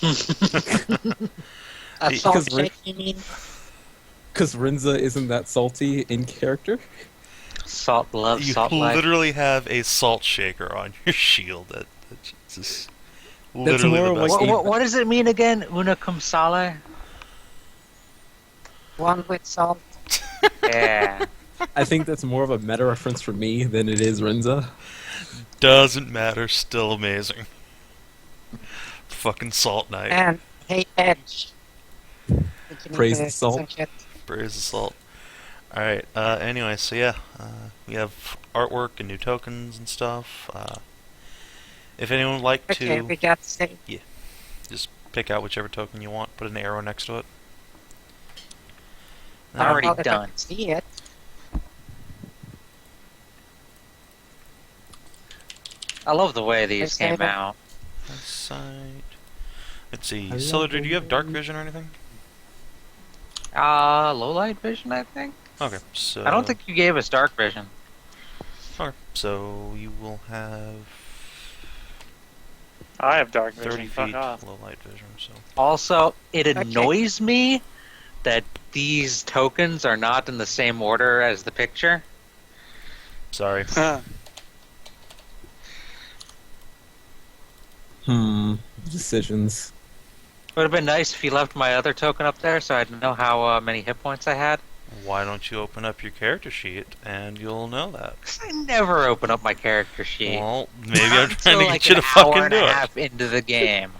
A salt shake, you mean? Because Rensa isn't that salty in character. Salt love, You salt life. literally have a salt shaker on your shield. That's just That's literally more the of best. like What does it mean again? Una cum sale? One with salt. Yeah. I think that's more of a meta reference for me than it is Rensa. Doesn't matter. Still amazing. Fucking Salt Knight. And hey, Edge. Praise the salt. Praise the salt. Alright, anyway, so yeah, we have artwork and new tokens and stuff. If anyone would like Okay, to we got say. just pick out whichever token you want, put an arrow next to it. Already Well, if I done. can see it. I love the way these Okay, came then. out. Side. Let's see, I love Celadrie, do you have dark them. vision or anything? Low light vision, I think? Okay, so... I don't think you gave us dark vision. Okay, so you will have I have dark 30 vision. Fuck feet off. low light vision, so... Also, it annoys me that these tokens are not in the same order as the picture. Sorry. Decisions. It would have been nice if you left my other token up there so I'd know how many hit points I had. Why don't you open up your character sheet and you'll know that? 'Cause I never open up my character sheet. Well, maybe I'm Until trying to like get you an to hour fucking and do a it. half into the game.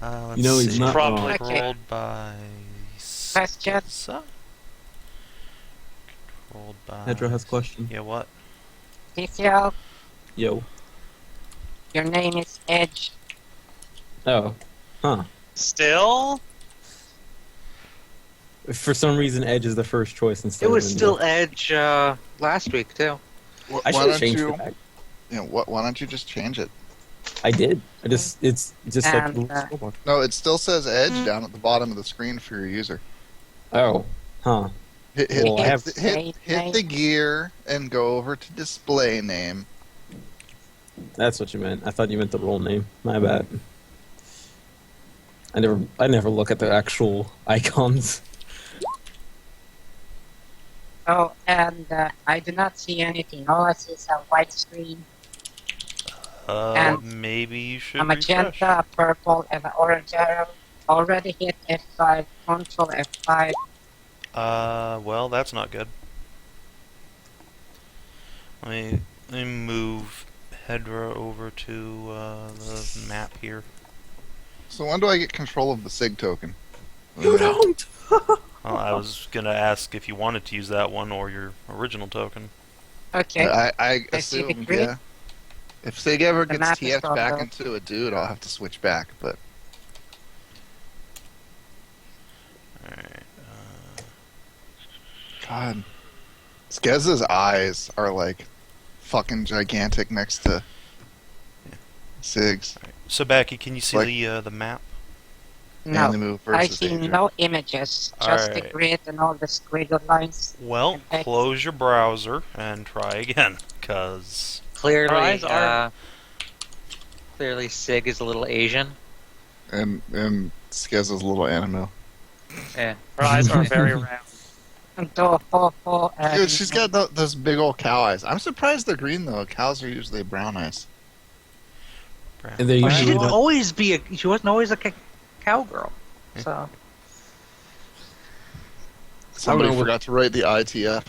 Let's You know he's see. not Probably. wrong. Okay. Controlled by Question. Skezza? Controlled by... Hedrah has a question. Yeah, what? Tithia, Yo. your name is Edge. Oh. Huh. Still? For some reason, Edge is the first choice instead It was of Rensa. still Edge last week too. I Why should have don't changed you? it back. Why don't you just change it? I did. It's just like And, the little scroll bar. No, it still says Edge down at the bottom of the screen for your user. Oh. Huh. Hit Well, I have- hit the gear and go over to display name. That's what you meant. I thought you meant the role name. My bad. I never look at the actual icons. Oh, and I do not see anything. All I see is a white screen, And maybe you should a magenta, refresh. a purple, and an orange arrow. Already hit F5, control F5. Well, that's not good. Let me move Hedrah over to the map here. So when do I get control of the SIG token? You don't! Well, I was gonna ask if you wanted to use that one or your original token. Okay. I I see the assume, grid. yeah. If SIG ever The gets map is TF'd back gone, into a dude, I'll have to switch back, but... Alright. God. Skezza's eyes are like fucking gigantic next to Sig's. So, Backy, can you see Like- the map? No, Manly move I versus see Adrian. no images, just the Alright. grid and all the squiggle lines. Well, Okay. close your browser and try again, cause Clearly, Our eyes are- clearly Sig is a little Asian. And Skezza's a little animal. Yeah. Her eyes are very round. And and Dude, she's got those big old cow eyes. I'm surprised they're green though. Cows are usually brown eyes. And they Well, she usually didn't don't. always be she wasn't always a cowgirl. So Somebody know what- forgot to write the ITF.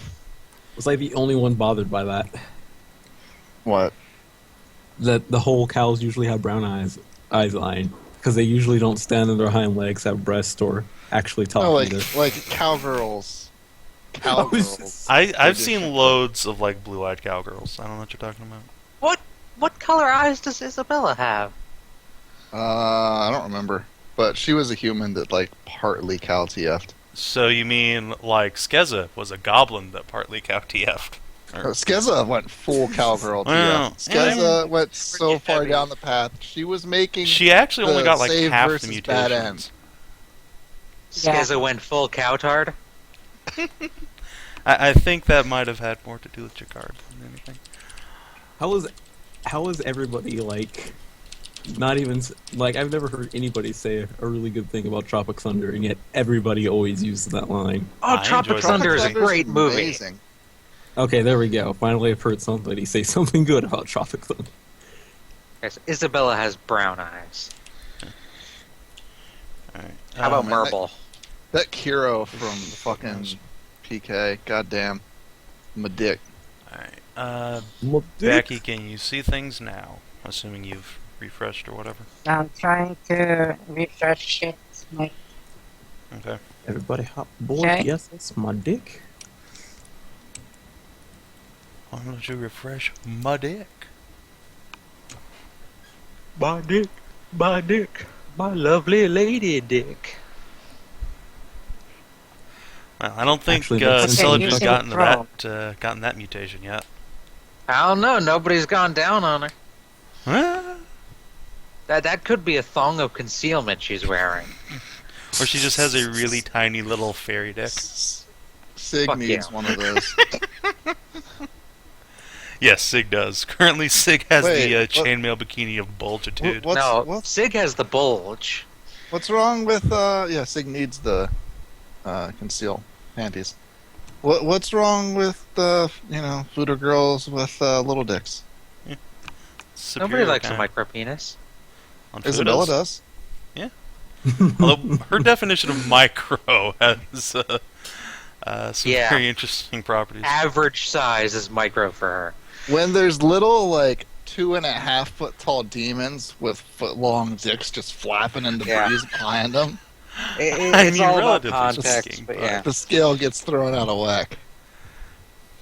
Was like the only one bothered by that. What? That the whole cows usually have brown eyes line because they usually don't stand on their hind legs, have breasts, or actually talk No, either. like cowgirls. Cowgirls. I've Tradition. seen loads of like blue-eyed cowgirls. I don't know what you're talking about. what color eyes does Isabella have? I don't remember. But she was a human that like partly cow TF'd. So you mean like Skezza was a goblin that partly cow TF'd? Skezza went full cowgirl Well, TF. Skezza went so pretty far heavy. down the path. She was making She actually only the got like save half the versus bad end. mutations. Yeah. Skezza went full cowtard. I think that might have had more to do with your card than anything. How is everybody like Not even like I've never heard anybody say a really good thing about Tropic Thunder, and yet everybody always uses that line. Oh, I Tropic enjoy Thunder is a Thunder's great movie. amazing. Okay, there we go. Finally, I've heard somebody say something good about Tropic Thunder. Yes, Isabella has brown eyes. Alright. How about man, Marble? That Kiro from the fucking PK, goddamn, I'm a dick. Alright. Backy, can you see things now? Assuming you've refreshed or whatever. I'm trying to refresh it. My Okay. Everybody hop aboard. Okay. Yes, that's my dick. Why don't you refresh my dick? My dick, my lovely lady dick. Well, I don't think Actually, that's Celadrie's using gotten that mutation yet. I don't know. Nobody's gone down on her. Huh? That could be a thong of concealment she's wearing. Or she just has a really tiny little fairy dick. Sig Fuck needs yeah. one of those. Yes, Sig does. Currently, Sig has Wait, the what- chainmail bikini of Bulgitude. What's Sig has the bulge. what's wrong with yeah, Sig needs the conceal panties. What's wrong with the Voodoo girls with little dicks? Superior Nobody likes a kind. micro penis. On Isabella Fudos. does. Although her definition of micro has some Yeah. very interesting properties. Average size is micro for her. When there's little 2.5 foot tall demons with foot long dicks just flapping in the Yeah. breeze behind them, I It's mean, all about relatively context, speaking, but but- yeah. the scale gets thrown out of whack.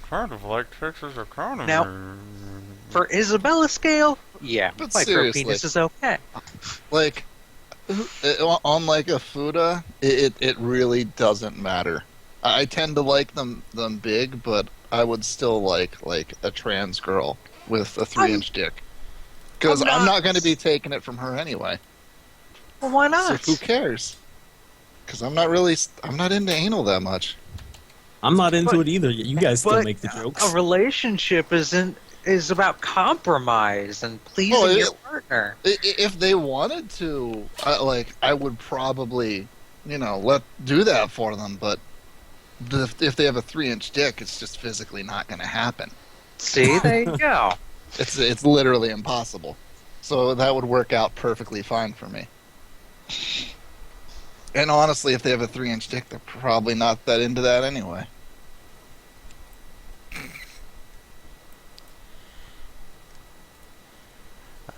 Kind of like Texas economy. Now- For Isabella scale, yeah, But micro seriously. penis is okay. On a Fuda, it really doesn't matter. I tend to like them big, but I would still like a trans girl with a 3-inch dick. Because I'm not going to be taking it from her anyway. Well, why So not? who cares? Because I'm not into anal that much. I'm not into But- it either. You guys still but make the jokes. A relationship is about compromise and pleasing Well, your partner. If they wanted to, I would probably, do that for them. But if they have a 3-inch dick, it's just physically not going to happen. See, there you go. It's literally impossible. So that would work out perfectly fine for me. And honestly, if they have a 3-inch dick, they're probably not that into that anyway.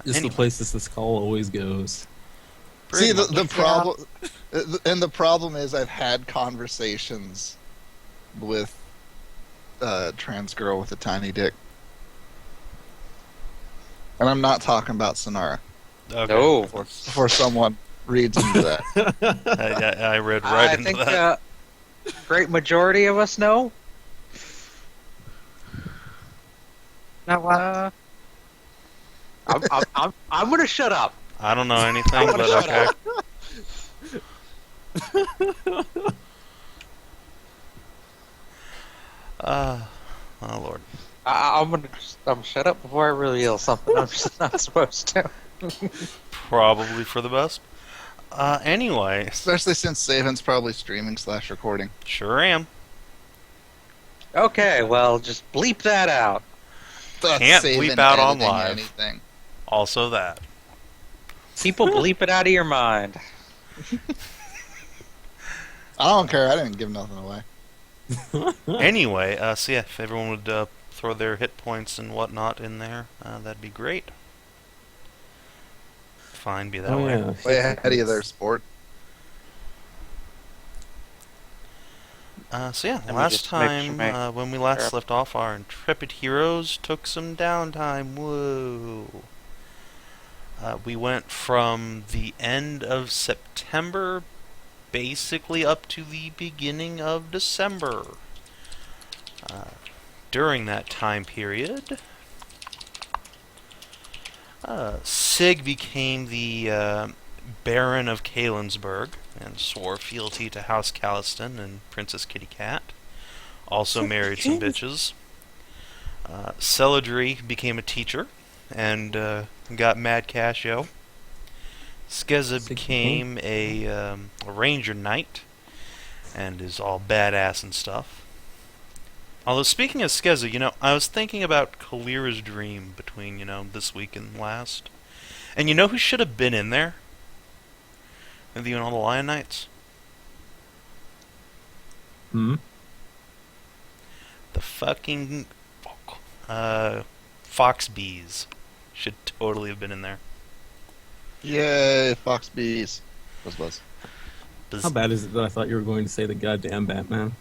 It's Anyway. the places this call always goes. See, Pretty the problem, and the problem is I've had conversations with a trans girl with a tiny dick. And I'm not talking about Sonara. Okay. No. Before someone reads into that. I read I right into think that. great majority of us know. Now what? I'm gonna shut up. I don't know anything, but shut okay. Oh Lord. I'm shut up before I reveal something I'm just not supposed to. Probably for the best. Anyway, Especially since Savin's probably streaming / recording. sure am. Okay, well, just bleep that out. That's Can't Savin bleep out on editing live. Anything. Also that. People bleep it out of your mind. I don't care. I didn't give nothing away. Anyway, so yeah, if everyone would throw their hit points and whatnot in there, that'd be great. Fine, be that Oh, way. yeah. Way ahead of you there, sport. So yeah, Let me last just make time sure when we last Yep. left off, our intrepid heroes took some downtime. Whoa! We went from the end of September, basically up to the beginning of December. During that time period, Sig became the Baron of Kalensburg and swore fealty to House Caliston and Princess Kitty Cat. Also married some bitches. Celadrie became a teacher and got mad cash, yo. Skezza became a ranger knight and is all badass and stuff. Although, speaking of Skezza, I was thinking about Kaelirra's dream between, this week and last. And you know who should have been in there? With you and all the Lion Knights? Hmm? The fucking fox bees should totally have been in there. Yay, fox bees. Buzz. How bad is it that I thought you were going to say the goddamn Batman?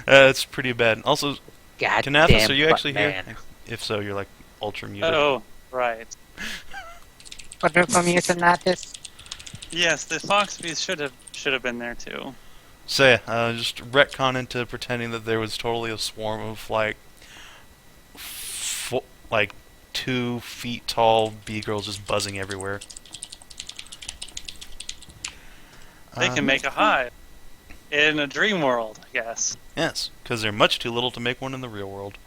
It's pretty bad. Also, God Kinathis, damn are you actually man. here? If so, you're like ultra muted. Oh, right. Quadruple mutant Kinathis. Yes, the fox bees should have been there too. So yeah, just retcon into pretending that there was totally a swarm of like 2 feet tall bee girls just buzzing everywhere. They can make a hive in a dream world, I guess. Yes, because they're much too little to make one in the real world.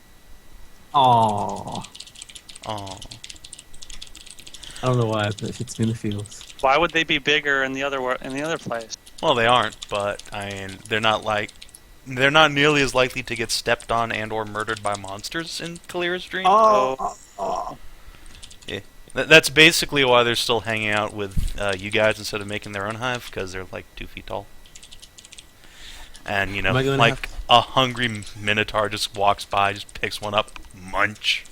Aww. Aww. I don't know why, but it hits me in the feels. Why would they be bigger in the other place? Well, they aren't, but I mean, they're not nearly as likely to get stepped on and or murdered by monsters in Kaelirra's dream. Oh. Yeah. That's basically why they're still hanging out with you guys instead of making their own hive, because they're like 2 feet tall. And, like a hungry minotaur just walks by, just picks one up, munch.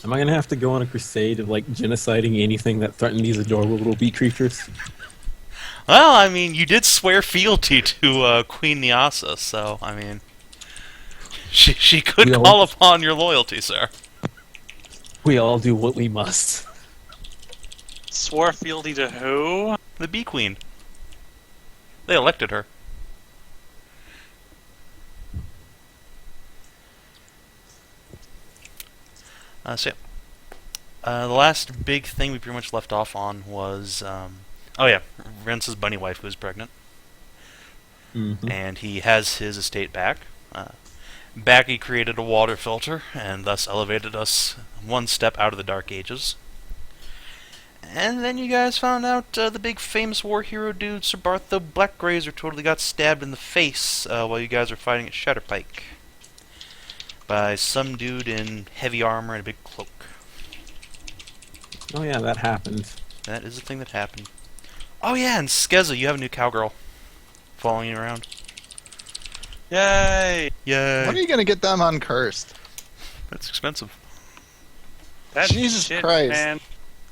Am I going to have to go on a crusade of, like, genociding anything that threatened these adorable little bee creatures? Well, I mean, you did swear fealty to Queen Nyasa, so, I mean, she could call upon your loyalty, sir. We all do what we must. Swore fealty to who? The Bee Queen. They elected her. The last big thing we pretty much left off on was, Rensa's bunny wife who was pregnant. Mm-hmm. And he has his estate back. Backy created a water filter, and thus elevated us one step out of the Dark Ages. And then you guys found out the big famous war hero dude, Sir Bartho Blackgrazer, totally got stabbed in the face while you guys were fighting at Shatterpike. By some dude in heavy armor and a big cloak. Oh yeah, that happened. That is a thing that happened. Oh yeah, and Skezza, you have a new cowgirl following you around. Yay! Yay! When are you going to get them uncursed? That's expensive. That's Jesus shit, Christ. man.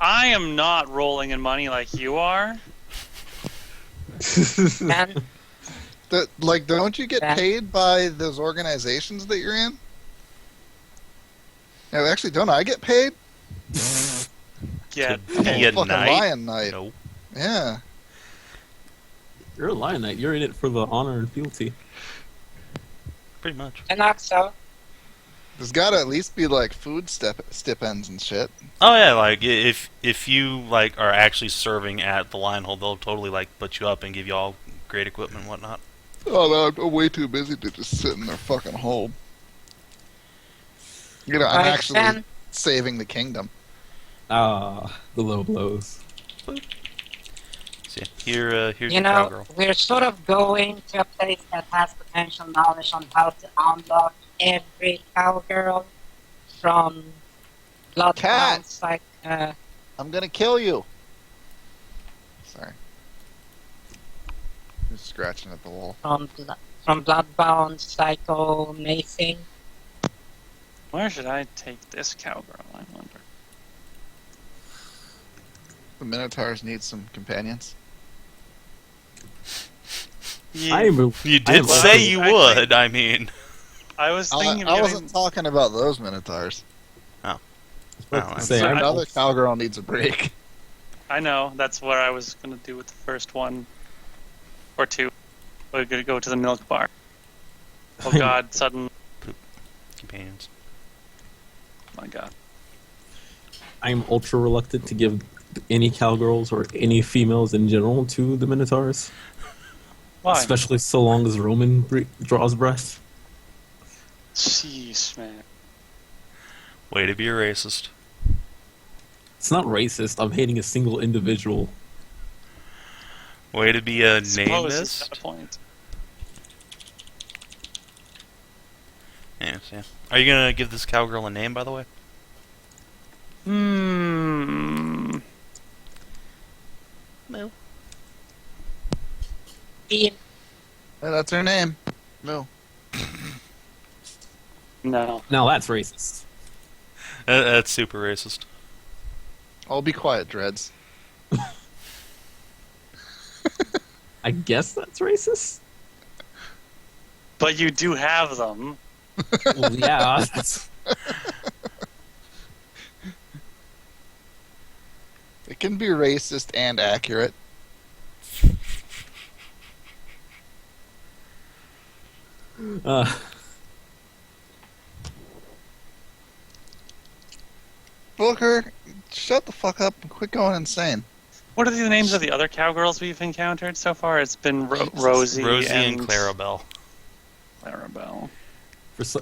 I am not rolling in money like you are. And Don't you get paid by those organizations that you're in? No, actually, don't I get paid? Yeah. To be a Fucking knight? Lion Knight. No. Yeah. You're a Lion Knight. You're in it for the honor and fealty. Pretty much. Fenoxo. There's got to at least be like food stipends and shit. Oh yeah, like if you like are actually serving at the Lion Hold, they'll totally like put you up and give you all great equipment and whatnot. Oh no, I'm way too busy to just sit in their fucking home. I'm actually saving the kingdom. Ah, the low blows. See, here's You your know, cowgirl. we're sort of going to a place that has potential knowledge on how to unlock every cowgirl from Cat! Bloodbound like I'm gonna kill you. Sorry. Just scratching at the wall. from Bloodbound Psycho Macing. Where should I take this cowgirl, I wonder? The Minotaurs need some companions. Yeah, You did say you would. I mean, I was thinking of I getting... wasn't talking about those Minotaurs. oh, Say, sorry. Another cowgirl needs a break. I know, that's what I was going to do with the first one. Or two. We're going to go to the milk bar. Oh god, sudden... companions. Oh my god. I'm ultra reluctant to give any cowgirls or any females in general to the Minotaurs. Why? Especially so long as Roman draws breath. Jeez, man. Way to be a racist. It's not racist. I'm hating a single individual. Way to be a Suppose he's namist. got a point. Yes, yeah. Are you gonna give this cowgirl a name, by the way? Hmm. No. Ian, Hey, that's her name. No. No. Now that's racist. That's super racist. I'll be quiet, Dreads. I guess that's racist. But you do have them. Well, yeah. That's... It can be racist and accurate. Uh, Booker, shut the fuck up and quit going insane. What are the names of the other cowgirls we've encountered so far? It's been Rosie, Rosie and Clarabelle. Clarabelle. for so...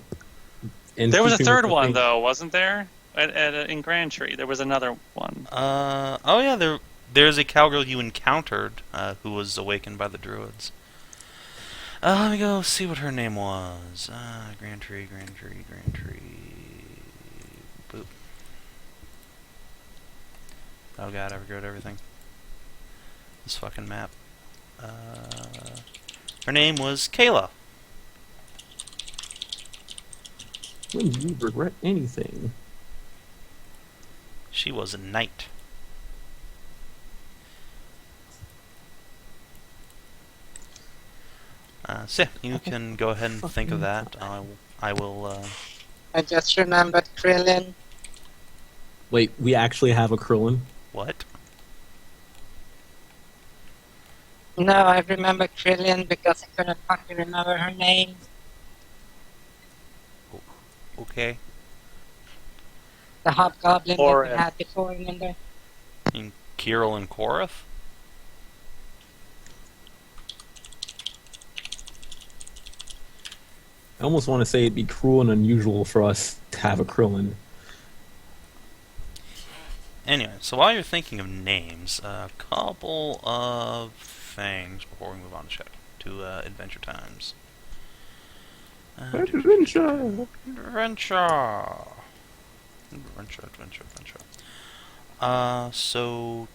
and There was a keeping third with the one, thing- though, wasn't there? In Grand Tree, there was another one. Oh yeah, there's a cowgirl you encountered who was awakened by the druids. Let me go see what her name was. Grand Tree. Boop. Oh god, I forgot everything. This fucking map. Her name was Kayla. When you regret anything. She was a knight. So yeah, you can go ahead and think of that. I will. I just remembered Krillin. Wait, we actually have a Krillin? What? No, I remember Krillin because I couldn't fucking remember her name. Okay. The Hobgoblin that Or- we had before, remember? In Kirill and Korath? I almost want to say it'd be cruel and unusual for us to have a Krillin. Anyway, so while you're thinking of names, a couple of things before we move on to Adventure Times. Adventure! Adventure. So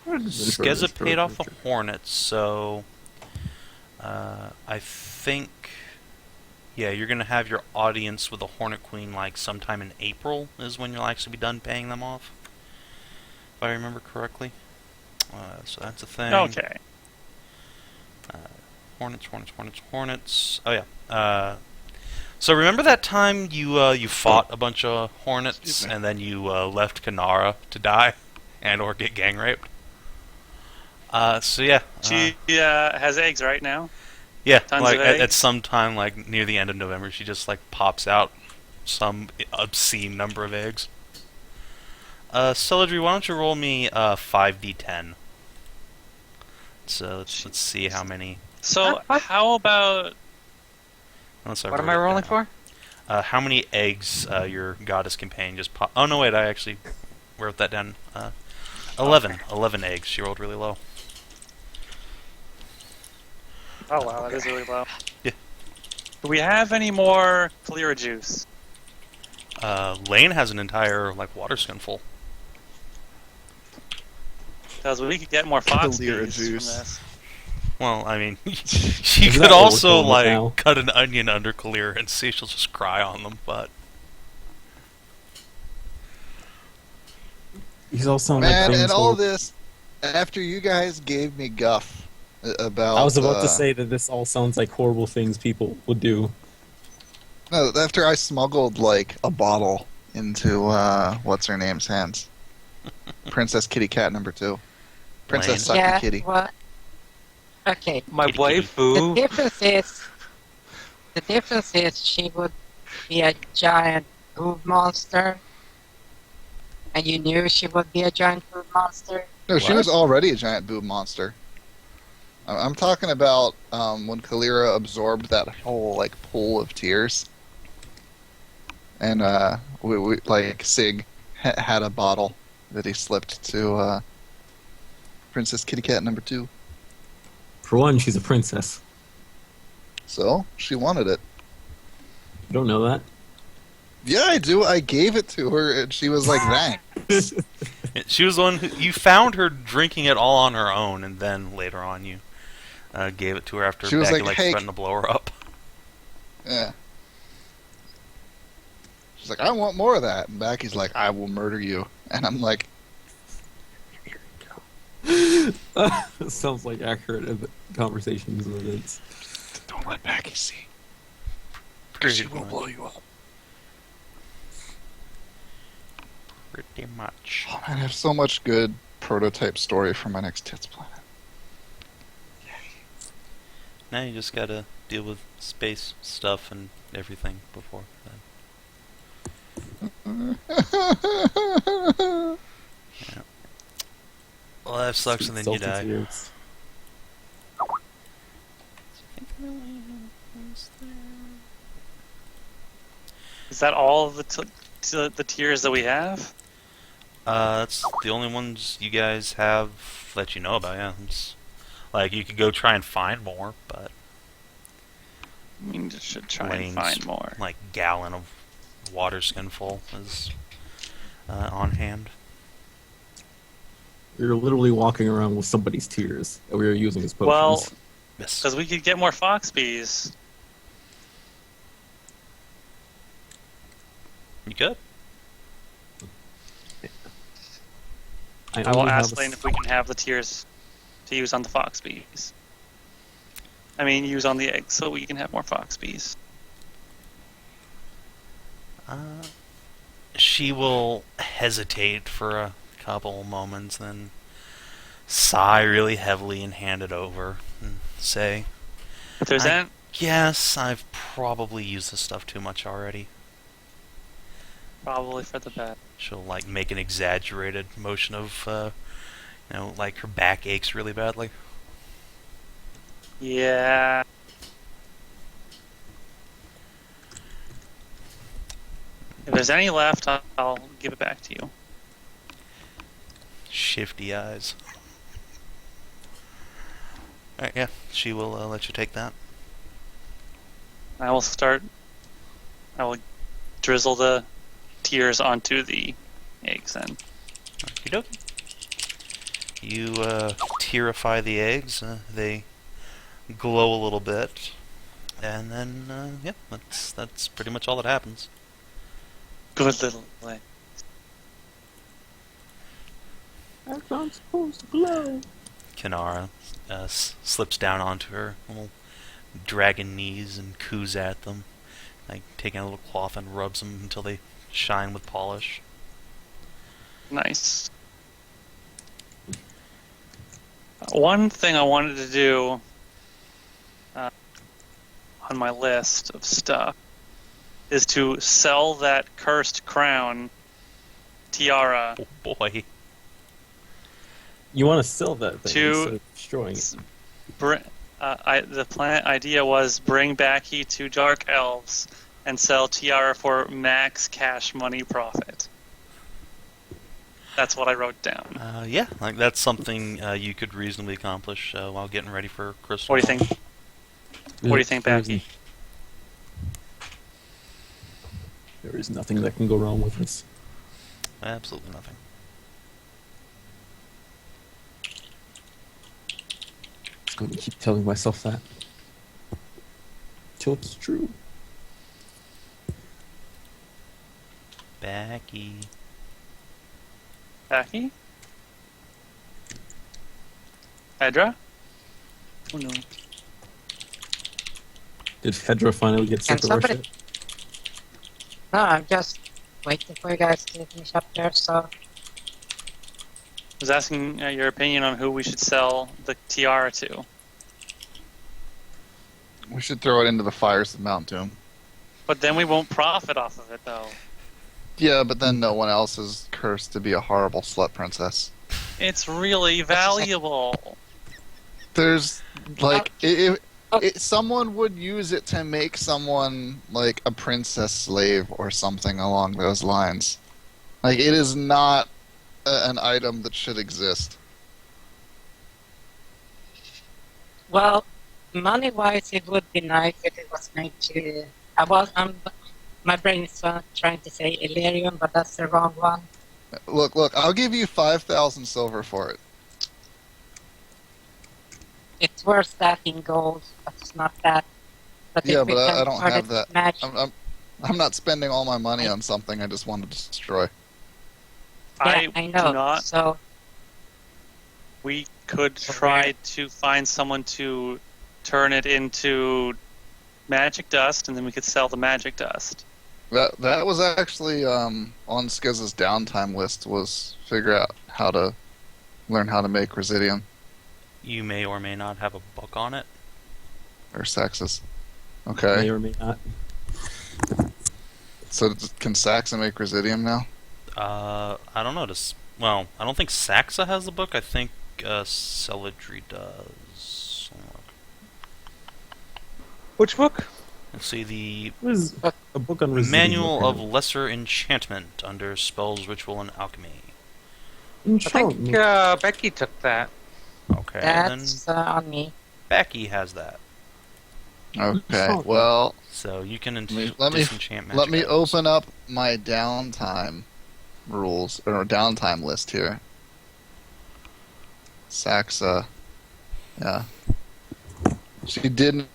Skezza paid off the Hornets, so I think, yeah, you're gonna have your audience with the Hornet Queen like sometime in April is when you'll actually be done paying them off, if I remember correctly. So that's a thing. Okay. Hornets. Oh yeah. So remember that time you fought a bunch of hornets Excuse me. and then you left Kanara to die and or get gang raped? So yeah. She has eggs right now. Yeah, Tons like of at eggs? some time, like near the end of November, she just like pops out some obscene number of eggs. Celadrie, why don't you roll me 5d10? So let's see how many. So how about Unless What am wrote I it rolling down. for? How many eggs your goddess companion just pop? Oh no, wait, I actually wrote that down. 11. 11 eggs. She rolled really low. Oh wow, that is really low. Yeah. Do we have any more Kaelirra juice? Lane has an entire like water skin full. Because we could get more fox Kaelirra bees from juice. this. Well, I mean, she Is could that what we're also calling it like now? cut an onion under Kaelirra and see if she'll just cry on them. But These all sound Man, like things and all horrible. this after you guys gave me guff about. I was about to say that this all sounds like horrible things people would do. No, after I smuggled like a bottle into what's her name's hands, Princess Kitty Cat number 2, Princess Lane. Sucky Yeah, Kitty. well... Okay, My Kitty, kitty. the waifu. difference is she would be a giant boob monster. And you knew she would be a giant boob monster. No, she What? was already a giant boob monster. I'm talking about when Kaelirra absorbed that whole like pool of tears, and we like Sig had a bottle that he slipped to Princess Kitty Cat number 2. For one, she's a princess. So she wanted it. You don't know that? Yeah, I do. I gave it to her, and she was like, "Thanks." She was the one who you found her drinking it all on her own, and then later on you gave it to her after She was Backy like, "Hey." threatened to blow her up. Yeah. She's like, "I want more of that," and Backy's like, "I will murder you," and I'm like, "Here you go." Sounds like accurate conversations and events. Don't let Backy see. Pretty She will much. blow you up. Pretty much. Oh man, I have so much good prototype story for my next Tits Planet. Now you just gotta deal with space stuff and everything before then. Well, that sucks, and then you Salty die. tears. Is that all of the tiers that we have? That's the only ones you guys have that you know about, yeah. It's, like, you could go try and find more, but I mean, just should try Lane's, and find more. like, gallon of water skin full is on hand. We were literally walking around with somebody's tears that we were using as potions. Well, Miss. because we could get more fox bees. You good? I will only have ask a Lane if we can have the tiers to use on the fox bees. I mean, use on the eggs so we can have more fox bees. She will hesitate for a couple moments, then sigh really heavily and hand it over and say, If there's that, "Yes, I've probably used this stuff too much already." probably for the best. She'll like make an exaggerated motion of, like her back aches really badly. Yeah. If there's any left, I'll give it back to you. Shifty eyes. Alright, yeah, she will let you take that. I will drizzle the tears onto the eggs then. Okie dokie. You tearify the eggs. They glow a little bit, and then yeah, that's pretty much all that happens. Good little egg. That's not supposed to glow. Kinathis slips down onto her little dragon knees and coos at them, like taking a little cloth and rubs them until they shine with polish. Nice. One thing I wanted to do on my list of stuff is to sell that cursed crown tiara Oh boy. You want to sell that thing To- instead of destroying it. The plan idea was bring Backy to Dark Elves and sell tiara for max cash money profit. That's what I wrote down. Yeah, like that's something you could reasonably accomplish while getting ready for Crystal. What do you think? What do you think, Backy? There is nothing that can go wrong with this. Absolutely nothing. I'm going to keep telling myself that. Till it's true. Backy. Backy? Hedrah? Oh no. Did Hedrah finally get sick Can of our somebody- shit? No, I'm just waiting for you guys to finish up there, so... I was asking your opinion on who we should sell the tiara to. We should throw it into the fires of Mount Doom. But then we won't profit off of it, though. Yeah, but then no one else is cursed to be a horrible slut princess. It's really valuable. There's like someone would use it to make someone like a princess slave or something along those lines. Like it is not an item that should exist? Well, money-wise, it would be nice if it was made to. My brain is trying to say Illyrium, but that's the wrong one. Look, I'll give you 5,000 silver for it. It's worth that in gold, but it's not that. But Yeah, if we but can I don't turn have it that. Magic, I'm not spending all my money on something I just want to destroy. yeah, I know. do not. So We could So try where- to find someone to turn it into magic dust, and then we could sell the magic dust. That was actually on Skezza's downtime list, was figure out how to learn how to make Residium You may or may not have a book on it. or Saxus. May Okay, or may not. so can Saxa make Residium now? I don't know. Well, I don't think Saxa has the book. I think Celadrie does. Which book? Let's see, the What is a book on Residium? Manual of Lesser Enchantment under Spells, Ritual, and Alchemy. I think Becky took that. Okay, then that's on me. Becky has that. Okay, Oh. well, So you can let me- disenchant magic let me items. open up my downtime rules, or downtime list here. Saxa, yeah. She didn't.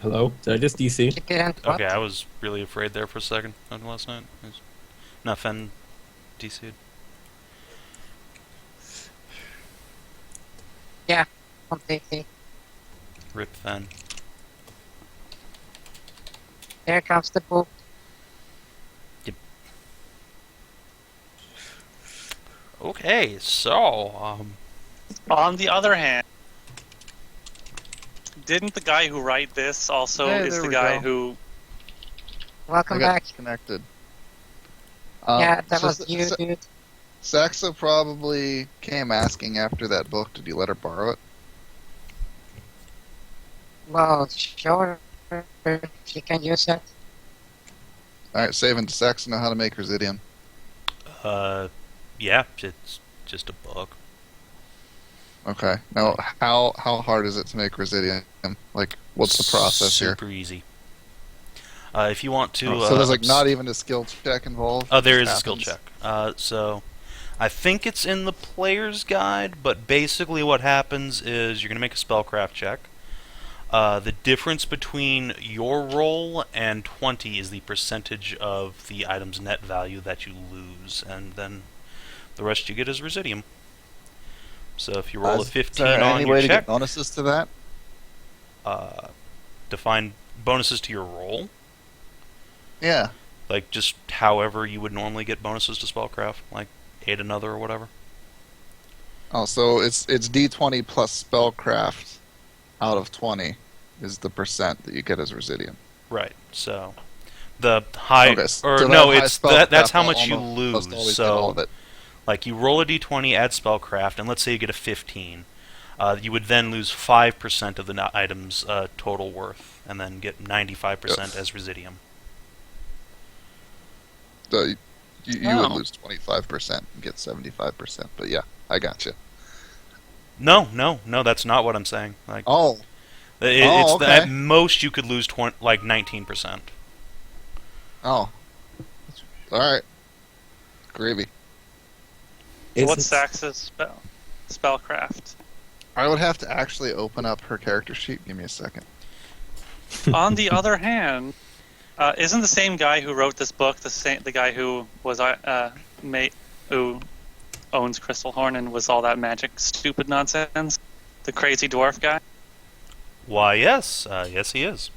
Hello? Did I just DC? You didn't what? Okay, I was really afraid there for a second after last night. Nothing DC'd. Completely. Rip Fen. Here comes the book. Okay, so On the other hand, didn't the guy who write this also Hey, is there the we guy go. who? I Welcome got back. disconnected. Yeah, that so was you, dude. Saxa probably came asking after that book. Did you let her borrow it? Well, sure. If you can use it. Alright, Savin, does Saxa know how to make Residium? yeah, it's just a book. Okay. Now, how hard is it to make Residium? Like, what's the process here? Super easy. If you want to, So there's like not even a skill check involved? Oh, there It is a just skill happens? check. So I think it's in the player's guide, but basically what happens is you're going to make a spellcraft check. The difference between your roll and 20 is the percentage of the item's net value that you lose, and then the rest you get is Residium. So if you roll a Is 15 there on any your way to check, get bonuses to that? define bonuses to your roll, Yeah. like just however you would normally get bonuses to spellcraft, like aid another or whatever. Oh, so it's D20 plus spellcraft out of 20 is the percent that you get as Residium. Right. So the high Okay, or so no, that high it's that's how spellcraft much you almost lose. always get all So of it. like you roll a d20, add spellcraft, and let's say you get a 15. You would then lose 5% of the item's total worth, and then get 95% as Residium. So you would Oh. lose 25% and get 75%. But yeah, I got you. No, that's not what I'm saying. Like Oh, it's okay. at most you could lose 19%. oh. All right. Gravy. So what's Sax's spellcraft? I would have to actually open up her character sheet. Give me a second. On the other hand, isn't the same guy who wrote this book the guy who was who owns Crystal Horn and was all that magic stupid nonsense? The crazy dwarf guy? Why, yes, yes he is.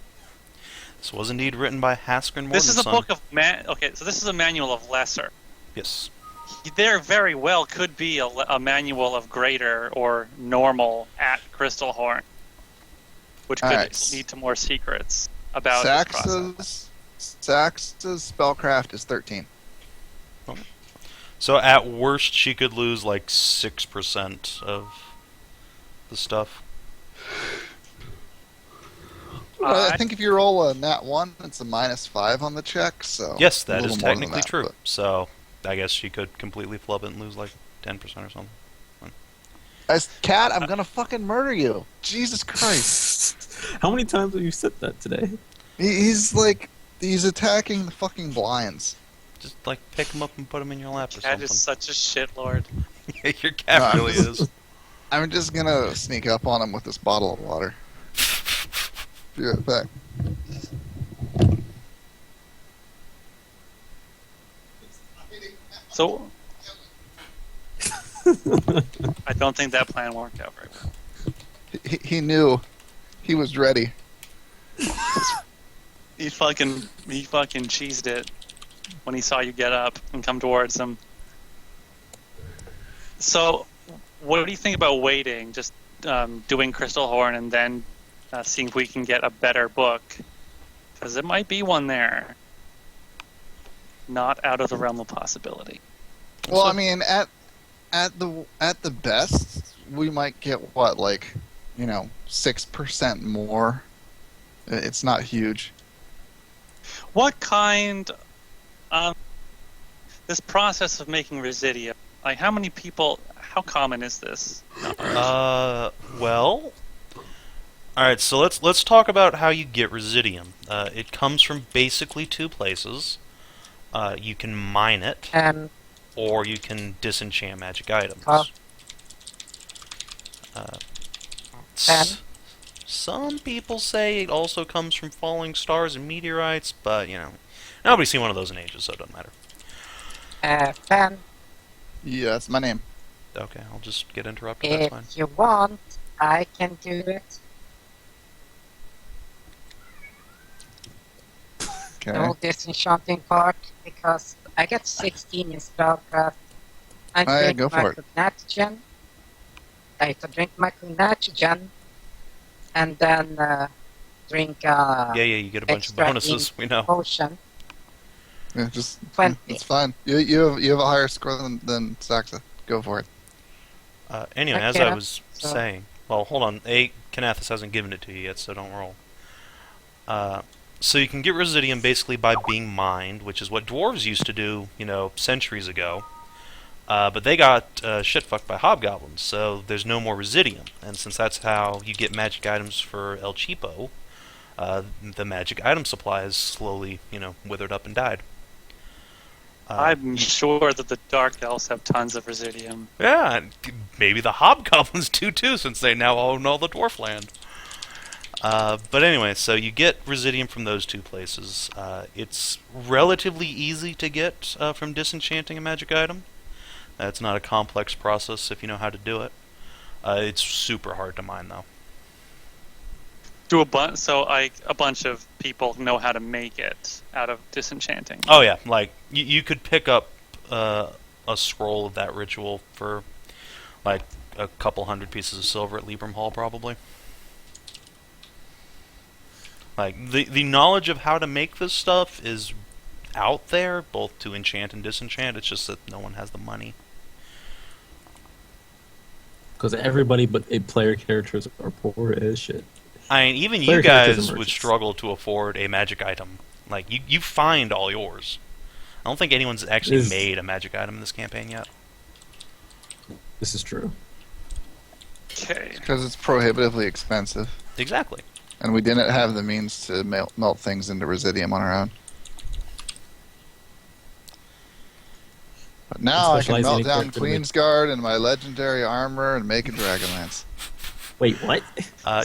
This was indeed written by Haskell Mortensen. This is a book of okay, so this is a manual of lesser. Yes. There very well could be a manual of greater or normal at Crystal Horn, which could Alright. lead to more secrets about this process. Sax's spellcraft is 13. So at worst, she could lose like 6% of the stuff. I think if you roll a nat 1, it's a -5 on the check, so... Yes, a that little is more than technically that, true. but- So, I guess she could completely flub it and lose like 10% or something. Cat, I'm gonna fucking murder you. Jesus Christ. How many times have you said that today? He's attacking the fucking blinds. Just like pick him up and put him in your lap or Cat something. is such a shitlord. Yeah, your cat No, really is. I'm just gonna sneak up on him with this bottle of water. Be right back. So, I don't think that plan worked out very well. He knew. He was ready. He fucking cheesed it when he saw you get up and come towards him. So, what do you think about waiting, just doing Crystal Horn and then seeing if we can get a better book? Because there might be one there. Not out of the realm of possibility. Well, I mean, at the best, we might get what, 6% more. It's not huge. What kind? This process of making residia. Like, how many people? How common is this? Well, all right. So let's talk about how you get residium. It comes from basically two places. You can mine it, or you can disenchant magic items. Some people say it also comes from falling stars and meteorites, but nobody's seen one of those in ages, so it doesn't matter. Fan, Yeah, that's my name. Okay, I'll just get interrupted. That's fine. if you want, I can do it. Okay. No disenchanting part, because I get 16 in spellcraft. I Alright, drink go my for it. Cognatrogen. I have to drink my Cognatrogen, and then drink Yeah, you get a bunch of extra bonuses. We know. potion. Yeah, just 20. it's fine. You have a higher score than Saxa. Go for it. Anyway, as Okay, I was so- saying, well, hold on. Kinathis hasn't given it to you yet, so don't roll. So you can get residium basically by being mined, which is what dwarves used to do, centuries ago. But they got shit-fucked by hobgoblins, so there's no more residium. And since that's how you get magic items for El Cheapo, the magic item supply has slowly, withered up and died. I'm sure that the Dark Elves have tons of residium. Yeah, and maybe the hobgoblins do too, since they now own all the dwarf land. But anyway, so you get residium from those two places. It's relatively easy to get from disenchanting a magic item. It's not a complex process if you know how to do it. It's super hard to mine, though. So a bunch of people know how to make it out of disenchanting. Oh yeah, like you could pick up a scroll of that ritual for like a couple hundred pieces of silver at Libram Hall, probably. Like the knowledge of how to make this stuff is out there, both to enchant and disenchant. It's just that no one has the money. Because everybody but player characters are poor as shit. I mean, even Player you characters guys and would merchants. struggle to afford a magic item. Like you find all yours. I don't think anyone's actually Is- made a magic item in this campaign yet. This is true. Okay. Because it's prohibitively expensive. Exactly. And we didn't have the means to melt things into residium on our own. But now I can Specialize melt any down character to make- Queen's Guard and my legendary armor and make a Dragonlance. Wait, what?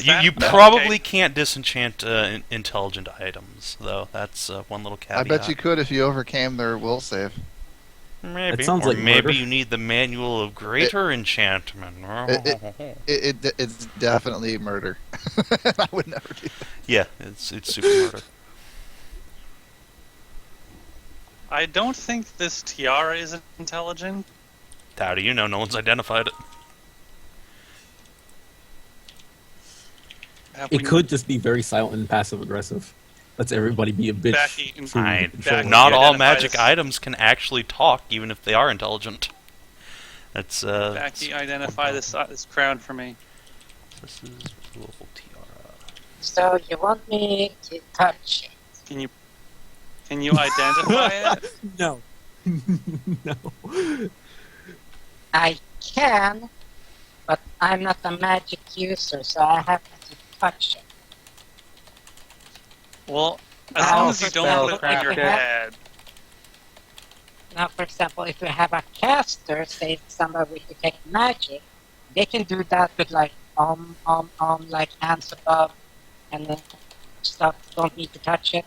You No, probably okay. can't disenchant intelligent items, though. That's one little caveat. I bet you could if you overcame their will save. Maybe. That sounds Or like maybe murder. you need the manual of greater enchantment. It's definitely murder. I would never do that. Yeah, it's super murder. I don't think this tiara is intelligent. How do you know? No one's identified it. Have It we- could just be very silent and passive aggressive. Lets everybody be a bitch. Backy, through Fine. control. Backy. Not all identify magic this. items can actually talk, even if they are intelligent. That's Backy, identify this crown for me. This is global tiara. So you want me to touch it? Can you identify it? No. No. I can, but I'm not a magic user, so I have to touch it. Well, as Now, long as you for don't put it example, on your if we have- head. Now, for example, if we have a caster, say somebody with detect magic, they can do that with like like hands above, and then stuff. Don't need to touch it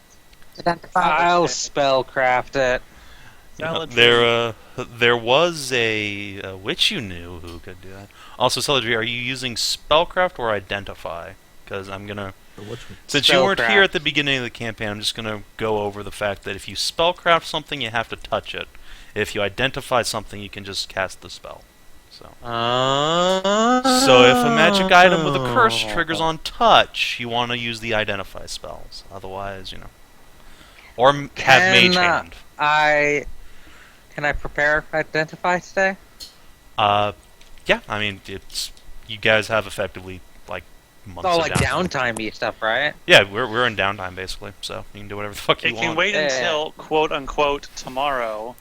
to identify. I'll it. spellcraft it. There was a witch you knew who could do that. Also, Celadrie, are you using spellcraft or identify? Because I'm gonna, since you weren't here at the beginning of the campaign, I'm just gonna go over the fact that if you spellcraft something, you have to touch it. If you identify something, you can just cast the spell. So if a magic item with a curse triggers on touch, you want to use the identify spells. Otherwise, or have mage hand. Can I prepare identify today? Yeah. I mean, you guys have effectively like months. Oh, of like downtime-y stuff, right? Yeah, we're in downtime basically, so you can do whatever the fuck you It want. can wait until quote unquote tomorrow.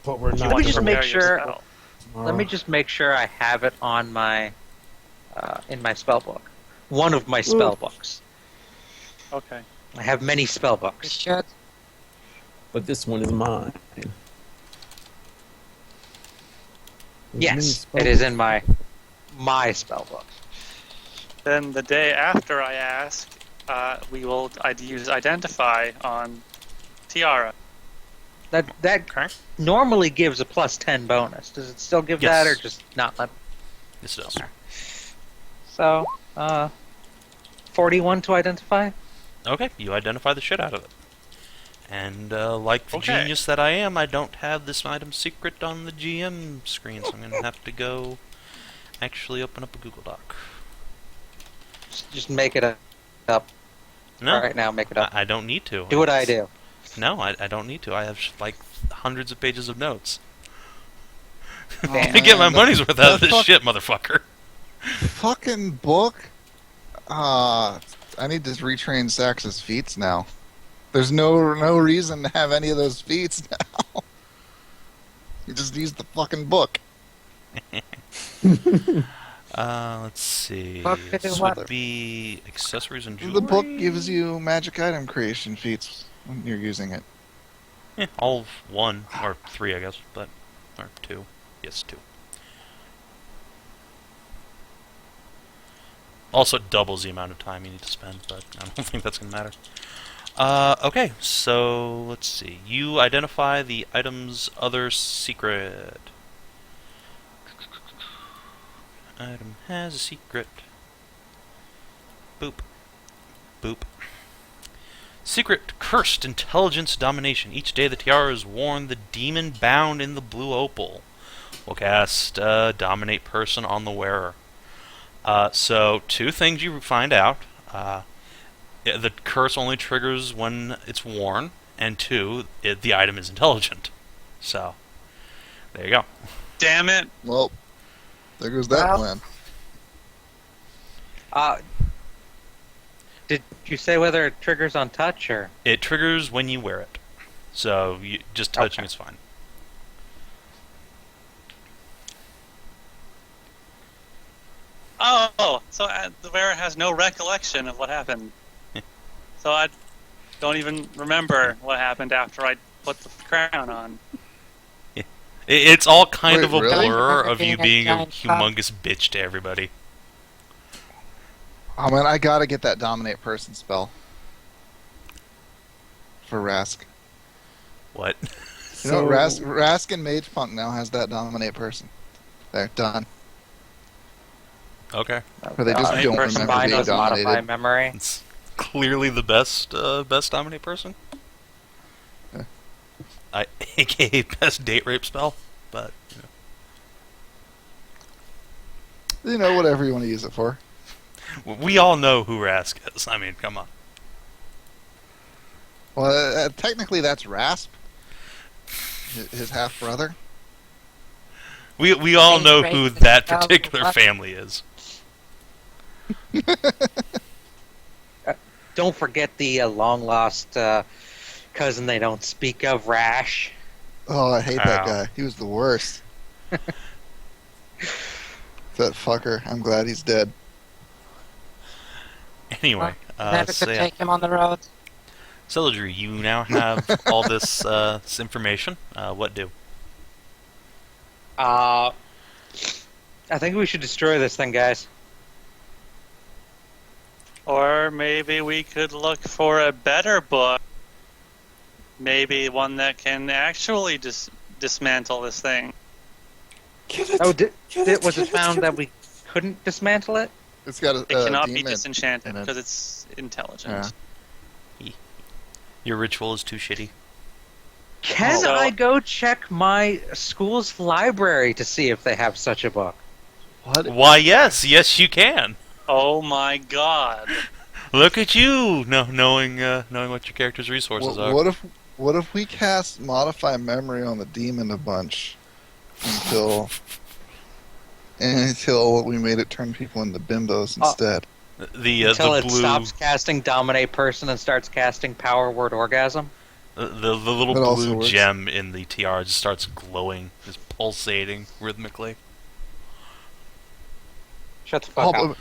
But we're if you not. want to just prepare make your sure- spell. Let me just make sure I have it on my in my spell book. One of my spell books. Okay. I have many spell You books. should. But this one is mine. Yes, it is in my spell book. Then the day after I ask, we will use identify on Tiara. That Okay. normally gives a plus 10 bonus. Does it still give Yes. that, or just not let? This does. So, 41 to identify. Okay, you identify the shit out of it. And like the Okay. genius that I am, I don't have this item secret on the GM screen, so I'm going to have to go actually open up a Google Doc. Just make it up. No, Right now, make it up. I don't need to. Do what I do. No, I don't need to. I have like hundreds of pages of notes. Damn. I get my money's worth out of the this shit, motherfucker. Fucking book. I need to retrain Sax's feats now. There's no reason to have any of those feats now. You just use the fucking book. Let's see. Book to do This what? would be accessories and jewelry. The book gives you magic item creation feats when you're using it. Yeah, all of one or three, I guess, or two. Yes, two. Also, it doubles the amount of time you need to spend, but I don't think that's gonna matter. Okay, so let's see. You identify the item's other secret. Item has a secret. Boop. Boop. Secret cursed intelligence domination. Each day the tiara is worn, the demon bound in the blue opal will cast dominate person on the wearer. So, two things you find out. The curse only triggers when it's worn, and two, the item is intelligent. So, there you go. Damn it! Well, there goes that Well- plan. Did you say whether it triggers on touch or? It triggers when you wear it. So, just touching Okay. is fine. Oh, so the wearer has no recollection of what happened. So I don't even remember what happened after I put the crown on. It's all kind Wait, of a really? blur of you being a Giant cock. humongous bitch to everybody. Oh man, I gotta get that dominate person spell for Rask. What? You know, Rask and Mage Punk now has that dominate person. There, done. Okay. Or they just Dominate don't person remember being Binos modify dominated. memory. It's clearly the best dominate person. AKA best date rape spell, but You know, whatever you want to use it for. we all know who Rask is. I mean, come on. Well, technically that's Rasp, his half brother. We all know who Date rape that spell, particular what? family is. don't forget the long-lost cousin they don't speak of, Rash. Oh, I hate that Ow. guy. He was the worst. That fucker. I'm glad he's dead. Anyway, Never so could yeah. take him on the road. Celadrie, you now have all this information. What do? I think we should destroy this thing, guys. Or maybe we could look for a better book. Maybe one that can actually dismantle this thing. Oh, was it found that we couldn't dismantle it? It's got a It cannot be demon disenchanted in it. because it's intelligent. Yeah. Your ritual is too shitty. Can So- I go check my school's library to see if they have such a book? What? Why, yes, you can. Oh my god. Look at you, knowing what your character's resources are. What if we cast Modify Memory on the demon a bunch until we made it turn people into bimbos instead? Until The it blue, stops casting Dominate Person and starts casting Power Word Orgasm? the little That also blue works. gem in the tiara just starts glowing, just pulsating rhythmically. Shut the fuck up.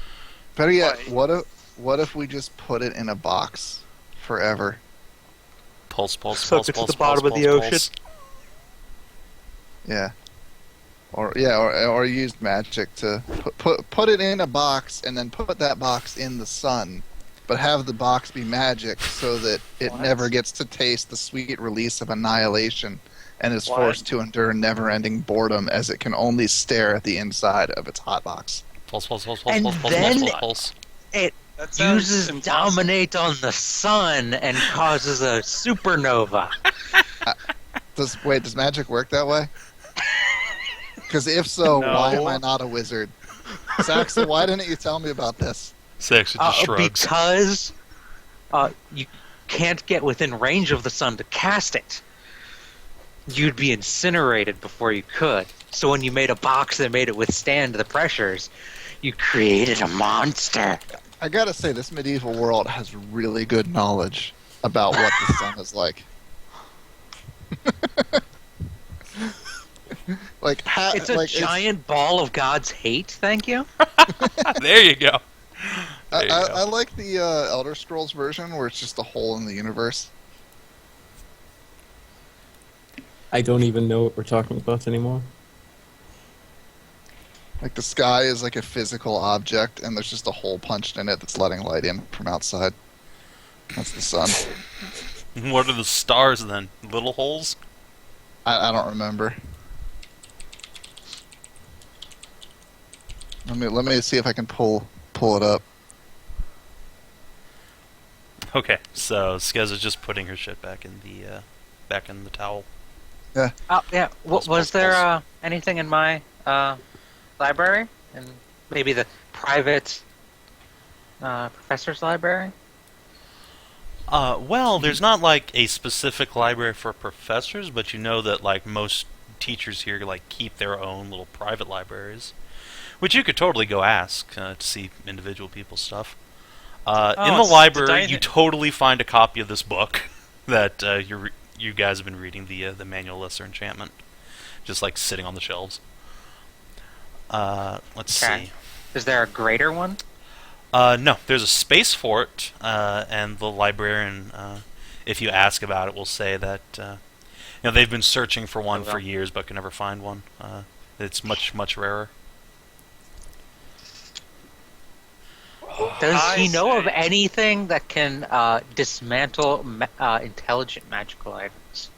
Better yet, Why? what if we just put it in a box forever? Pulse, Suck it to the bottom of the ocean. Yeah. Or used magic to put it in a box and then put that box in the sun, but have the box be magic so that it What? never gets to taste the sweet release of annihilation and is What? forced to endure never-ending boredom as it can only stare at the inside of its hot box. Pulse, And then- pulse. That sounds Uses impossible. Dominate on the sun and causes a supernova. Does magic work that way? Because if so, No. why am I not a wizard? Saxon, why didn't you tell me about this? Saxon just shrugs. Because you can't get within range of the sun to cast it. You'd be incinerated before you could. So when you made a box that made it withstand the pressures, you created a monster. I gotta say, this medieval world has really good knowledge about what the sun is like. It's a giant ball of God's hate, thank you. There you go. There you go. I like the Elder Scrolls version where it's just a hole in the universe. I don't even know what we're talking about anymore. Like the sky is like a physical object, and there's just a hole punched in it that's letting light in from outside. That's the sun. What are the stars then? Little holes? I don't remember. Let me see if I can pull it up. Okay, so Skezza's just putting her shit back in the towel. Oh yeah. Pulse, Was pulse, there pulse. anything in my library, and maybe the private professor's library? Well, there's not like a specific library for professors, but you know that like most teachers here like keep their own little private libraries, which you could totally go ask to see individual people's stuff. In the it's library, the you totally find a copy of this book that you guys have been reading, the Manual Lesser Enchantment, just like sitting on the shelves. Let's Okay. see. Is there a greater one? No, there's a space for it, and the librarian, if you ask about it, will say that they've been searching for one for years but can never find one. It's much rarer. Does I he know of see. anything that can dismantle intelligent magical items?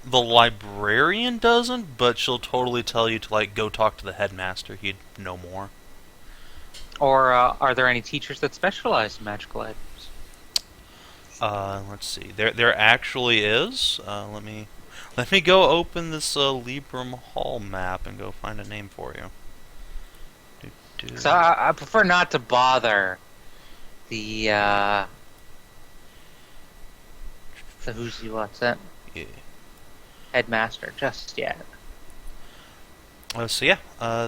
The librarian doesn't, but she'll totally tell you to like go talk to the headmaster. He'd know more. Or are there any teachers that specialize in magical items? Let's see. There actually is. Let me go open this Libram Hall map and go find a name for you. So I prefer not to bother the who's you what's that Yeah. headmaster just yet. So yeah,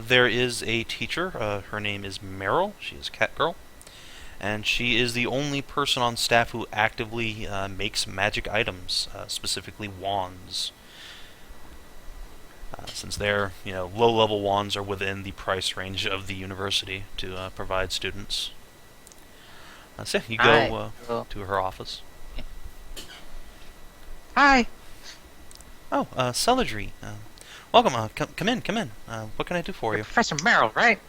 there is a teacher. Her name is Meryl. She is Cat Girl. and she is the only person on staff who actively makes magic items, specifically wands. Since their low-level wands are within the price range of the university to provide students. So you go to her office. Hi. Oh, Celadrie. Welcome. Come in. What can I do for you? Professor Merrill, right?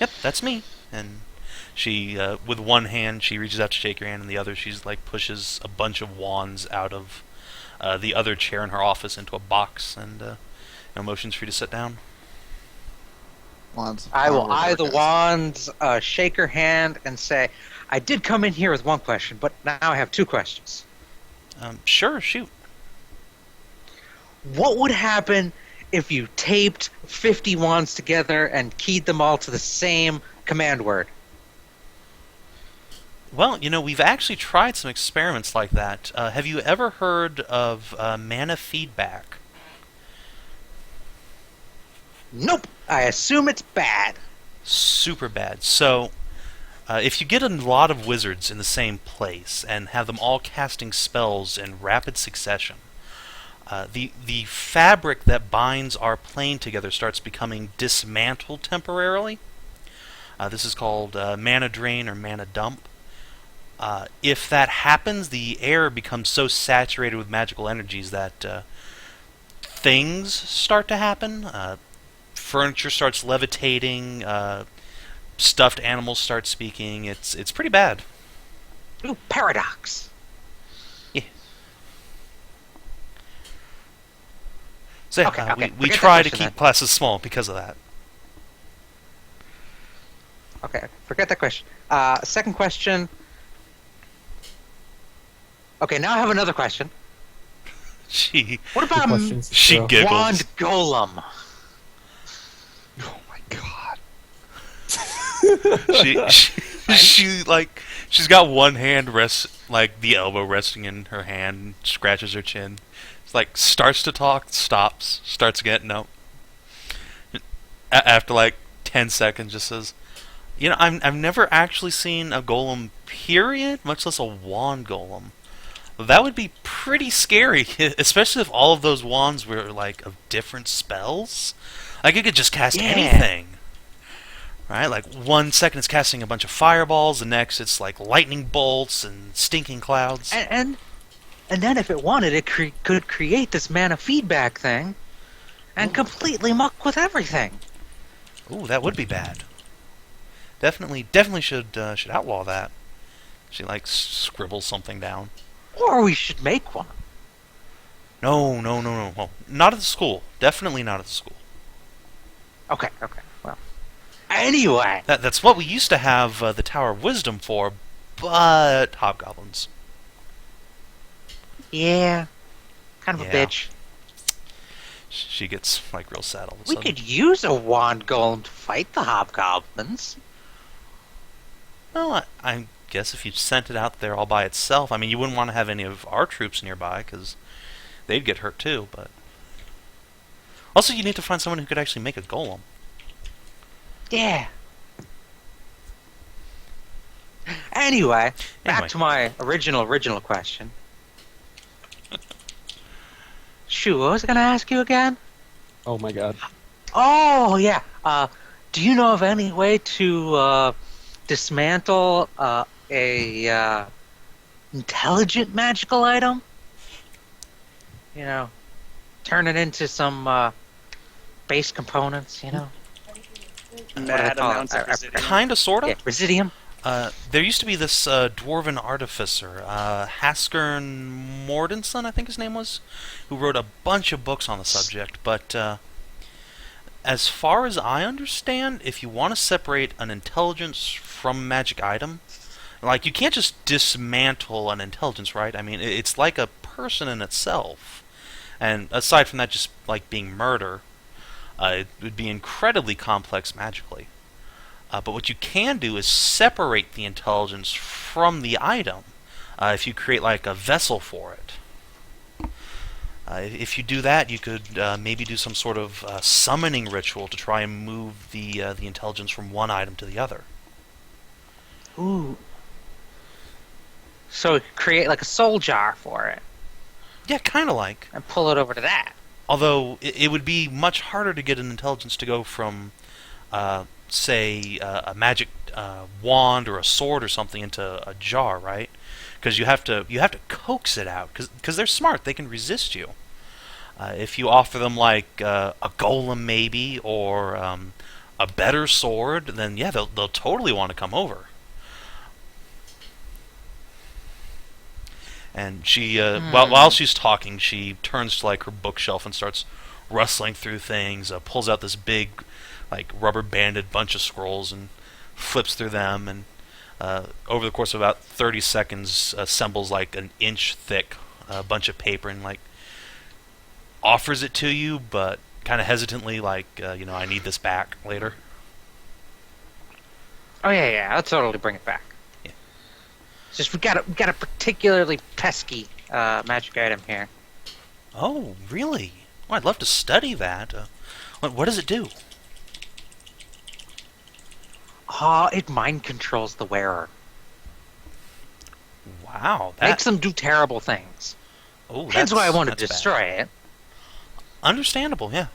Yep, that's me. And she, with one hand, she reaches out to shake your hand, and the other, she's like pushes a bunch of wands out of the other chair in her office into a box, and motions for you to sit down. Wands. I will eye the guys. wands, shake her hand, and say, I did come in here with one question, but now I have two questions. Sure, shoot. What would happen if you taped 50 wands together and keyed them all to the same command word? Well, we've actually tried some experiments like that. Have you ever heard of mana feedback? Nope. I assume it's bad. Super bad. So, if you get a lot of wizards in the same place and have them all casting spells in rapid succession, the fabric that binds our plane together starts becoming dismantled temporarily. This is called mana drain or mana dump. If that happens, the air becomes so saturated with magical energies that things start to happen. Furniture starts levitating. Stuffed animals start speaking. It's pretty bad. Ooh, paradox. Yeah. So Okay, we forget try that to question keep classes small because of that. Okay, forget that question. Second question. Okay, now I have another question. What about questions. she Go. giggles. wand golem? Oh my god. She's got one hand the elbow resting in her hand, scratches her chin. It's like starts to talk, stops, starts again, no. After 10 seconds just says, I've never actually seen a golem period, much less a wand golem. That would be pretty scary, especially if all of those wands were of different spells. It could just cast anything. Right? 1 second it's casting a bunch of fireballs, the next it's lightning bolts and stinking clouds. And then if it wanted, it could create this mana feedback thing and completely muck with everything. Ooh, that would be bad. Definitely should outlaw that. She scribbles something down. Or we should make one. No. Well, not at the school. Definitely not at the school. Okay. Well, anyway. That's what we used to have the Tower of Wisdom for, but hobgoblins. Yeah. Kind of Yeah. a bitch. She gets real sad all of a We sudden. could use a wand golem to fight the hobgoblins. Well, I guess if you sent it out there all by itself, you wouldn't want to have any of our troops nearby because they'd get hurt too. But also, you need to find someone who could actually make a golem. Yeah. Anyway, back to my original question. Shoot, what was I going to ask you again? Oh my god. Oh, yeah. Do you know of any way to dismantle a intelligent magical item? Turn it into some base components, Mad amounts of residuum. Kinda, sorta. Yeah, residium. There used to be this dwarven artificer, Haskern Mordenson, I think his name was, who wrote a bunch of books on the subject. But as far as I understand, if you want to separate an intelligence from a magic item, you can't just dismantle an intelligence, right? It's like a person in itself. And aside from that just being murder, it would be incredibly complex magically. But what you can do is separate the intelligence from the item if you create a vessel for it. If you do that, you could maybe do some sort of summoning ritual to try and move the intelligence from one item to the other. Ooh, So create like a soul jar for it Yeah, kind of like. and pull it over to that. Although it would be much harder to get an intelligence to go from, say, a magic wand or a sword or something into a jar, right? Because you have to coax it out. Because they're smart, they can resist you. If you offer them like a golem maybe or a better sword, then yeah, they'll totally want to come over. And she, while she's talking, she turns to like her bookshelf and starts rustling through things. Pulls out this big, like rubber banded bunch of scrolls and flips through them. And over the course of about 30 seconds, assembles like an inch thick bunch of paper and like offers it to you, but kind of hesitantly, like I need this back later. Oh yeah, I'll totally bring it back. Yeah. It's just we got a particularly pesky magic item here. Oh, really? Well, I'd love to study that. What does it do? It mind controls the wearer. Wow, Makes them do terrible things. Oh, That's why I want to that's destroy bad. it. Understandable, yeah.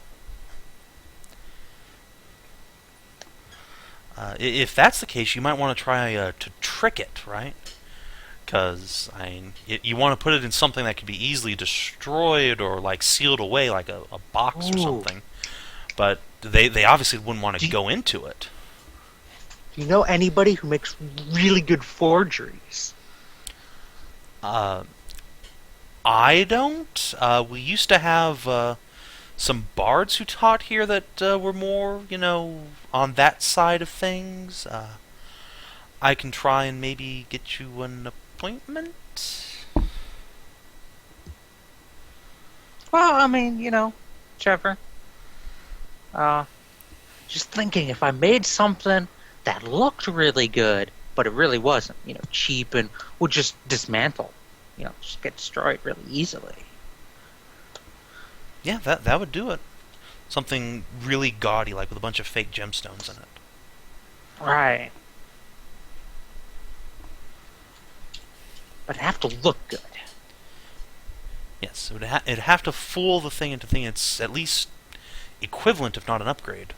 If that's the case, you might want to try to trick it, right? Because you want to put it in something that can be easily destroyed or like sealed away, like a box or Ooh. something. But they obviously wouldn't want to go into it. Do you know anybody who makes really good forgeries? I don't. We used to have some bards who taught here that were more, on that side of things. I can try and maybe get you an appointment. Well, I mean, Trevor. Just thinking, if I made something that looked really good, but it really wasn't, cheap and would just dismantle, just get destroyed really easily. Yeah, that would do it. Something really gaudy, like with a bunch of fake gemstones in it. Right. But it'd have to look good. Yes, it'd have to fool the thing into thinking it's at least equivalent, if not an upgrade.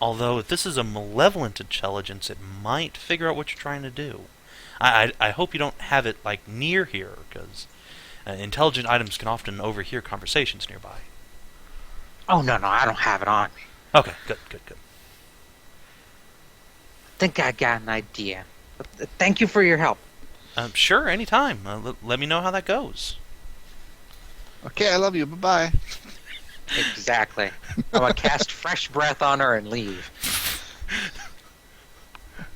Although, if this is a malevolent intelligence, it might figure out what you're trying to do. I hope you don't have it, like, near here, because intelligent items can often overhear conversations nearby. Oh, no, I don't have it on me. Okay, good. I think I got an idea. Thank you for your help. Sure, anytime. Let me know how that goes. Okay, I love you. Bye-bye. Exactly. I'm going to cast fresh breath on her and leave.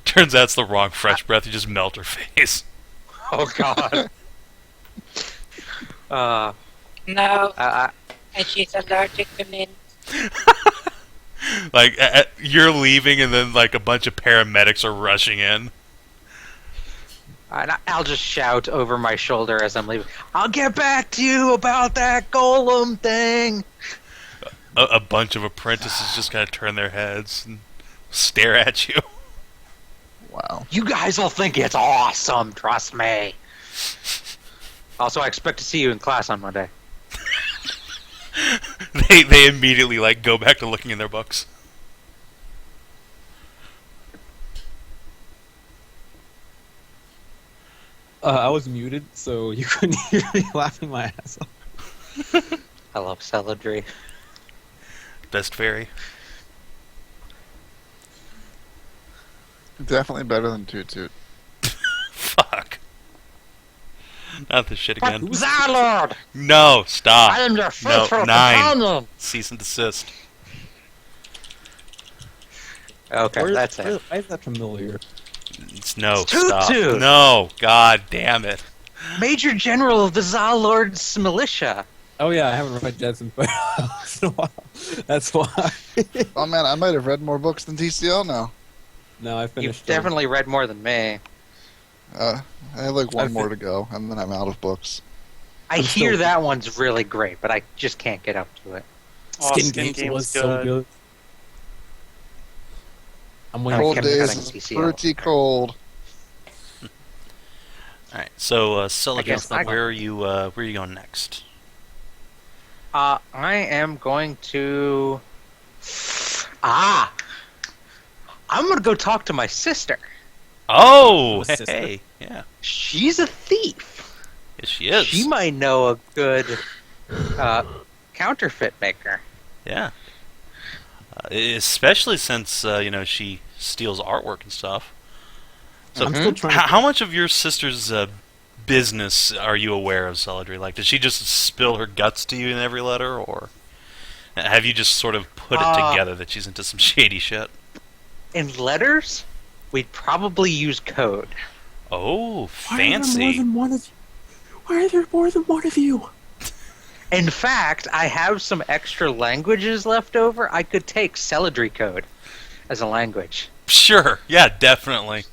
Turns out it's the wrong fresh breath. You just melt her face. Oh, God. No, and she's allergic to mint. Like, you're leaving and then, like, a bunch of paramedics are rushing in. And I'll just shout over my shoulder as I'm leaving, I'll get back to you about that golem thing. A bunch of apprentices just kind of turn their heads and stare at you. Wow. You guys will think it's awesome, trust me. Also, I expect to see you in class on Monday. They immediately, like, go back to looking in their books. I was muted, so you couldn't hear me laughing my ass off. I love Celadrie. Best fairy. Definitely better than Toot Toot. Fuck. Not this shit again. Zalord! No, stop. I am your No, faithful 9. companion! Cease and desist. Okay, that's it. Why is that familiar? No, It's Toot stop. Toot. No, god damn it. Major General of the Zalord's militia. Oh yeah, I haven't read Jetson in a while. That's why. Oh man, I might have read more books than TCL now. No, I finished. You've definitely read more than me. I have like one I've more been- to go, and then I'm out of books. I I'm hear still- that one's really great, but I just can't get up to it. Oh, Skin Skin Games Game's was good. so good. I'm I waiting. Cold kept days cutting is TCL. pretty cold. All right. So, I Celadrie, guess I- where are you going next? I am going to. Ah, I'm going to go talk to my sister. Oh, Sister. hey, yeah. She's a thief. Yes, she is. She might know a good counterfeit maker. Yeah. Especially since she steals artwork and stuff. So, I'm still trying. how much of your sister's business are you aware of, Celadrie? Like, did she just spill her guts to you in every letter, or have you just sort of put it together that she's into some shady shit? In letters, we'd probably use code. Oh, Why are there more fancy. than one of you? Why are there more than one of you? In fact, I have some extra languages left over. I could take Celadrie code as a language. Sure, yeah, definitely.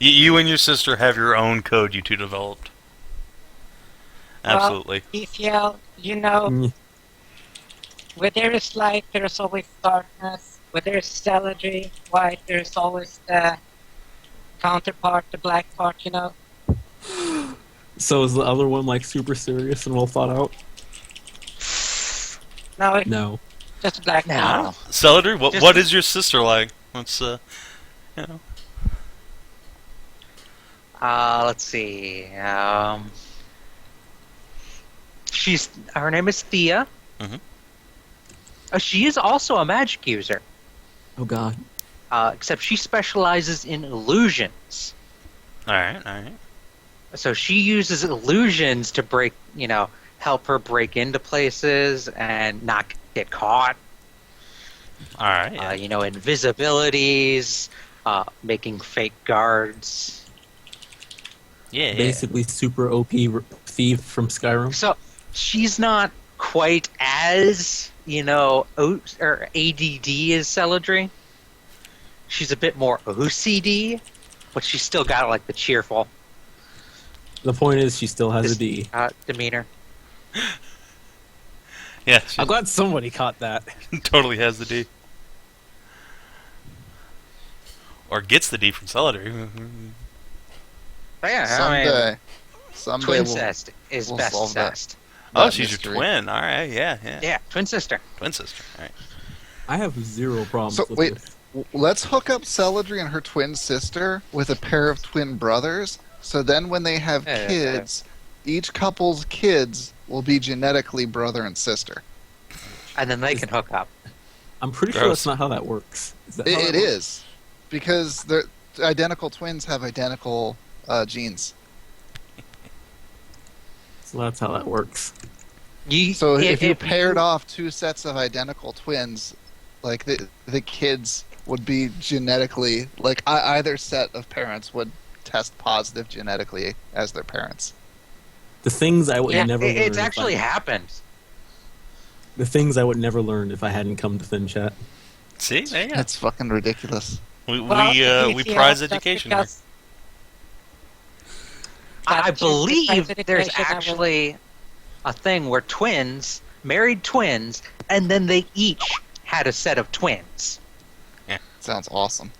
You and your sister have your own code you two developed. Absolutely. ECL, you know, Mm. where there is light, there is always darkness. Where there is Celadrie, white, there is always the counterpart, the black part, you know. So is the other one like super serious and well thought out? No, it's No. just black part. No. Celadrie, Just- what is your sister like? What's Let's see. Her name is Thea. Mhm. She is also a magic user, Oh God. except she specializes in illusions. all right. So she uses illusions to help her break into places and not get caught. All right. Yeah. Invisibilities, making fake guards. yeah. Basically, super OP thief from Skyrim. So she's not quite as or ADD as Celadrie. She's a bit more OCD, but she's still got like the cheerful The point is, she still has a D. demeanor. Yeah. She I'm glad somebody caught that. totally has the D. Or gets the D from Celadrie. But yeah, Someday twin we'll, cest is we'll best solve that. cest. Oh, that she's mystery. your twin. All right. Yeah. Yeah, twin sister. Twin sister. All right. I have zero problems So with wait, this. let's hook up Celadrie and her twin sister with a pair of twin brothers. So then, when they have Yeah. kids, each couple's kids will be genetically brother and sister. And then they can hook up. I'm pretty sure Gross. that's not how that works. Is that how It that works? is, because the identical twins have identical genes. So that's how that works. So if you paired off two sets of identical twins, like the kids would be genetically like either set of parents would test positive genetically as their parents. The things I would never learn. it's if actually I- happened. The things I would never learn if I hadn't come to Thin Chat. See, there you go. That's fucking ridiculous. We Well, we ECL, prize that's education here. because- I That's just believe because there's education, I will- actually a thing where twins married twins, and then they each had a set of twins. Sounds awesome.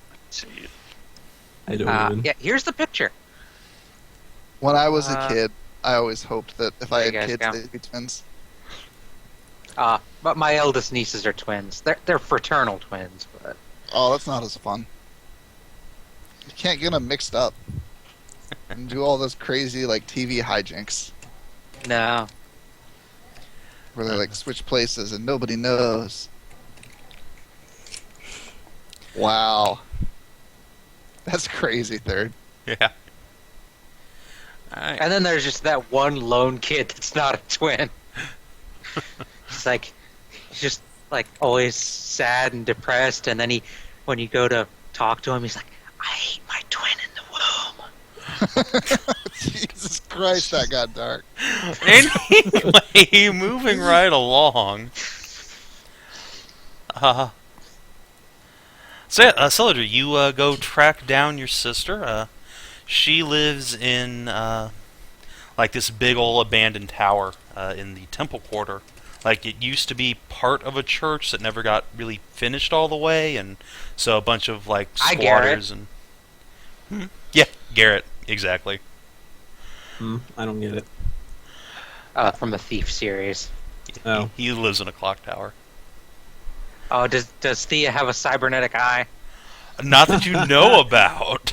I don't even. Yeah, here's the picture. When I was a Uh, kid, I always hoped that if I there had you guys kids, go. they'd be twins. But my eldest nieces are twins. They're fraternal twins, but Oh, that's not as fun. You can't get them mixed up and do all those crazy like TV hijinks no. where they like switch places and nobody knows. Wow, that's crazy. Third, Yeah. All right. And then there's just that one lone kid that's not a twin. He's just like always sad and depressed, and then when you go to talk to him, he's like, "I ate my twin in the womb." Jesus Christ, that got dark. Anyway, moving right along. Celadrie, you go track down your sister. She lives in like this big old abandoned tower in the temple quarter. Like it used to be part of a church that never got really finished all the way, and so a bunch of like Hi, Garrett. squatters and yeah, Garrett, exactly. I don't get it. From the Thief series. Oh. He lives in a clock tower. Oh, does Thea have a cybernetic eye? Not that you know about.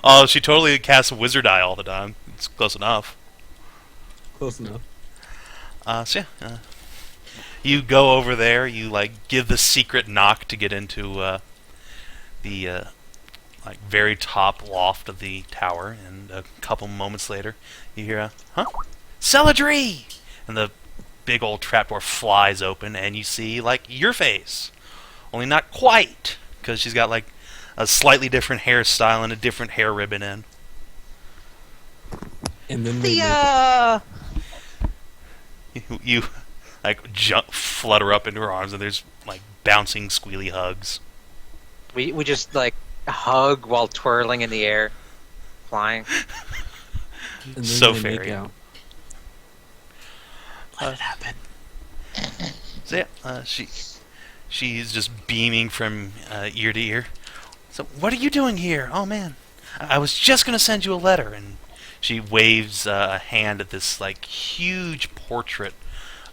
Oh, she totally casts Wizard Eye all the time. It's close enough. Close enough. You go over there. You give the secret knock to get into the very top loft of the tower, and a couple moments later, you hear huh? Celadrie! And the big old trapdoor flies open, and you see your face, only not quite, because she's got a slightly different hairstyle and a different hair ribbon in. And then Thea! You jump, flutter up into her arms, and there's bouncing, squealy hugs. We just hug while twirling in the air, flying. and then So they make fairy. out. Let it happen. So yeah, she's just beaming from ear to ear. So what are you doing here? Oh man, I was just gonna send you a letter. And she waves a hand at this huge portrait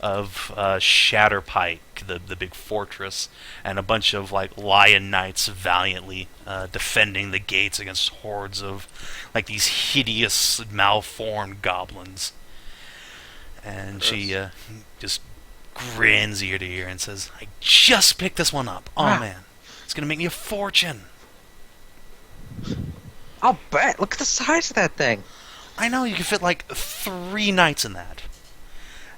of Shatterpike, the big fortress, and a bunch of lion knights valiantly defending the gates against hordes of these hideous malformed goblins. And Gross. she just grins ear to ear and says, "I just picked this one up. Oh Wow. man, it's gonna make me a fortune." I'll bet. Look at the size of that thing. I know, you can fit 3 knights in that.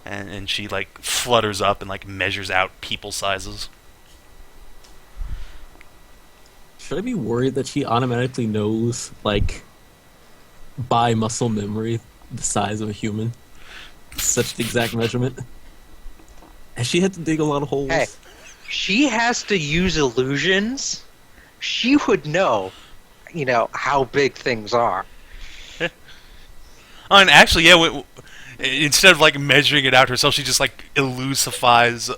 And she flutters up and measures out people sizes. Should I be worried that she automatically knows, by muscle memory, the size of a human? Such the exact measurement. Has she had to dig a lot of holes? Hey, she has to use illusions. She would know, how big things are. Oh, and actually, yeah, instead of measuring it out herself, she just elusifies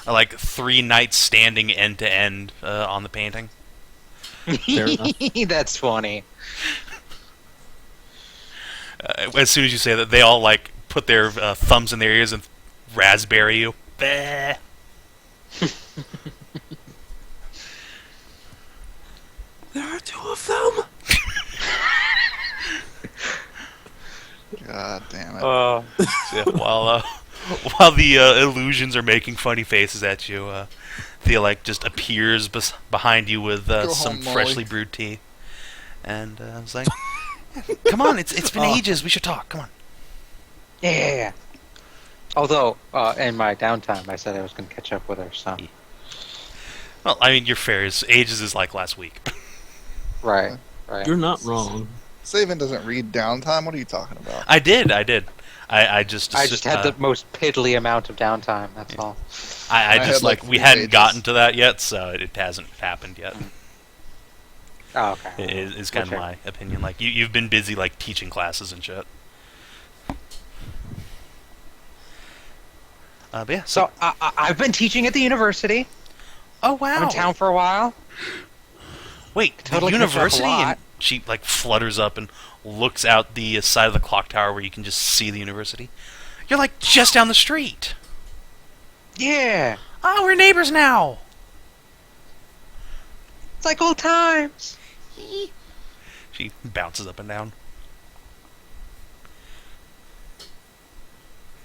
3 knights standing end to end on the painting. Fair enough. That's funny. As soon as you say that, they all put their thumbs in their ears and raspberry you. Bah. There are 2 of them! God damn it. Oh. So, yeah, while the illusions are making funny faces at you, Thea just appears behind you with Go some home, Molly. freshly brewed tea, and I was like, "Come on, it's been ages. We should talk. Come on." Yeah. Although, in my downtime, I said I was going to catch up with her, so. Well, I mean, you're fair. Ages is like last week. Right. You're not wrong. Savin doesn't read downtime. What are you talking about? I did. I just had the most piddly amount of downtime, that's all. I I just had, we 3 hadn't pages. gotten to that yet, so it hasn't happened yet. Oh, okay. Is kind of my opinion. You've been busy teaching classes and shit. But yeah. So, I've been teaching at the university. Oh wow. I'm in town for a while. Wait, Totally the catch up a university? lot. And she flutters up and looks out the side of the clock tower where you can just see the university. You're just down the street. Yeah. Oh, we're neighbors now. It's like old times. She bounces up and down.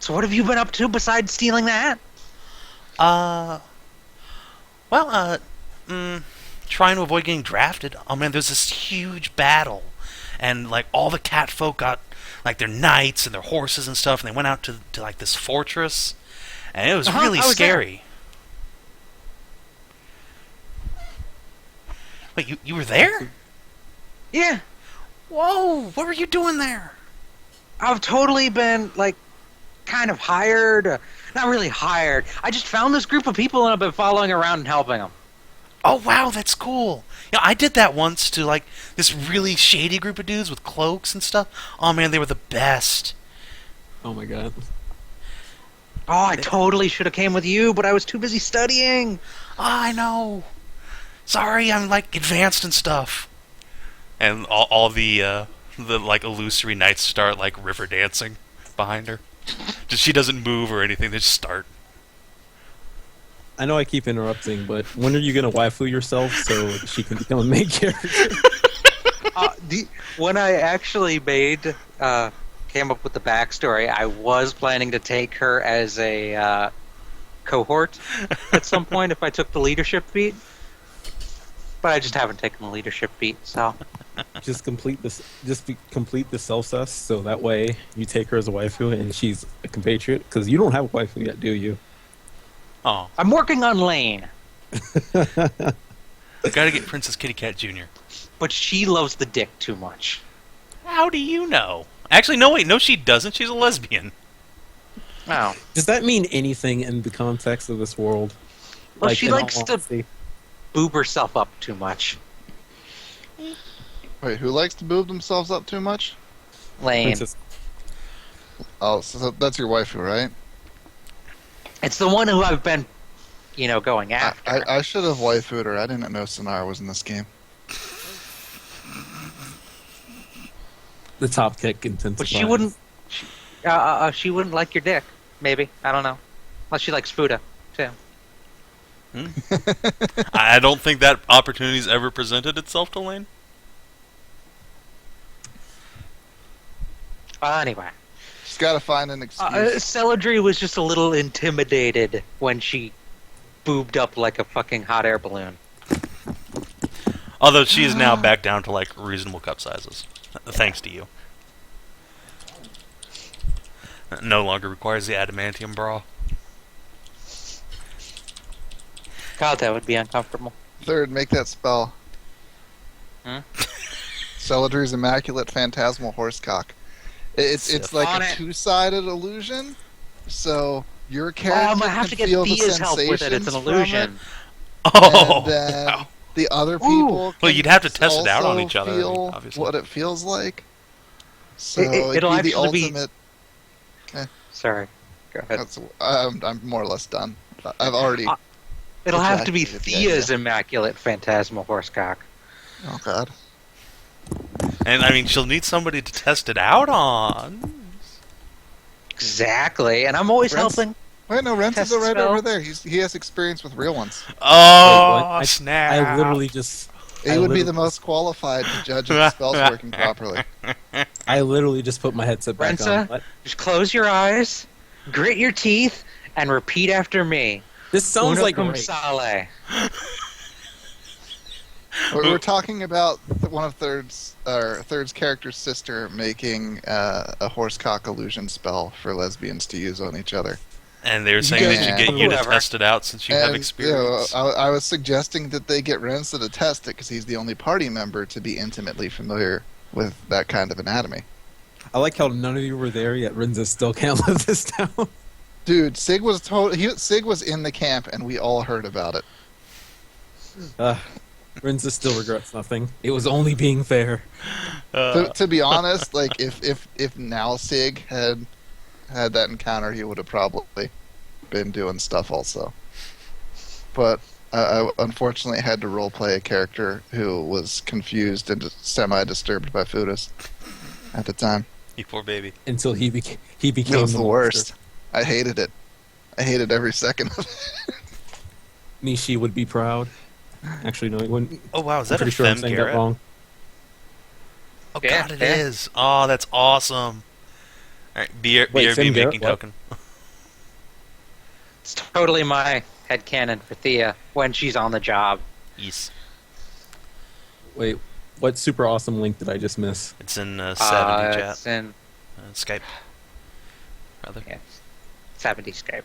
So what have you been up to besides stealing that? Trying to avoid getting drafted. Oh man, there's this huge battle, and all the Catfolk got their knights and their horses and stuff, and they went out to this fortress, and it was really I was scary. Wait, you were there? Yeah. Whoa! What were you doing there? I've totally been, kind of hired. Not really hired. I just found this group of people and I've been following around and helping them. Oh wow, that's cool. Yeah, I did that once to this really shady group of dudes with cloaks and stuff. Oh man, they were the best. Oh my god. Oh, I totally should have came with you, but I was too busy studying. I know. Sorry, I'm advanced and stuff. And all the the like illusory knights start like river dancing behind her. Just she doesn't move or anything. They just start. I know I keep interrupting, but when are you gonna waifu yourself so she can become a main character? When I actually came up with the backstory, I was planning to take her as a cohort at some point if I took the leadership beat. But I just haven't taken the leadership beat, so... Just complete this. Complete the self-sus, so that way you take her as a waifu and she's a compatriot. Because you don't have a waifu yet, do you? Oh, I'm working on Lane, gotta get Princess Kitty Cat Jr. but she loves the dick too much. How do you know? Actually, no, wait, no, she doesn't. She's a lesbian. Oh. Does that mean anything in the context of this world? Well, she in all likes to honesty? boob herself up too much. Wait, who likes to boob themselves up too much? Lane. Princess. Oh, so that's your waifu, right? It's the one who I've been, going after. I should have waifu'd her. I didn't know Sonar was in this game. The top kick intensifies. But she wouldn't like your dick. Maybe. I don't know. Unless she likes Fuda, too. I don't think that opportunity's ever presented itself to Lane. Anyway. She's got to find an excuse. Celadrie was just a little intimidated when she boobed up like a fucking hot air balloon. Although she is now back down to like reasonable cup sizes, thanks to you. No longer requires the adamantium bra. God, that would be uncomfortable. Third, make that spell. Celadrie's Immaculate Phantasmal Horsecock. It's like On a it. two-sided illusion, so your character I'm gonna have to can get feel the Thea's help with it. It's an sensations from illusion. Oh, and then wow. the other people Well, can you'd have to test it out on also each other, I mean, feel obviously. what it feels like. So It'll it'd be the actually be- ultimate. Sorry. Go ahead. I'm more or less done. I've already. It'll have to be Exactly, the Thea's Immaculate Phantasmal Horsecock. Oh God. And I mean, she'll need somebody to test it out on. Exactly, and I'm always Rensa- helping. Wait, no, Rensa's Test right spell. over there. He has experience with real ones. Oh, Wait, snap! I literally just. He would be the most qualified to judge if the spell's working properly. I literally just put my headset back Rensa? on. What? Just close your eyes, grit your teeth, and repeat after me. This sounds Una like cum rape. sale. We're talking about one of Third's character's sister making a horsecock illusion spell for lesbians to use on each other. And they were saying they should get you to Whatever. test it out since you have And, experience. I was suggesting that they get Rensa to test it because he's the only party member to be intimately familiar with that kind of anatomy. I like how none of you were there yet. Rensa still can't live this down. Dude, Sig was Sig was in the camp and we all heard about it. Rensa still regrets nothing. It was only being fair. To be honest, like if now Sig had that encounter, he would have probably been doing stuff also. But I unfortunately had to roleplay a character who was confused and semi-disturbed by Foodus at the time. You poor baby. Until he became It was the monster. worst. I hated it. I hated every second of it. Nishi would be proud. Actually, no, he wouldn't. Oh wow, is I'm that a pretty sure I'm femme saying that Garrett? wrong. Oh Yeah, god, it yeah. is. Oh, that's awesome. All right, Wait, BRB femme Garrett, making what? token. It's totally my headcanon for Thea when she's on the job. Yes, Wait, what super awesome link did I just miss? it's in Sav&D chat, It's in Skype. Rather. Sav&D Skype.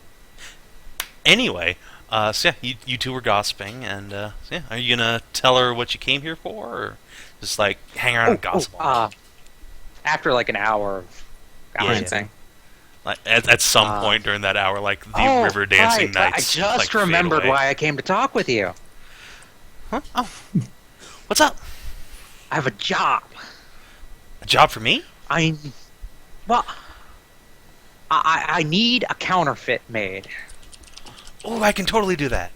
Anyway, so yeah, you two were gossiping, and so yeah, are you gonna tell her what you came here for, or just like hang around and gossip? After like an hour of gossiping. Like, at some point during that hour, like the river dancing right. nights. I just like, fade remembered away. why I came to talk with you. Huh? Oh, what's up? I have a job. A job for me? I need a counterfeit made. Oh, I can totally do that.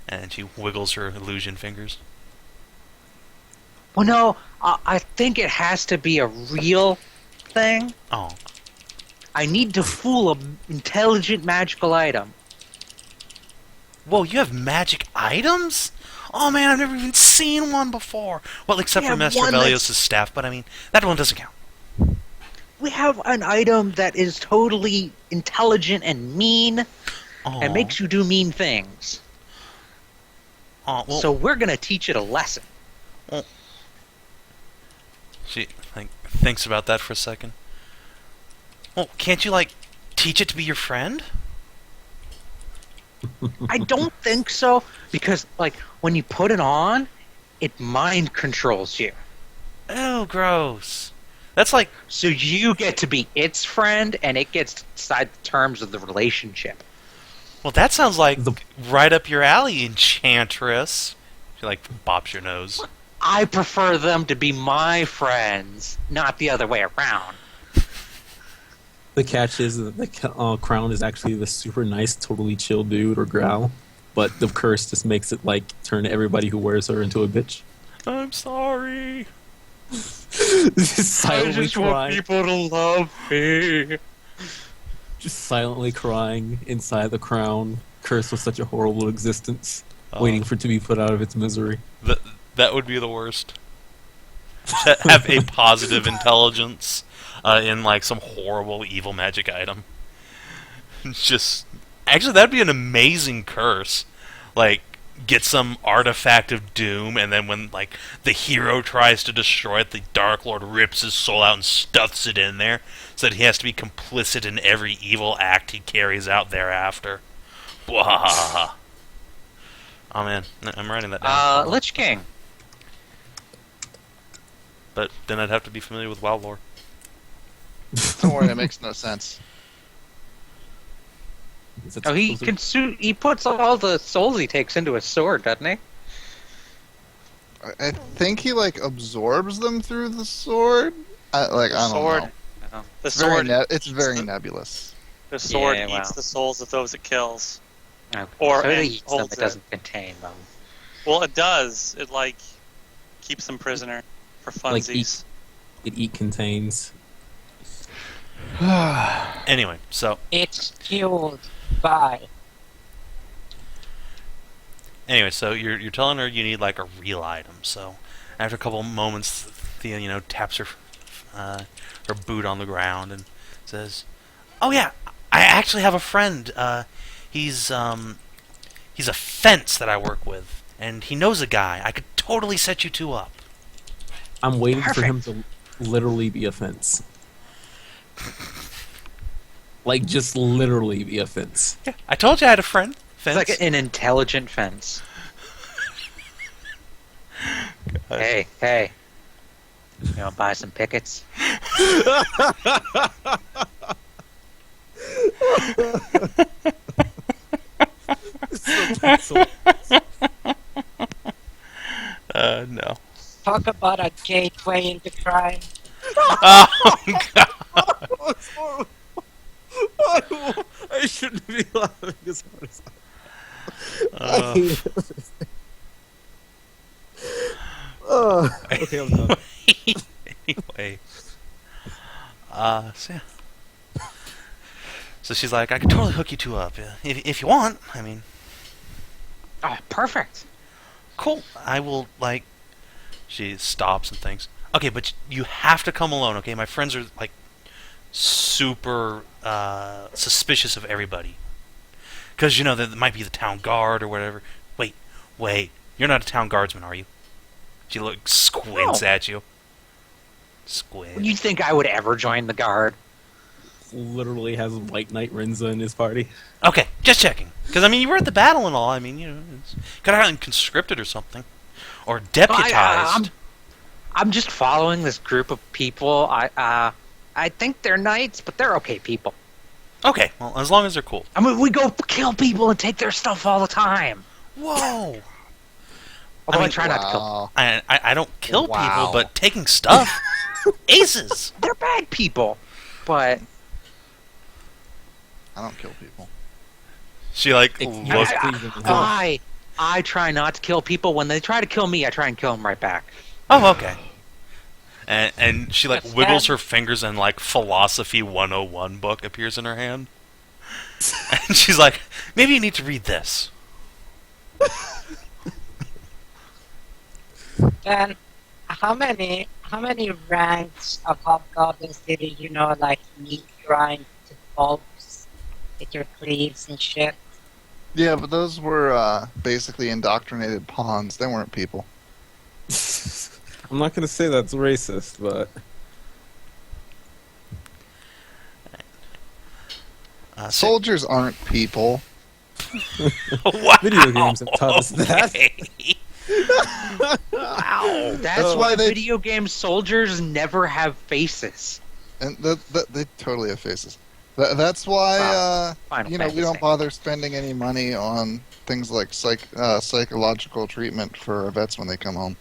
And she wiggles her illusion fingers. Well, no, I think it has to be a real thing. Oh. I need to fool an intelligent magical item. Whoa, you have magic items? Oh man, I've never even seen one before. Well, except for Yeah, Master one Velios' that's- staff, but I mean, that one doesn't count. We have an item that is totally intelligent and mean, Oh. and makes you do mean things. Oh, well, So we're gonna teach it a lesson. she thinks about that for a second. Well, can't you, like, teach it to be your friend? I don't think so, because like when you put it on, it mind controls you. Oh, gross. That's like, So you get to be its friend, and it gets to decide the terms of the relationship. well, that sounds like The- right up your alley, Enchantress. She, like, bops your nose. I prefer them to be my friends, not the other way around. The catch is that the crown is actually the super nice, totally chill dude or growl, but the curse just makes it like turn everybody who wears her into a bitch. I'm sorry. Just silently crying, people to love me. just silently crying inside the crown, cursed with such a horrible existence, waiting for it to be put out of its misery. That would be the worst. Have a positive intelligence in, like, some horrible evil magic item. Just... Actually, that'd be an amazing curse. Like, get some artifact of doom, and then when, like, the hero tries to destroy it, the Dark Lord rips his soul out and stuffs it in there, so that he has to be complicit in every evil act he carries out thereafter. Bwahaha. Oh man, I'm writing that down. Lich King. But then I'd have to be familiar with WoW lore. Don't worry, it makes no sense. Is it Oh, he supposed he puts all the souls he takes into his sword, doesn't he? I think he like absorbs them through the sword. I don't Sword. know. The It's very, sword. it's very nebulous. The sword Yeah, eats wow. the souls of those it kills. Okay. Or so it and eats them, holds it it. doesn't contain them. Well, it does. It like keeps them prisoner for Like funsies. it contains? Anyway, so It's fueled by. you're telling her you need, like, a real item. So after a couple moments, Thea, taps her boot on the ground and says, "Oh yeah, I actually have a friend. He's a fence that I work with, and he knows a guy. I could totally set you two up." I'm waiting for him to literally be a fence. Like, just literally be a fence. Yeah, I told you I had a friend. It's Fence. like an intelligent fence. Hey, you want to buy some pickets? No. Talk about a gateway into crime. Oh God. I shouldn't be laughing as hard as Uh, okay, I'm done. anyway. So yeah. So she's like, I could totally hook you two up if you want. I mean, Oh, perfect. cool. I will, like. She stops and thinks. Okay, but you have to come alone. Okay, my friends are, like, super suspicious of everybody. Because, there might be the town guard or whatever. Wait. You're not a town guardsman, are you? She squints No. at you. Squint. You think I would ever join the guard? Literally has White Knight Rensa in his party. Okay, just checking. Because, you were at the battle and all. Could have gotten conscripted or something. Or deputized. I'm just following this group of people. I think they're knights, but they're okay people. Okay, well, as long as they're cool. I mean, we go kill people and take their stuff all the time. Whoa! Although I mean, try not to kill. Wow. I don't kill people, Wow. but taking stuff, aces. They're bad people, but I don't kill people. She looks. Please, I try not to kill people. When they try to kill me, I try and kill them right back. Oh, okay. And she like That's wiggles bad. her fingers and like Philosophy 101 book appears in her hand. And she's like, maybe you need to read this. Then, how many ranks of hobgoblins did you know, like meat grind to pulps with your cleaves and shit? Yeah, but those were basically indoctrinated pawns. They weren't people. I'm not gonna say that's racist, but So, Soldiers aren't people. wow. video games have taught us that. Okay. Wow. That's Oh. why They- video game soldiers never have faces. And they totally have faces. That's why, Final we Fantasy. don't bother spending any money on things like psychological treatment for our vets when they come home.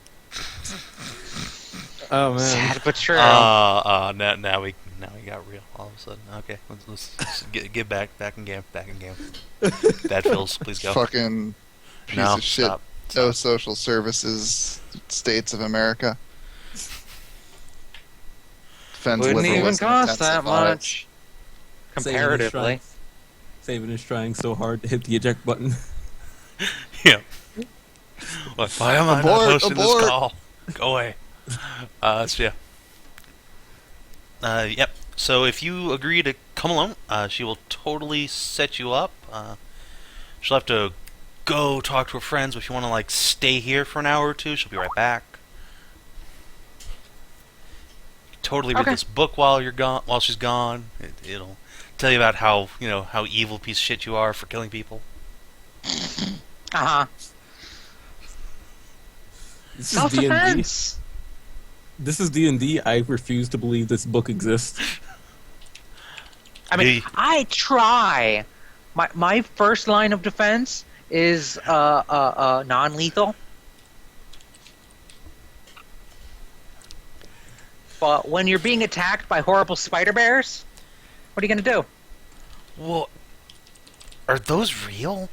Oh man. Sad but true. Now we got real all of a sudden. Okay, let's get back in game. Dad Phils, please go. Fucking piece No, of shit. stop. No social services states of America. Defends Wouldn't even liberalism, cost that intensifies. much. Comparatively. Savin is trying so hard to hit the eject button. Yeah. What? Why am I not Abort, hosting abort. this call? Go away. So yeah. Yep. So if you agree to come along, she will totally set you up. She'll have to go talk to her friends, but if you want to like stay here for an hour or two, she'll be right back. Totally read Okay. this book while you're gone. While she's gone, it'll tell you about how how evil piece of shit you are for killing people. Uh-huh. This is D&D. Self-defense. This is D&D. I refuse to believe this book exists. I mean, Yeah. I try. My first line of defense is non-lethal. But when you're being attacked by horrible spider bears, what are you gonna do? Well, are those real?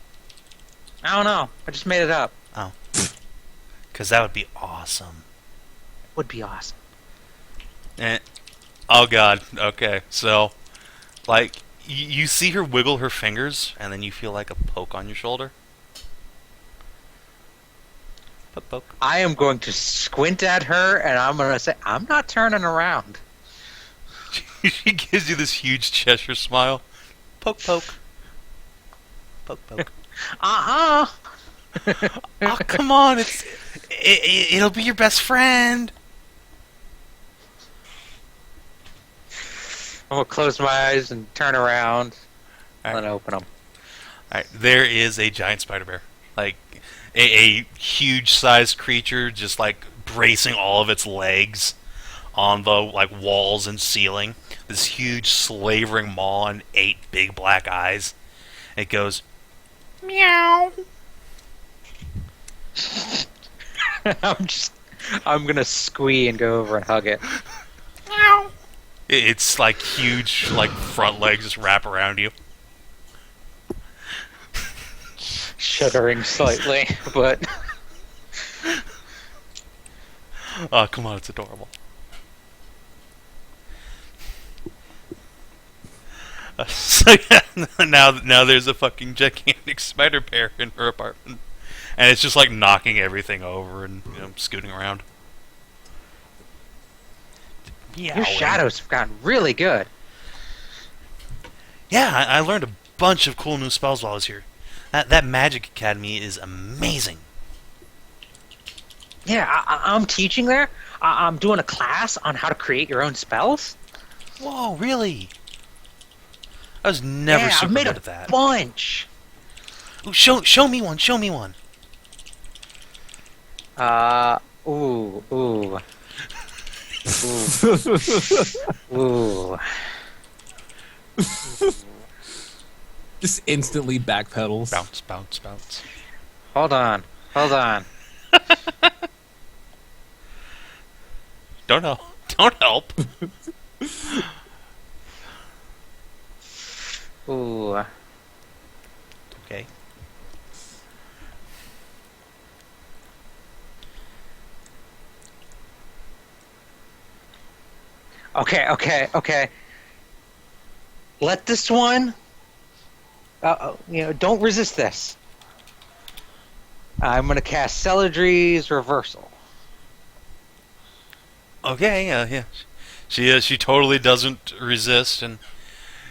I don't know. I just made it up. Because that would be awesome. Would be awesome. Oh god. Okay. So, like, you see her wiggle her fingers, and then you feel like a poke on your shoulder. Poke, poke. I am going to squint at her, and I'm gonna say, "I'm not turning around." She gives you this huge Cheshire smile. Poke, poke. Poke, poke. Uh-huh. Oh, come on. It'll be your best friend. I'm gonna close my eyes and turn around, All and right. then open them. Alright, there is a giant spider bear. Like, a huge sized creature just, like, bracing all of its legs on the, like, walls and ceiling. This huge slavering maw and 8 big black eyes. It goes, meow. I'm gonna squee and go over and hug it. Meow. It's, like, huge, like, front legs just wrap around you. Shuddering slightly, but Oh, come on, it's adorable. So yeah, now there's a fucking gigantic spider bear in her apartment, and it's just like knocking everything over and scooting around. your Meowing. shadows have gotten really good. Yeah, I learned a bunch of cool new spells while I was here. That Magic Academy is amazing. Yeah, I'm teaching there. I'm doing a class on how to create your own spells. Whoa, really? I was never yeah, super I've made good a at that. bunch. Ooh, show me one. Show me one. Ooh. Ooh. Ooh. Just instantly backpedals. Bounce, bounce, bounce. Hold on. Don't help. Don't help. Ooh. Okay. Okay. Let this one. Don't resist this. I'm gonna cast Celadrie's Reversal. Okay, yeah. She totally doesn't resist, and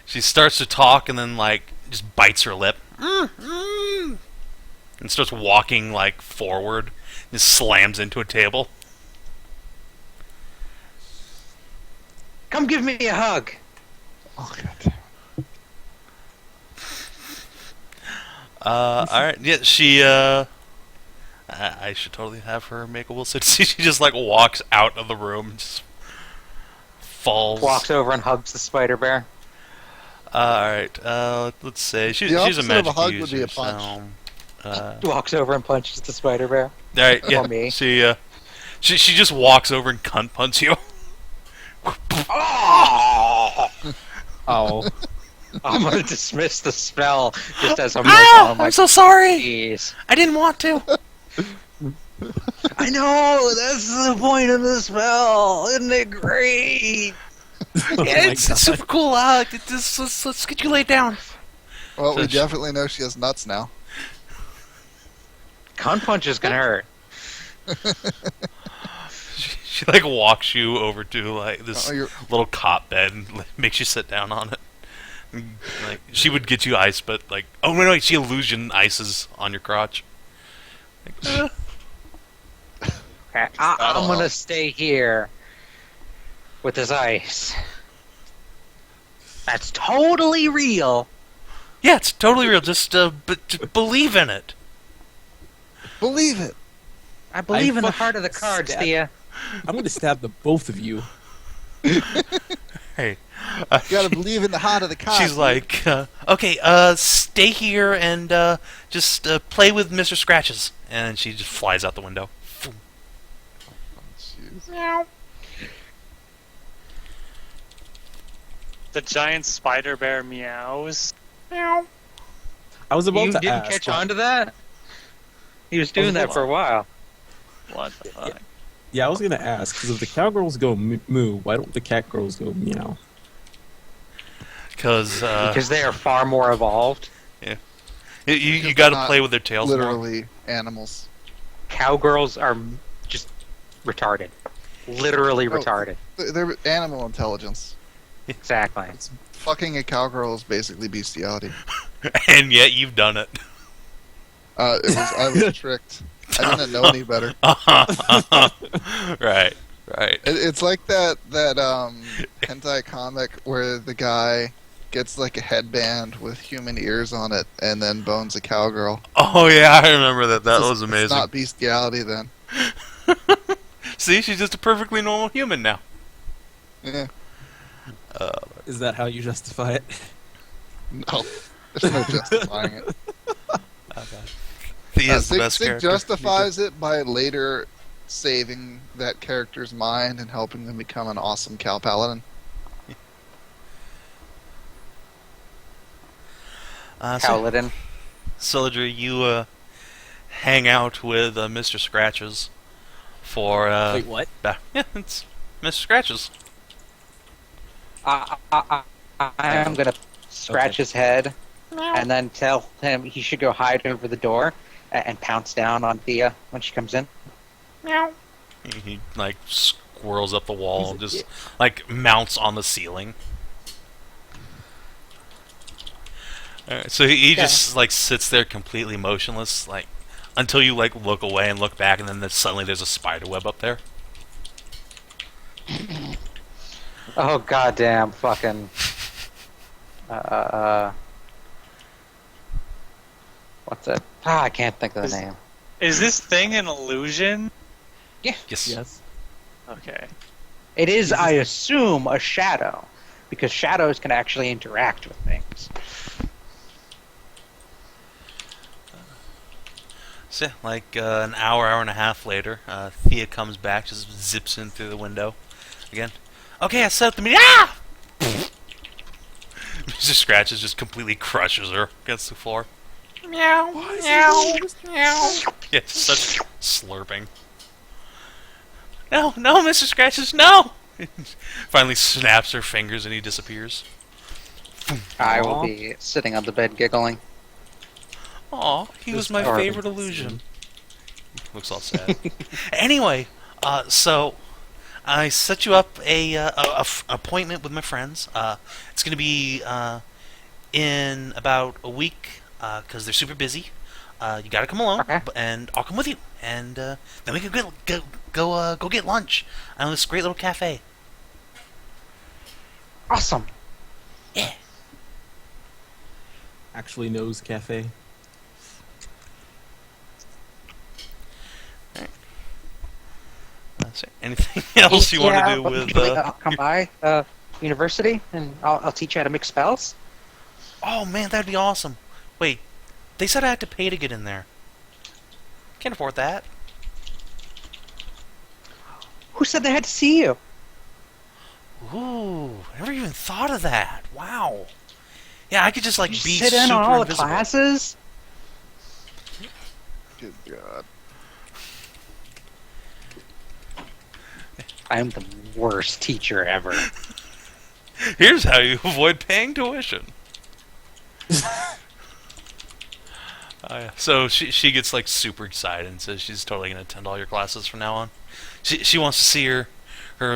she starts to talk, and then like just bites her lip, and starts walking like forward, and slams into a table. Come give me a hug. Oh god. All right, yeah. She I should totally have her make a will save. She just like walks out of the room, just falls. Walks over and hugs the spider bear. All right. Let's say she's The a opposite of magic a hug user. would be a punch. Walks over and punches the spider bear. All right. Yeah. Or me. She just walks over and cunt punts you. Oh. I'm gonna dismiss the spell just as I'm Ow! like, I'm so sorry. Jeez. I didn't want to. I know, that's the point of the spell. Isn't it great? Oh my It's God. super cool. Let's get you laid down. Well, we So she- definitely know she has nuts now. Cunt punch is gonna hurt. She like walks you over to like this Oh, you're- little cot bed and like, makes you sit down on it. And, like she would get you ice, but like wait, she illusion ices on your crotch. Like, Okay, I'm gonna stay here with this ice. That's totally real. yeah, it's totally real. Just believe in it. Believe it. I believe in the fucking heart of the cards, stab- Thea. I'm going to stab the both of you. Hey, You gotta believe in the heart of the card. she's like, okay, stay here and just play with Mr. Scratches, and she just flies out the window. Jeez. The giant spider bear meows. I was about You to didn't ask. catch on to that? He was doing that for a while. What the fuck? Yeah, I was going to ask, because if the cowgirls go moo, why don't the cat girls go meow? Because Because they are far more evolved. you got to not play with their tails more. Literally animals. Cowgirls are just retarded. Literally Oh. retarded. They're animal intelligence. Exactly. Fucking a cowgirl is basically bestiality. And yet you've done it. I was tricked. I didn't know any better. Right. It's like that hentai comic where the guy gets like a headband with human ears on it and then bones a cowgirl. Oh yeah, I remember that. That It's- was amazing. It's not bestiality then. See, she's just a perfectly normal human now. Yeah. Is that how you justify it? No. There's no justifying it. Thea's the Sig best character. justifies it by later saving that character's mind and helping them become an awesome Cal Paladin. Paladin. Celadrie, you hang out with Mr. Scratches for Wait, what? yeah, it's Mr. Scratches. I am gonna scratch his head and then tell him he should go hide over the door and pounce down on Thea when she comes in. He like squirrels up the wall, just like mounts on the ceiling. Alright, so he just like sits there completely motionless, like until you like look away and look back, and then suddenly there's a spider web up there. Oh goddamn fucking what's it? I can't think of the name. Is this thing an illusion? Yes. Yes. Okay. It is, I assume, a shadow, because shadows can actually interact with things. So yeah, like an hour and a half later, Thea comes back, just zips in through the window again. Okay, I set up the meeting. Ah! Mr. Scratches just completely crushes her against the floor. Meow, meow, meow. Yeah, such slurping. No, Mr. Scratches, no! Finally snaps her fingers and he disappears. I will Aw. be sitting on the bed giggling. Aw, he was my Or- favorite illusion. Looks all sad. Anyway, so I set you up a appointment with my friends. It's going to be in about a week because they're super busy. You got to come along, Okay. and I'll come with you, and then we can go get lunch at this great little cafe. Awesome. Yeah. Actually knows cafe. That's it. Anything else you want to do but with? I'll come by university and I'll teach you how to make spells. Oh man, that'd be awesome. Wait, they said I had to pay to get in there. Can't afford that. Who said they had to see you? Ooh, I never even thought of that. Wow. Yeah, I could just like You be sit super in on all the invisible. classes? Good God. I am the worst teacher ever. Here's how you avoid paying tuition. Yeah. So she gets like super excited and says she's totally gonna attend all your classes from now on. She wants to see her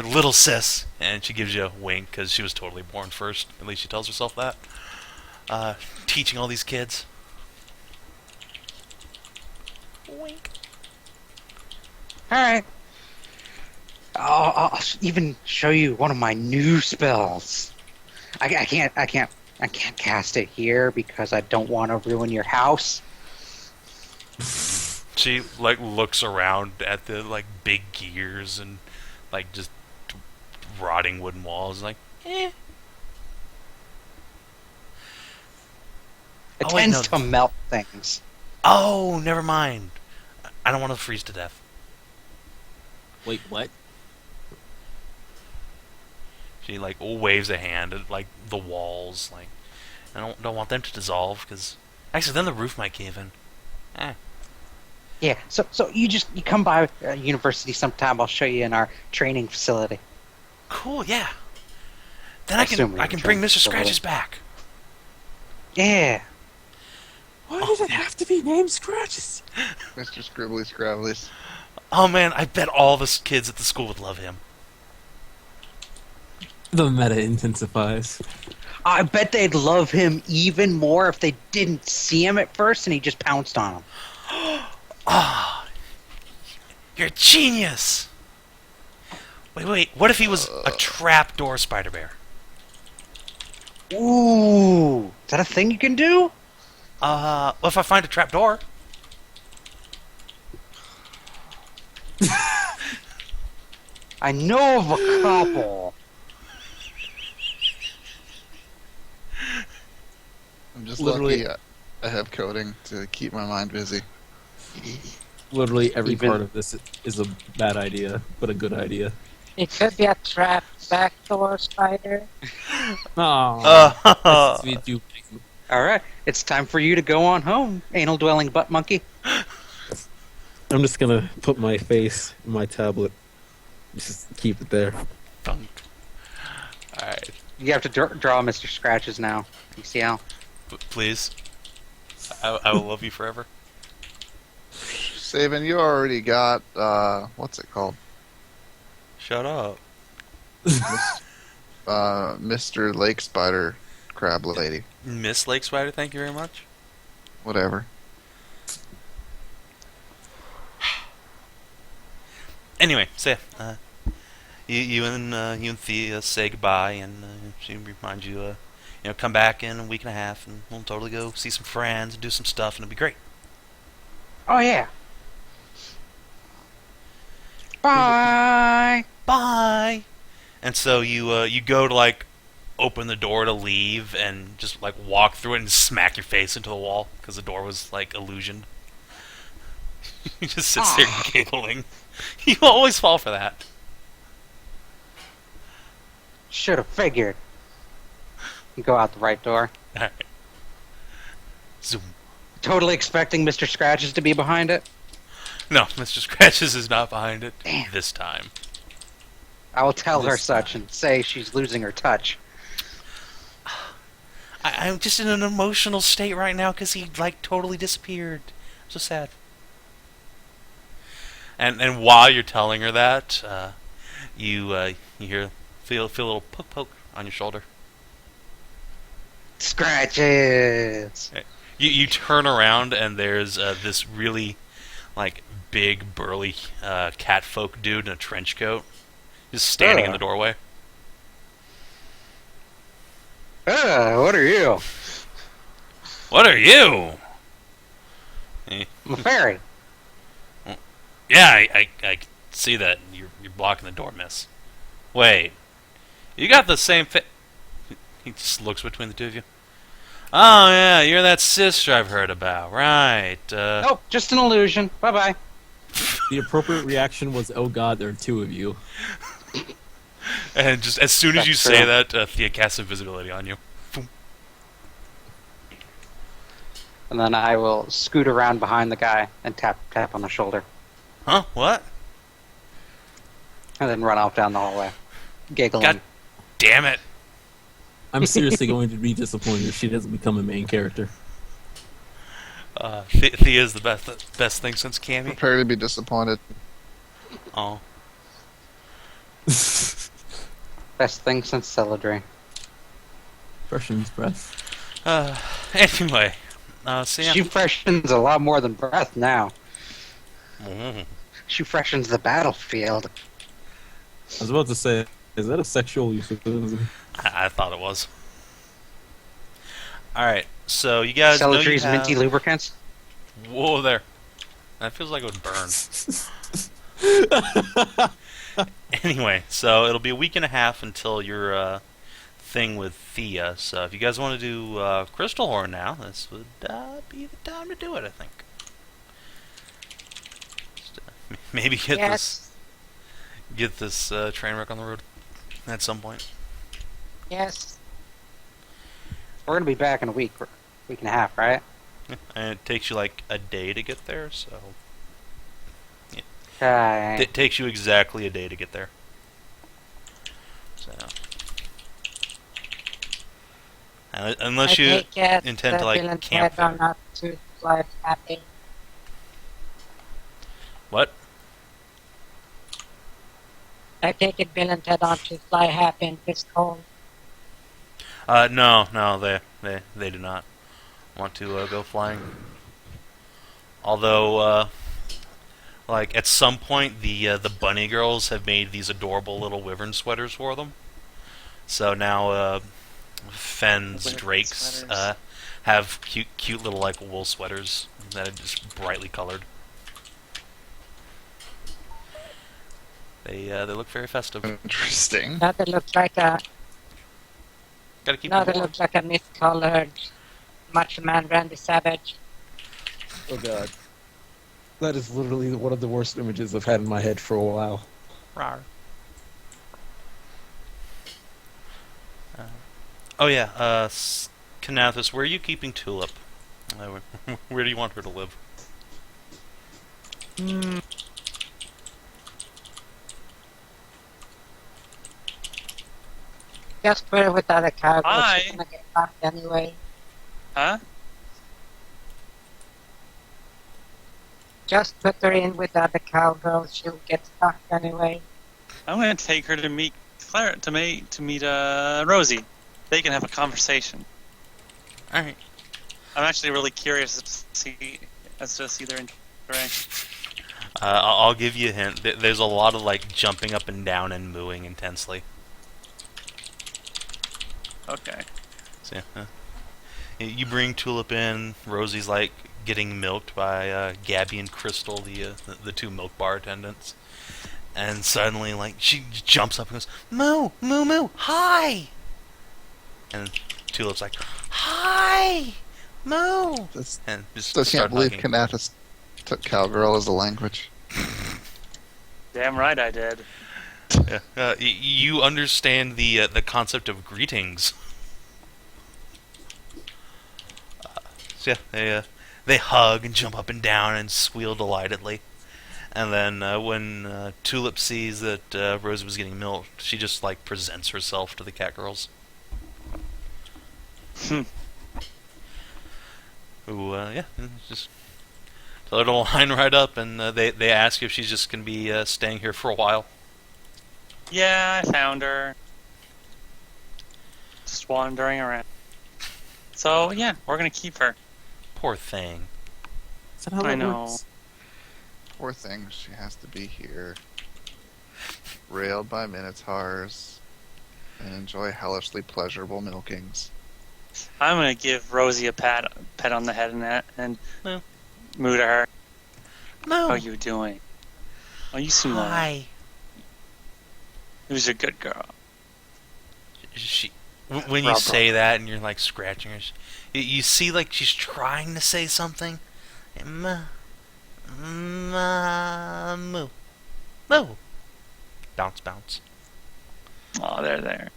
little sis, and she gives you a wink because she was totally born first. At least she tells herself that. Teaching all these kids. Wink. All right. I'll even show you one of my new spells. I can't cast it here because I don't want to ruin your house. She like looks around at the like big gears and like just rotting wooden walls, like, eh. It Oh, wait, tends no. to melt things. Oh, never mind. I don't want to freeze to death. Wait, what? She like waves a hand at like the walls, like I don't want them to dissolve because actually then the roof might cave in. Eh. Yeah. So you come by university sometime. I'll show you in our training facility. Cool, yeah. Then I Assume can bring we Mr. can Scratches back. Yeah. Why does it have to be named Scratches? Mr. Scribbly Scrabblies. Oh man, I bet all the kids at the school would love him. The meta intensifies. I bet they'd love him even more if they didn't see him at first and he just pounced on them. Ah, you're a genius. Wait, what if he was a trapdoor spider bear? Ooh, is that a thing you can do? Well, if I find a trapdoor. I know of a couple. I'm just Literally- lucky I have coding to keep my mind busy. Literally every Even- part of this is a bad idea, but a good idea. It could be a trap backdoor spider. Oh, sweet you. All right, it's time for you to go on home, anal-dwelling butt monkey. I'm just gonna put my face in my tablet. Just keep it there. Thunk. Alright, You have to draw Mr. Scratches now. PCL. please. I will love you forever. Savin, you already got, what's it called? Shut up. Mr. Lake Spider Crab Lady. Miss Lake Spider, thank you very much. Whatever. Anyway, so you and Thea say goodbye, and she reminds you, come back in a week and a half, and we'll totally go see some friends and do some stuff, and it'll be great. Oh, yeah. Bye. Bye. And so you go to like open the door to leave, and just like walk through it and smack your face into the wall because the door was like illusioned. You just sits there giggling. You always fall for that. Should have figured. You go out the right door. All right. Zoom. Totally expecting Mr. Scratches to be behind it. No, Mr. Scratches is not behind it Damn. this time. I will tell her This such guy. and say she's losing her touch. I'm just in an emotional state right now because he like totally disappeared. So sad. And while you're telling her that, you feel a little poke on your shoulder. Scratches. You turn around and there's this really like big burly catfolk dude in a trench coat, just standing in the doorway. What are you? What are you? I'm a fairy. Yeah, I see that. You're blocking the door, miss. Wait, you got the same fit. He just looks between the two of you. Oh yeah, you're that sister I've heard about, right? Nope, just an illusion. Bye-bye. The appropriate reaction was, "Oh God, there are two of you." And just as soon as you That's say true. that, Thea casts invisibility on you. And then I will scoot around behind the guy and tap on the shoulder. Huh? What? And then run off down the hallway. Giggling. God damn it! I'm seriously going to be disappointed if she doesn't become a main character. Thea's the best thing since Cammy. Prepare to be disappointed. Oh. Best thing since Celadrie. Freshen's breath. Anyway, Sam. She freshens a lot more than breath now. Mhm. She freshens the battlefield. I was about to say, is that a sexual euphemism? I thought it was. Alright, so you guys know you Celadrie's have... minty lubricants. Whoa there. That feels like it would burn. Anyway, so it'll be a week and a half until your thing with Thea. So if you guys want to do Crystal Horn now, this would be the time to do it, I think. Just, maybe Yes. get this train wreck on the road at some point. Yes. We're gonna be back in a week and a half, right? And it takes you like a day to get there, so Okay. it takes you exactly a day to get there. So unless I you take it intend to that like Bill and camp Ted are there. not too like happy. What? I take it Bill and Ted aren't too fly happy in this cold. No, they do not want to go flying. Although, like at some point, the bunny girls have made these adorable little wyvern sweaters for them. So now, Fenn's Wyvern drakes sweaters. have cute little like wool sweaters that are just brightly colored. They look very festive. Interesting. Now they look like a Gotta keep now them they warm. look like a miscolored Macho Man Randy Savage. Oh God. That is literally one of the worst images I've had in my head for a while. Rawr. Oh yeah, Kinathis, where are you keeping Tulip? Where do you want her to live? Just put her with the other cowgirls. Hi. She's gonna get fucked anyway. Huh? Just put her in with the other cowgirls. She'll get fucked anyway. I'm gonna take her to meet Claire to meet Rosie. They can have a conversation. All right. I'm actually really curious to see their interaction. I'll give you a hint. There's a lot of like jumping up and down and mooing intensely. Okay. So, you bring Tulip in. Rosie's like getting milked by Gabby and Crystal, the two milk bar attendants. And suddenly, like, she jumps up and goes, "Moo, moo, moo, hi!" And Tulip's like, "Hi, moo!" That's, And just still start can't believe hugging. Kinathis took cowgirl as a language. Damn right I did. Yeah. You understand the concept of greetings. So yeah, they hug and jump up and down and squeal delightedly. And then when Tulip sees that Rosie was getting milked, she just like presents herself to the cat girls. Who, just tell her to line right up, and they ask if she's just gonna be staying here for a while. Yeah, I found her. Just wandering around. So, yeah, we're gonna keep her. Poor thing. Is that how I that know. works? Poor thing, she has to be here, railed by minotaurs, and enjoy hellishly pleasurable milkings. I'm gonna give Rosie a pet on the head and No. moo to her. No. How you doing? Oh, you seem like Hi. who's a good girl. When you Rub, say that and you're like scratching her, you see like she's trying to say something. Moo. Moo. Bounce, bounce. Oh, they're there.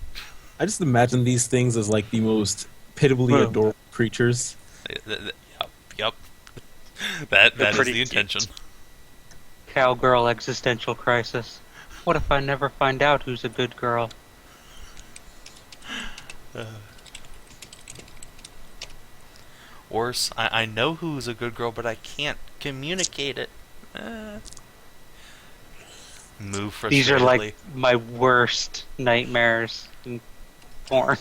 I just imagine these things as like the most pitiably Well. adorable creatures. Yep. That is pretty the intention. Cowgirl existential crisis. What if I never find out who's a good girl? Worse, I know who's a good girl, but I can't communicate it. Move frustratedly. These are like my worst nightmares in porn.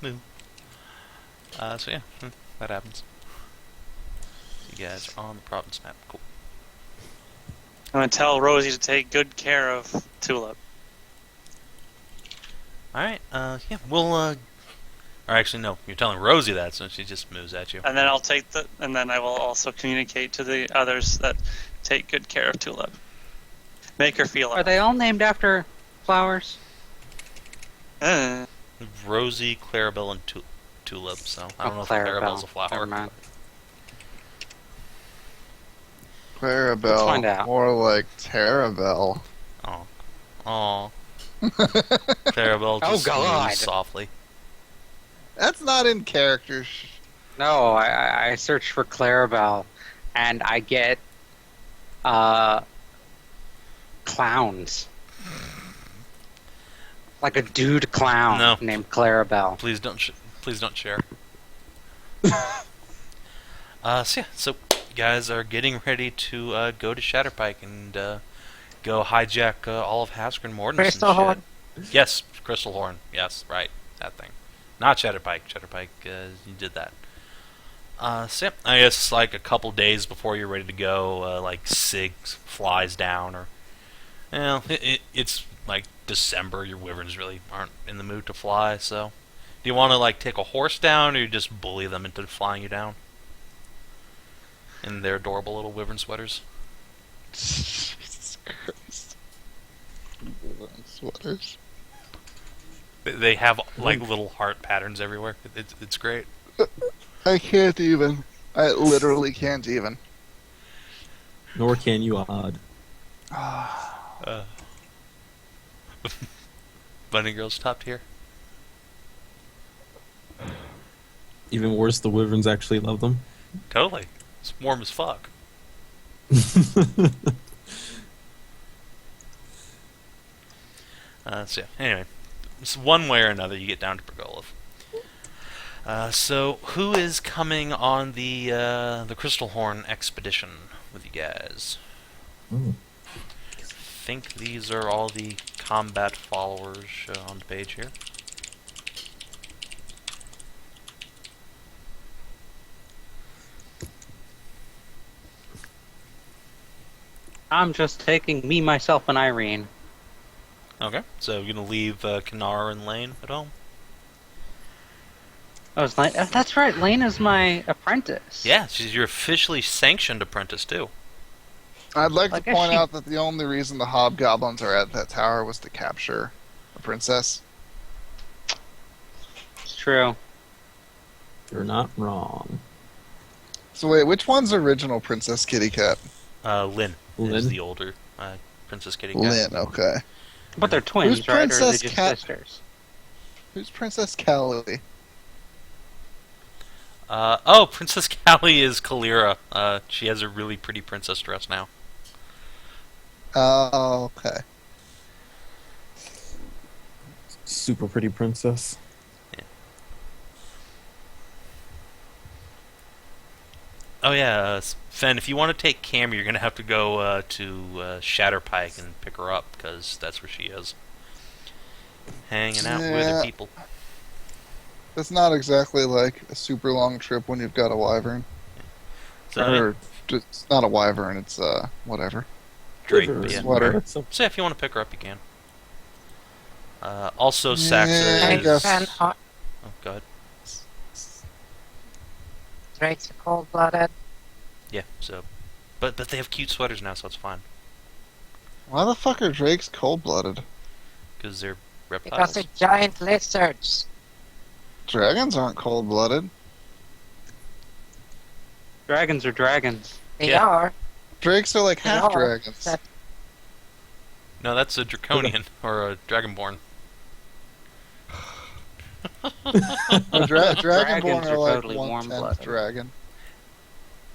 Move. So yeah, that happens. You guys are on the province map. Cool. I'm gonna tell Rosie to take good care of Tulip. Alright, yeah, we'll, or actually, no, you're telling Rosie that, so she just moves at you. And then and then I will also communicate to the others that take good care of Tulip. Make her feel Are they all named after flowers? Rosie, Clarabelle, and Tulip, so I don't know if Clarabelle's a flower. Never mind. Clarabelle, Let's find out. more like Terabelle. Aw. Clarabelle just God. moves softly. That's not in character. No, I search for Clarabelle, and I get clowns. Like a dude clown No. named Clarabelle. Please don't share. So you guys are getting ready to go to Shatterpike and go hijack all of Haskell Morton's Crystal Horn. Yes, Crystal Horn. Yes, right, that thing. Not Shatterpike. Shatterpike, you did that. So yeah, I guess like a couple days before you're ready to go, like Sig flies down, or it's like December. Your wyverns really aren't in the mood to fly. So, do you want to like take a horse down, or you just bully them into flying you down in their adorable little wyvern sweaters? Jesus Christ. Sweaters. They have like little heart patterns everywhere. It's great. I can't even. I literally can't even. Nor can you odd. Bunny Girl's top tier. Even worse, the wyverns actually love them. Totally. It's warm as fuck. So yeah, anyway, it's one way or another you get down to Pergolov. So who is coming on the Crystal Horn expedition with you guys? Ooh. I think these are all the combat followers on the page here. I'm just taking me, myself, and Irene. Okay, so you're gonna leave Kinathis and Lane at home? I was like, that's right, Lane is my apprentice. Yeah, she's your officially sanctioned apprentice too. I'd like I to guess point she- out that the only reason the hobgoblins are at that tower was to capture a princess. It's true. You're not wrong. So wait, which one's original Princess Kitty Cat? Lynn is Lynn? the older Princess Kitty Cat. Lynn, okay. But they're twins, Who's right? Or are they Princess just Cat? sisters? Who's Princess Callie? Princess Callie is Kaelirra. She has a really pretty princess dress now. Oh, okay. Super pretty princess. Oh yeah, Fen, if you want to take Cam, you're gonna have to go to Shatterpike and pick her up because that's where she is, hanging out with Yeah. other people. It's not exactly like a super long trip when you've got a wyvern. So I mean, Or, it's not a wyvern, it's, whatever. Drake, River, yeah. Sweater. So So if you want to pick her up, you can. Also, Yeah, Saxa I is. guess. And Oh, go ahead. Drake's cold-blooded. Yeah. So, but they have cute sweaters now, so it's fine Why the fuck are drakes cold-blooded? because they're Because reptiles. they're giant lizards. Dragons aren't cold-blooded. Dragons are dragons. They Yeah. are. Drakes are like They half are. dragons. That- No, that's a draconian or a dragonborn. Dragonborn Dragons are are like totally 1/10 warm-blooded. dragon.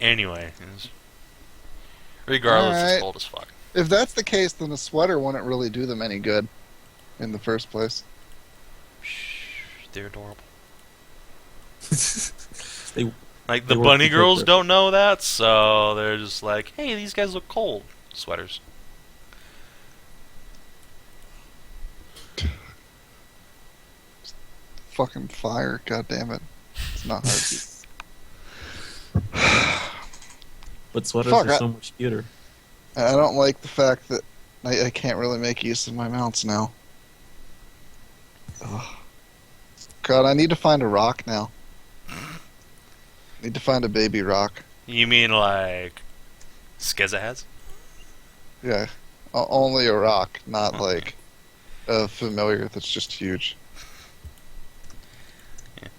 Anyway, regardless, Alright. it's cold as fuck. If that's the case, then a sweater wouldn't really do them any good in the first place. Shh, they're adorable. they Like They the work bunny because girls they're- don't know that, so they're just like, "Hey, these guys look cold." Sweaters. Fucking fire, god damn it. It's not hard but sweaters Fuck, are so much cuter. I don't like the fact that I can't really make use of my mounts now. Ugh. God, I need to find a rock now. Need to find a baby rock. You mean like Skezza has? Yeah, only a rock, not like a familiar that's just huge.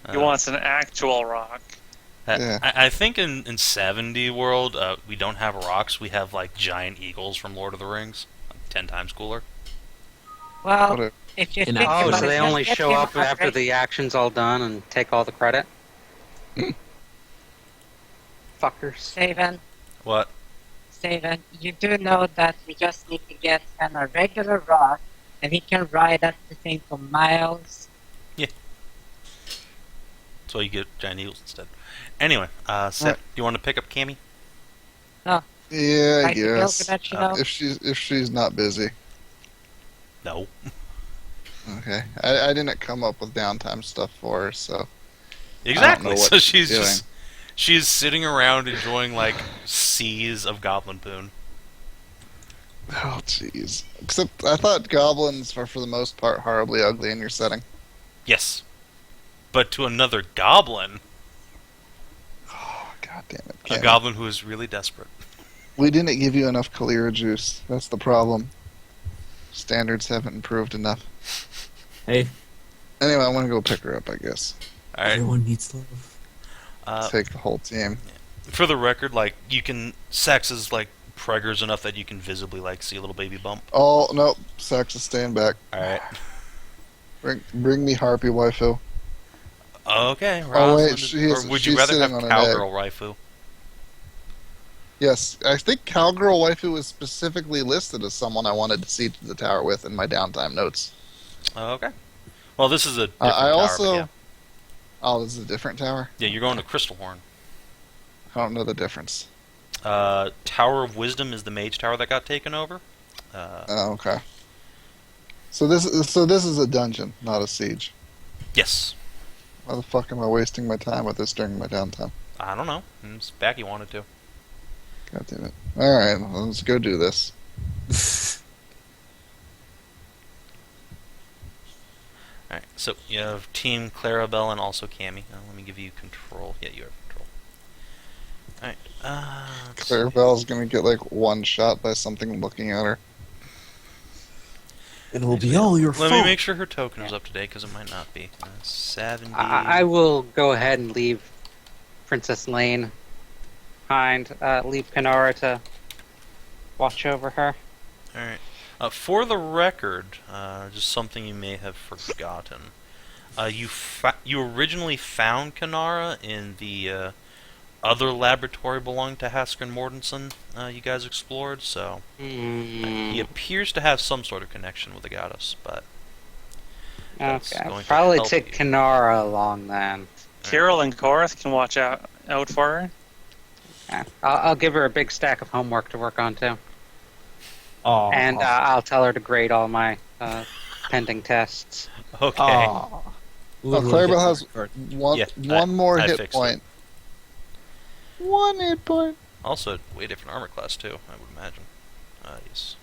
He wants an actual rock. Yeah. I think in Sav&D world, we don't have rocks. We have like giant eagles from Lord of the Rings, like 10 times cooler. Well, What a- if you In think actual- Oh, about so it, they just only get show him up a after great- the action's all done and take all the credit? Fuckers. Savin, What? Savin, you do know that we just need to get him a regular rock, and we can ride that thing for miles. So you get giant eagles instead. Anyway, Seth, Right. do you want to pick up Cammy? Yeah, I Like the guess. pilgrimage, you know? If she's not busy. No. Okay. I didn't come up with downtime stuff for her, so Exactly. what So she's she's sitting around enjoying like seas of goblin poon. oh jeez. Except I thought goblins were for the most part horribly ugly in your setting. Yes. But to another goblin, Oh god damn it. a Cammy. goblin who is really desperate. We didn't give you enough Kaelirra juice. That's the problem. Standards haven't improved enough. Hey, Anyway, I want to go pick her up, I guess. All right. everyone needs love. Take the whole team. For the record, like you can, sex is like preggers enough that you can visibly like see a little baby bump. Oh, nope. Sex is staying back. All right. Bring me Harpy waifu. Okay. Oh, wait, Rosalind, or would you she's rather have sitting on an cowgirl raifu? Yes, I think Cowgirl Waifu was specifically listed as someone I wanted to see to the tower with in my downtime notes. Okay. Well, this is a different I tower, but also... yeah. Oh, this is a different tower? Yeah, you're going to Crystal Horn. I don't know the difference. Tower of Wisdom is the mage tower that got taken over. Oh, okay. So this is a dungeon, not a siege. Yes. Why the fuck am I wasting my time with this during my downtime? I don't know. Backy wanted to. God damn it. Alright, well, let's go do this. Alright, so you have Team Clarabelle and also Cammy. Let me give you control. Yeah, you have control. Alright, let's see. Clarabelle's gonna get like one shot by something looking at her. It'll be all your Let fault. me make sure her token is up to date, because it might not be. 70... I will go ahead and leave Princess Lane behind. Leave Pinara to watch over her. Alright. For the record, just something you may have forgotten. You originally found Kinathis in the other laboratory belonging to Hasker and Mortensen you guys explored, so he appears to have some sort of connection with the goddess, but that's Okay, going I'll to probably help take you. Kinathis along then. Kirill and Korath can watch out for her. Okay. I'll give her a big stack of homework to work on too, Oh, and I'll tell her to grade all my pending tests. Okay. Oh, Clarabelle has one Yeah, more I hit fixed point. 1 hit point. Also, way different armor class too, I would imagine. Yes.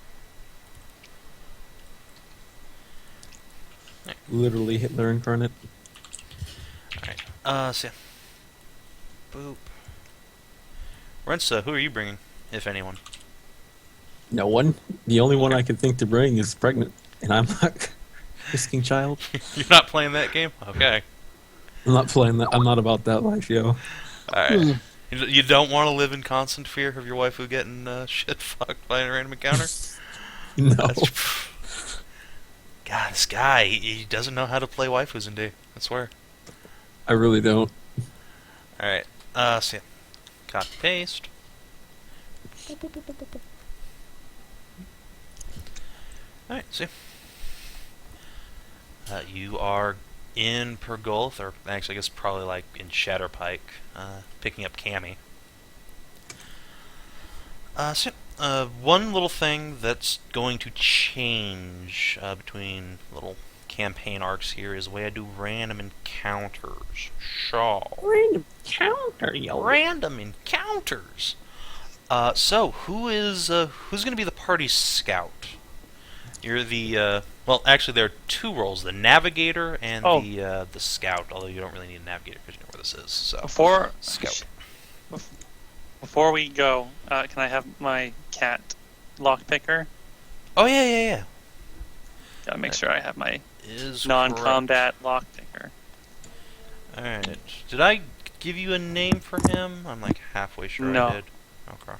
literally Hitler incarnate. Alright. So yeah. Boop. Rensa, who are you bringing, if anyone? No one. The only one I can think to bring is pregnant, and I'm not risking child. You're not playing that game? Okay. I'm not playing that. I'm not about that life, yo. Alright. You don't want to live in constant fear of your waifu getting shit fucked by a random encounter? No. God, this guy, he doesn't know how to play waifus in D. I swear. I really don't. Alright. So yeah. Copy paste. Alright, see. You are in Pergolth, or actually I guess probably like in Shatterpike, picking up Cammy. One little thing that's going to change between little campaign arcs here is the way I do random encounters. Random counter, yo. Random encounters. So who's going to be the party scout? You're the well, actually there are two roles: the navigator and the scout. Although you don't really need a navigator because you know where this is. So scout. Before we go, can I have my cat lockpicker? Oh yeah. Gotta make sure I have my Is non-combat lockpicker. All right. Did I give you a name for him? I'm like halfway sure No. I did. Okay.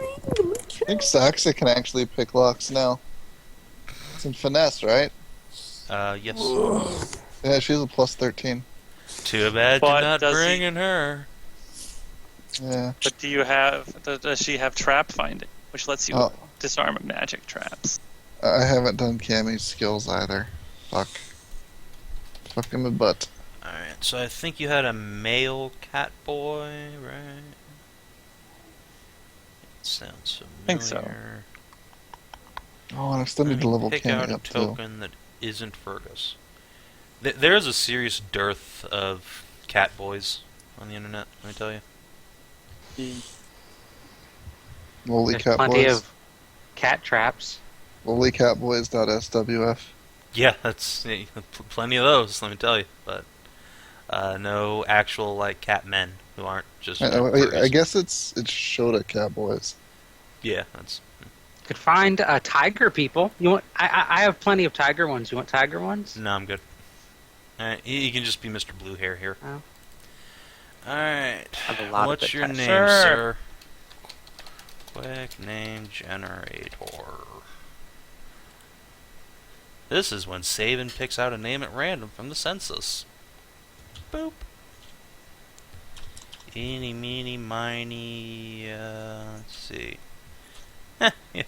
I think Saxa can actually pick locks now. It's in finesse, right? Yes. Yeah, she's a plus 13. Too bad But you're not does he- bringing her. Yeah. But does she have trap finding, which lets you Oh. disarm magic traps? I haven't done Cammy's skills either. Fuck. Fuck in the butt. Alright, so I think you had a male cat boy, right? It sounds familiar. Think so. Oh, and I still need to level Pick out Cammy a up too. token that isn't Fergus. There is a serious dearth of cat boys on the internet, let me tell you. Lowly There's Cat plenty Boys. of cat traps. LowlyCatBoys.swf. Yeah, that's plenty of those, let me tell you. But no actual like cat men who aren't just. I Fergus. guess it's Shota Catboys. Yeah, that's. Could find tiger people. You want? I have plenty of tiger ones. You want tiger ones? No, I'm good. Alright, you can just be Mr. Blue Hair here. Oh. Alright. I have a lot of What's good your cat- name, Sure. sir? Quick name generator. This is when Savin picks out a name at random from the census. Boop. Eeny, meeny, miny, let's see. Yeah.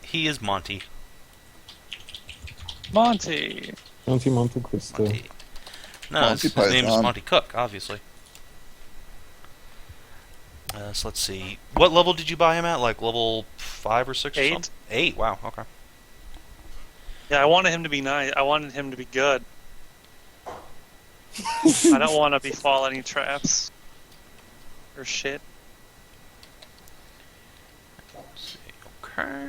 He is Monty. Monty. Monte Cristo. Monty. No, Monty his name is Python. Monty Cook, obviously. So let's see. What level did you buy him at? Like level 5 or 6 or 8. something? 8, wow, okay. Yeah, I wanted him to be nice. I wanted him to be good. I don't want to be falling any traps or shit. Let's see. Okay.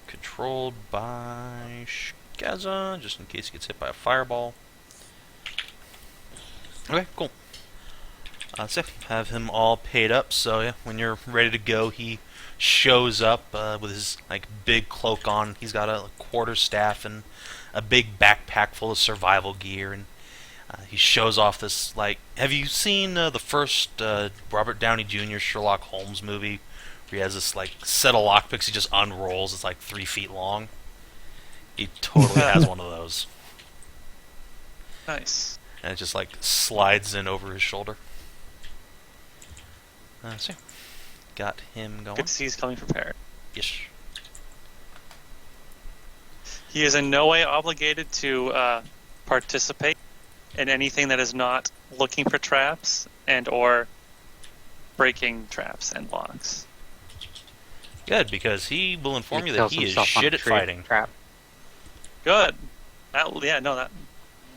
Controlled by Skezza, just in case he gets hit by a fireball. Okay, cool. So have him all paid up. So yeah, when you're ready to go, he shows up with his like big cloak on. He's got a quarterstaff and a big backpack full of survival gear, and he shows off this like. Have you seen the first Robert Downey Jr. Sherlock Holmes movie, where he has this like set of lockpicks he just unrolls? It's like 3 feet long. He totally has one of those. Nice. And it just like slides in over his shoulder. So, got him going. Good to see he's coming prepared. Yes. He is in no way obligated to participate in anything that is not looking for traps and or breaking traps and locks. Good, because he will inform you that kills he is himself on shit a at tree fighting. Trap. Good. That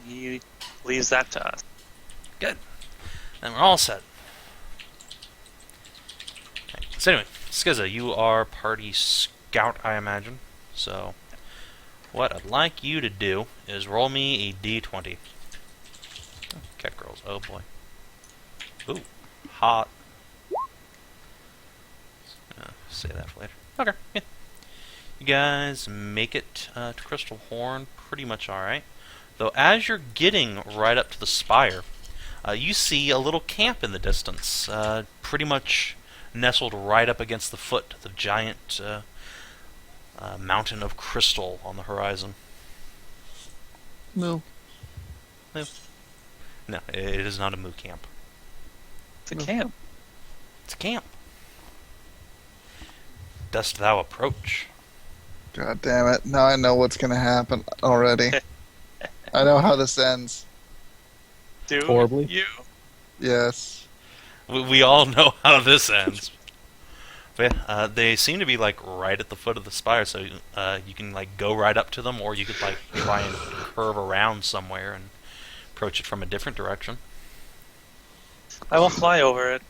he leaves that to us. Good. And we're all set. Okay. So anyway, Skezza, you are party scout, I imagine. So, what I'd like you to do is roll me a d20. Oh, cat girls, oh boy. Ooh, hot. Say that for later. Okay, yeah. You guys make it to Crystal Horn pretty much alright. Though as you're getting right up to the spire, you see a little camp in the distance, pretty much nestled right up against the foot of the giant mountain of crystal on the horizon. No. No, it is not a moo camp. It's a camp. It's a camp. Dost thou approach? God damn it. Now I know what's going to happen already. I know how this ends. Do Horribly. you? Yes. We all know how this ends. But yeah, they seem to be like right at the foot of the spire, so you can like go right up to them, or you could like try and curve around somewhere and approach it from a different direction. I will fly over it.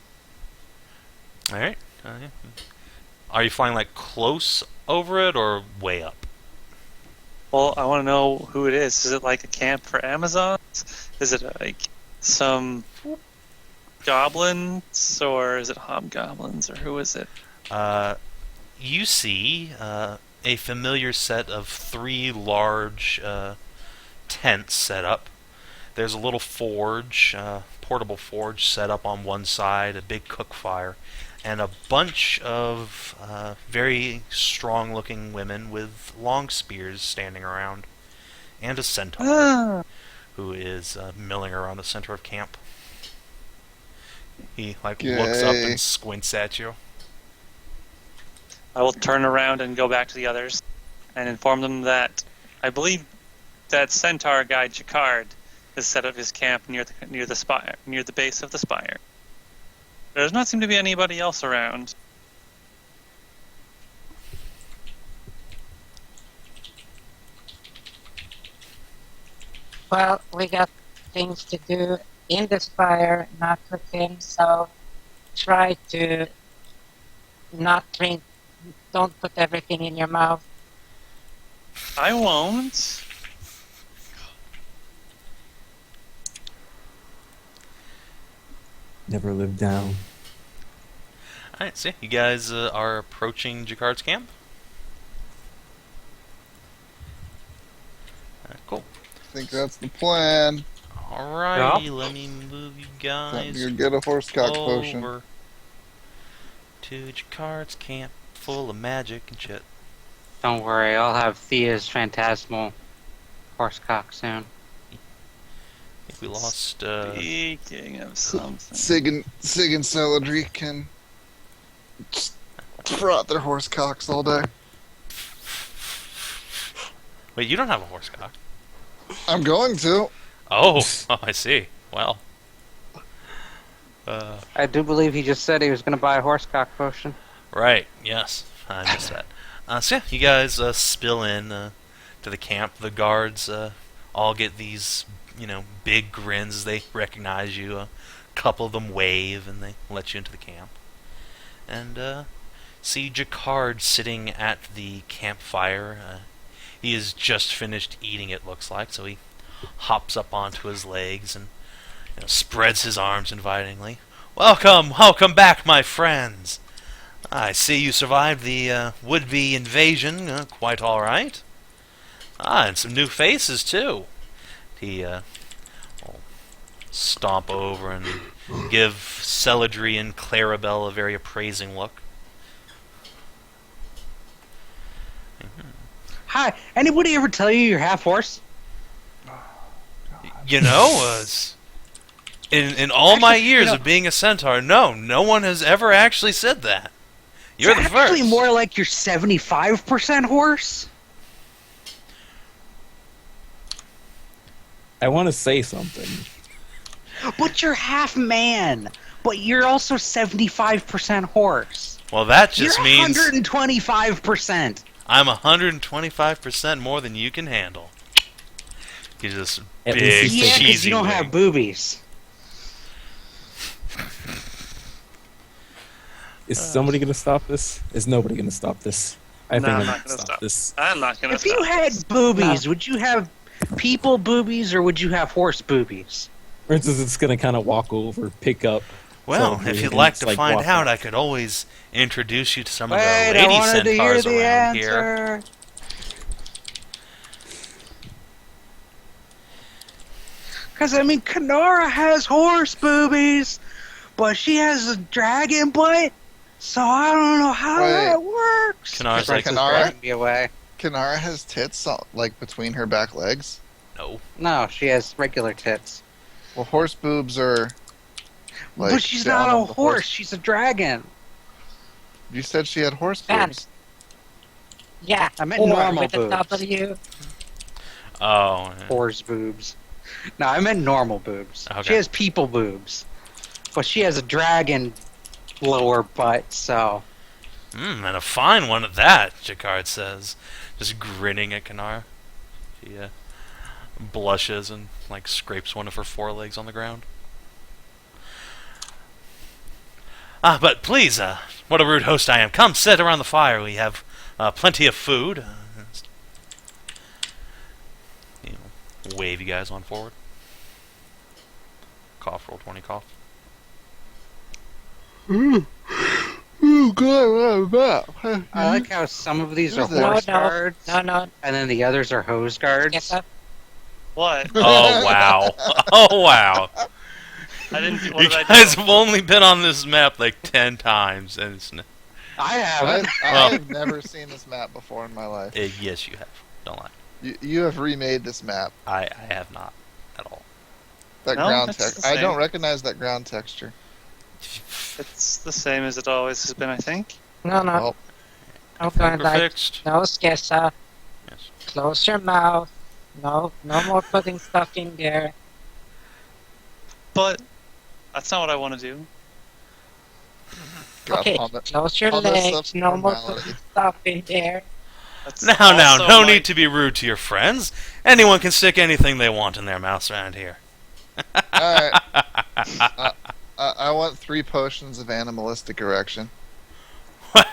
All right. Yeah. Are you flying like close over it or way up? Well, I want to know who it is. Is it like a camp for Amazons? Is it like some goblins, or is it hobgoblins, or who is it? You see a familiar set of 3 large tents set up. There's a little forge, portable forge set up on one side, a big cook fire, and a bunch of very strong-looking women with long spears standing around, and a centaur who is milling around the center of camp. He like looks up and squints at you. I will turn around and go back to the others and inform them that I believe that centaur guy Jacquard has set up his camp near the spire, near the base of the spire. There does not seem to be anybody else around. Well, we got things to do in the spire, not with him, so try to not drink. Don't put everything in your mouth. I won't. Never live down. Alright, so you guys are approaching Jacquard's camp? Cool. I think that's the plan. Alrighty, Yeah. let me move you Time guys to get a horsecock potion. over to Jacquard's camp full of magic and shit. Don't worry, I'll have Thea's phantasmal horsecock soon. I think we lost, Speaking of something. Sig and Celadrie can just trot their horsecocks all day. Wait, you don't have a horsecock. I'm going to. Oh, I see. Well. I do believe he just said he was going to buy a horsecock potion. Right, yes. I missed that. So yeah, you guys spill in to the camp. The guards all get these, big grins as they recognize you. A couple of them wave and they let you into the camp. And see Jacquard sitting at the campfire. He has just finished eating, it looks like, so he hops up onto his legs and spreads his arms invitingly. Welcome, welcome back, my friends. I see you survived the would-be invasion quite all right. And some new faces, too. He will stomp over and give Celadrie and Clarabelle a very appraising look. Hi, anybody ever tell you you're half horse? You know, in all my Actually, years of being a centaur, no one has ever actually said that. You're the it's first. actually more like you're 75% horse. I want to say something. But you're half man. But you're also 75% horse. Well, that just You're means 125%. I'm 125% more than you can handle. You're just At big, least he's Yeah, taking- because cheesy you don't wing. have boobies. Is somebody going to stop this? Is nobody going to stop this? I No, think I'm I'm not going to gonna stop stop. this. I'm not gonna. If you stop had this. boobies, would you have people boobies or would you have horse boobies? For instance, it's going to kind of walk over, pick up. Well, Celadrie, if you'd and like just, to find walk out, up. I could always introduce you to some of Wait, the I lady wanted to hear centaurs the around here. answer. Because, I mean, Kinathis has horse boobies, but she has a dragon butt, so I don't know how Wait. that works. Kinathis like, Kinathis? Me away. Kinara has tits like between her back legs. no. No, she has regular tits. Well, horse boobs are. Like, but she's down not a on the horse, she's a dragon. You said she had horse Ben. boobs. Yeah, I meant or normal with a boobs. W. Oh, yeah. Horse boobs. No, I meant normal boobs. Okay. She has people boobs. But she has a dragon lower butt, so. And a fine one at that, Jacquard says, just grinning at Kinathis. She blushes and like scrapes one of her forelegs on the ground. But please, what a rude host I am. Come sit around the fire. We have plenty of food. Wave you guys on forward. Cough, roll 20 cough. Oh God, I like how some of these are Who's that? horse No, guards, No, and then the others are hose guards. Yes, sir. What? Oh, wow. Oh, wow. I didn't. Do, what You did I guys do? have only been on this map like 10 times, and it's I haven't. I've never seen this map before in my life. yes, you have. Don't lie. You have remade this map. I have not at all. That No, ground it's texture. the I same. don't recognize that ground texture. It's the same as it always has been, I think. No, no. Well, I'm going We're like, fixed. no, Skezza. Yes. Close your mouth. No more putting stuff in there. But that's not what I want to do. God, Okay, on the- close your on this legs. stuff's No more formality. putting stuff in there. That's Now, also no my- need to be rude to your friends. Anyone can stick anything they want in their mouths around here. Alright. I want 3 potions of animalistic erection.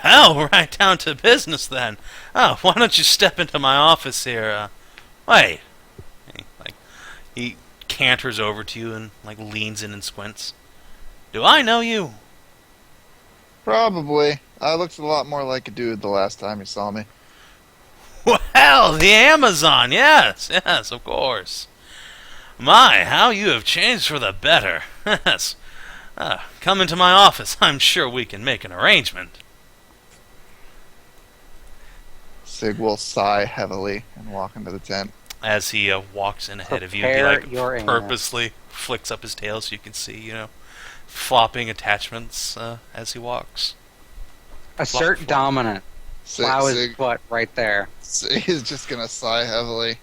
Well, right down to business then. Oh, why don't you step into my office here? Wait. He canters over to you and leans in and squints. Do I know you? Probably. I looked a lot more like a dude the last time you saw me. Well, the Amazon, yes, of course. My, how you have changed for the better. Yes. Come into my office. I'm sure we can make an arrangement. Sig will sigh heavily and walk into the tent. As he walks in ahead of you, Prepare he your anus. purposely flicks up his tail so you can see, flopping attachments as he walks. Assert Flop. dominant. Plow his Sig butt right there. is just gonna sigh heavily.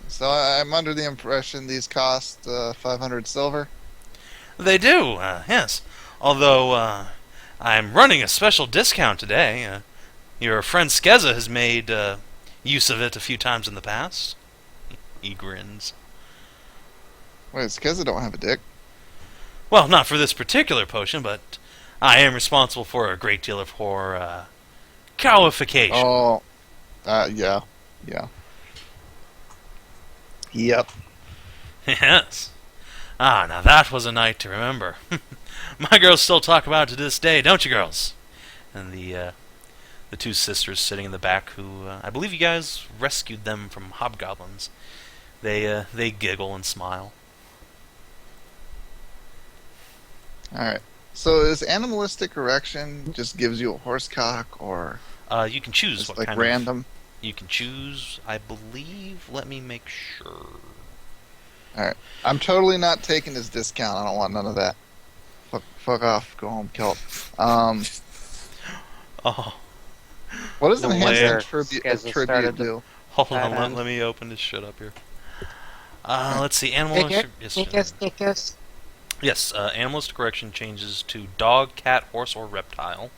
So I'm under the impression these cost 500 silver. They do, yes. Although I'm running a special discount today. Your friend Skezza has made use of it a few times in the past. He grins. Wait, Skezza don't have a dick. Well, not for this particular potion, but I am responsible for a great deal of cowification. Oh, yeah. Yep. Yes. Now that was a night to remember. My girls still talk about it to this day, don't you, girls? And the 2 sisters sitting in the back, who I believe you guys rescued them from hobgoblins. They giggle and smile. Alright. So is animalistic erection just gives you a horse cock, or You can choose It's what like kind random. of... You can choose, I believe... Let me make sure. Alright. I'm totally not taking his discount. I don't want none of that. Fuck off. Go home, Kelt. Oh, What does The enhanced where attribute Skezza started to- do? hold That on. end. Let me open this shit up here. Let's see. Animal... Stickers. Yes, animalistic correction changes to dog, cat, horse, or reptile.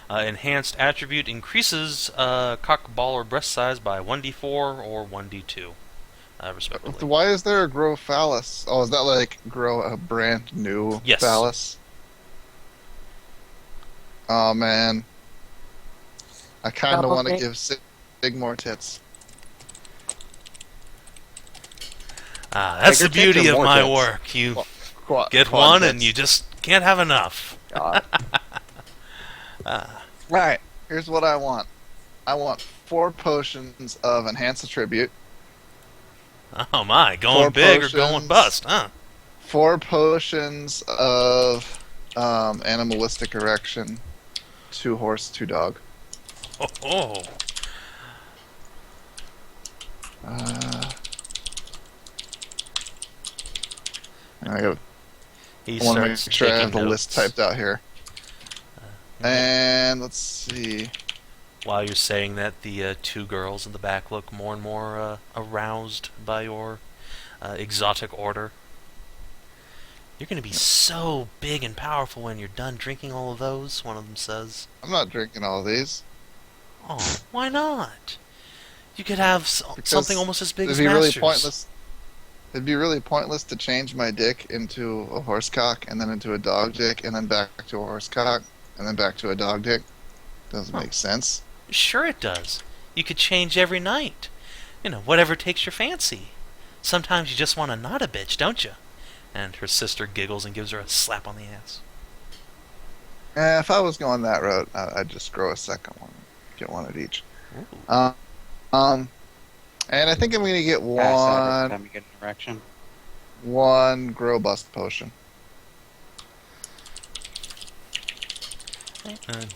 Enhanced attribute increases cock, ball, or breast size by 1d4 or 1d2, respectively. Why is there a grow phallus? Oh, is that like grow a brand new Yes. phallus? Oh man, I kind of Double want to dick. give Sig more tits. That's the Bigger tits beauty or of more my tits? work. You Quad get one and you just can't have enough. God. Right. Here's what I want. I want 4 potions of enhanced attribute, Oh my, going 4 big or going potions. bust, huh? 4 potions of animalistic erection, 2 horse, 2 dog. Oh. I He want to make starts sure I taking have the list notes. typed out here. And let's see. While you're saying that, the 2 girls in the back look more and more aroused by your exotic order. You're going to be so big and powerful when you're done drinking all of those, one of them says. I'm not drinking all of these. Oh, why not? You could have Because something almost as big It'd as be really Masters. pointless. It'd be really pointless to change my dick into a horse cock and then into a dog dick and then back to a horse cock and then back to a dog dick. Doesn't make sense. Sure it does. You could change every night. You know, whatever takes your fancy. Sometimes you just want to not a bitch, don't you? And her sister giggles and gives her a slap on the ass. If I was going that route, I'd just grow a second one. Get one of each. Ooh. And I think I'm going to get Pass out every one time you get an erection. grow bust potion.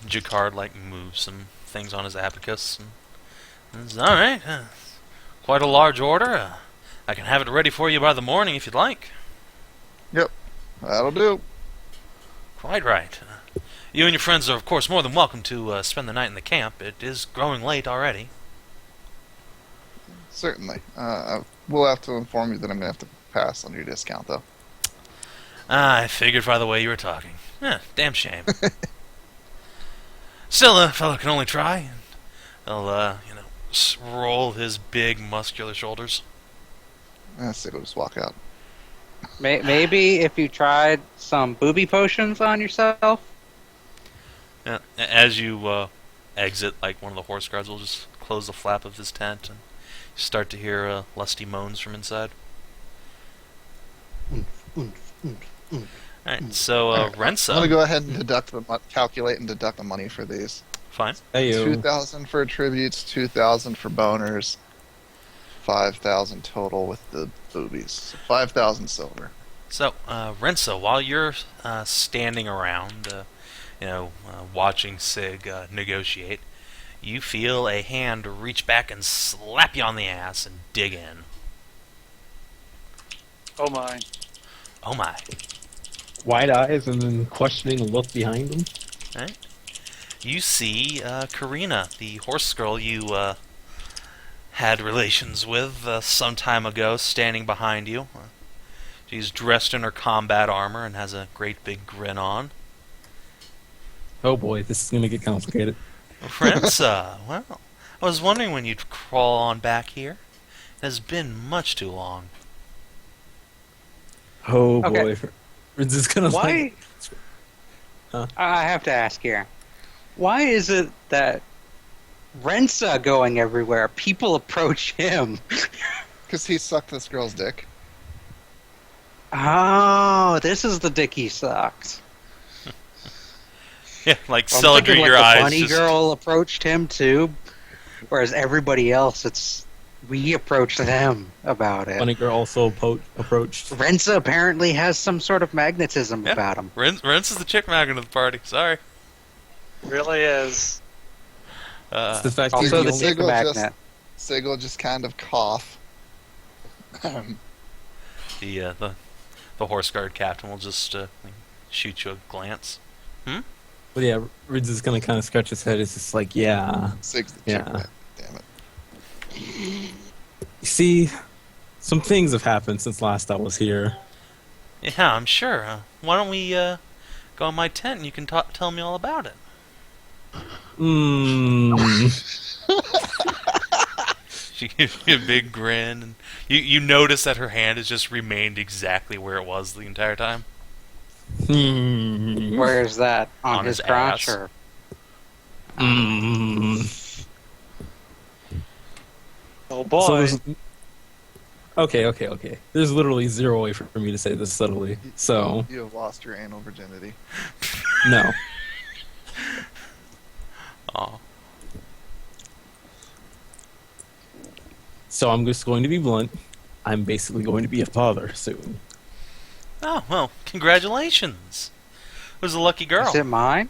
Jacquard moves some things on his abacus. And says, all right, quite a large order. I can have it ready for you by the morning if you'd like. Yep, that'll do. Quite right. You and your friends are, of course, more than welcome to spend the night in the camp. It is growing late already. Certainly. We'll have to inform you that I'm going to have to pass on your discount, though. I figured by the way you were talking. Damn shame. Still, a fellow can only try. And he'll, roll his big, muscular shoulders. Sig will just walk out. Maybe if you tried some booby potions on yourself. As you exit, one of the horse guards will just close the flap of his tent and you start to hear lusty moans from inside. Alright, so Rensa. I'm going to go ahead and calculate and deduct the money for these. Fine. Hey, 2,000 for attributes, 2,000 for boners, 5,000 total with the boobies. So 5,000 silver. So, Rensa, while you're standing around, watching Sig negotiate, you feel a hand reach back and slap you on the ass and dig in. Oh my. Oh my. wide eyes and then questioning look behind him. Right. You see Karina, the horse girl you had relations with some time ago, standing behind you. She's dressed in her combat armor and has a great big grin on. Oh boy, this is gonna get complicated. Rensa, well, I was wondering when you'd crawl on back here. It has been much too long. Oh Okay. boy, is this gonna Why? Huh? I have to ask here. Why is it that Rensa going everywhere, people approach him? Because he sucked this girl's dick. Oh, this is the dick he sucked. Yeah, like I'm Celadrie, thinking, your the eyes bunny just... girl approached him too, whereas everybody else, we approached them about it. Funny girl also approached. Rensa apparently has some sort of magnetism Yeah. about him. Rens is the chick magnet of the party. Sorry. Really is. It's the fact Also, the he's Sig- dick Sigil just- magnet. Sig will just kind of cough. The horse guard captain will just shoot you a glance. But yeah, Rids is gonna kind of scratch his head. It's just like, yeah. Sig's the Yeah. chick man. Damn it. You see, some things have happened since last I was here. Yeah, I'm sure. Why don't we go in my tent and you can tell me all about it? She gives you a big grin, and you notice that her hand has just remained exactly where it was the entire time. Where is that? On his crotch? ass. Or? Oh So boy. there's- okay. There's literally zero way for me to say this subtly. So, You have lost your anal virginity. no. Oh, So I'm just going to be blunt. I'm basically going to be a father soon. well, congratulations. Who's a lucky girl? Is it mine?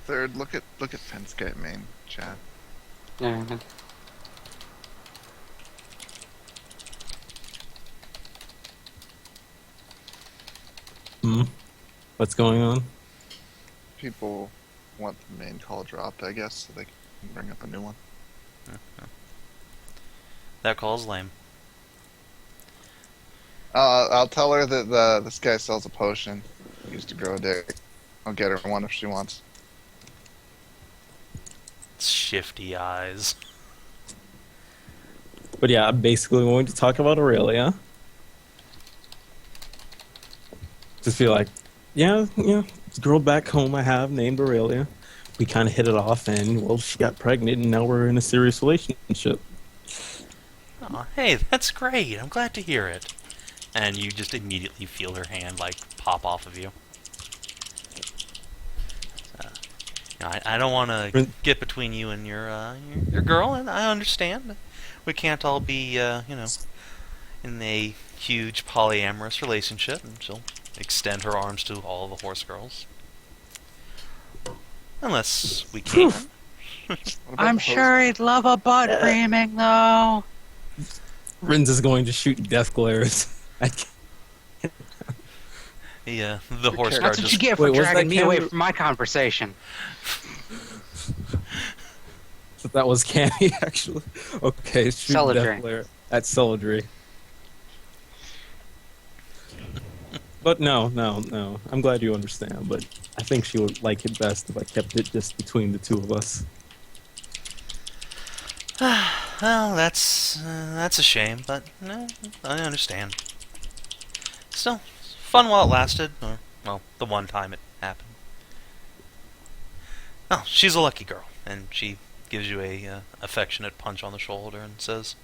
Third, look at Fenscape main chat. Yeah. What's going on? People want the main call dropped, I guess, so they can bring up a new one. That call's lame. I'll tell her that this guy sells a potion. Used to grow a dick. I'll get her one if she wants. Shifty eyes. But yeah, I'm basically going to talk about Aurelia. Just feel like, yeah, this girl back home I have named Aurelia. We kind of hit it off, and well, she got pregnant, and now we're in a serious relationship. Oh, hey, that's great. I'm glad to hear it. And you just immediately feel her hand like pop off of you. I don't want to get between you and your girl, and I understand. We can't all be, in a huge polyamorous relationship, and she'll extend her arms to all the horse girls. Unless we can. What about I'm the sure he'd love a butt creaming, though. Ren's is going to shoot death glares at The horse That's guard That's what you just get Wait, for was dragging that me away camera- from my conversation. So that was Cammy, actually. Okay, shoot Celadrie. death glare at Celadrie. But no. I'm glad you understand, but I think she would like it best if I kept it just between the two of us. Well, that's a shame, but no, I understand. Still, fun while it lasted, or, well, the one time it happened. Oh, she's a lucky girl, and she gives you a affectionate punch on the shoulder and says,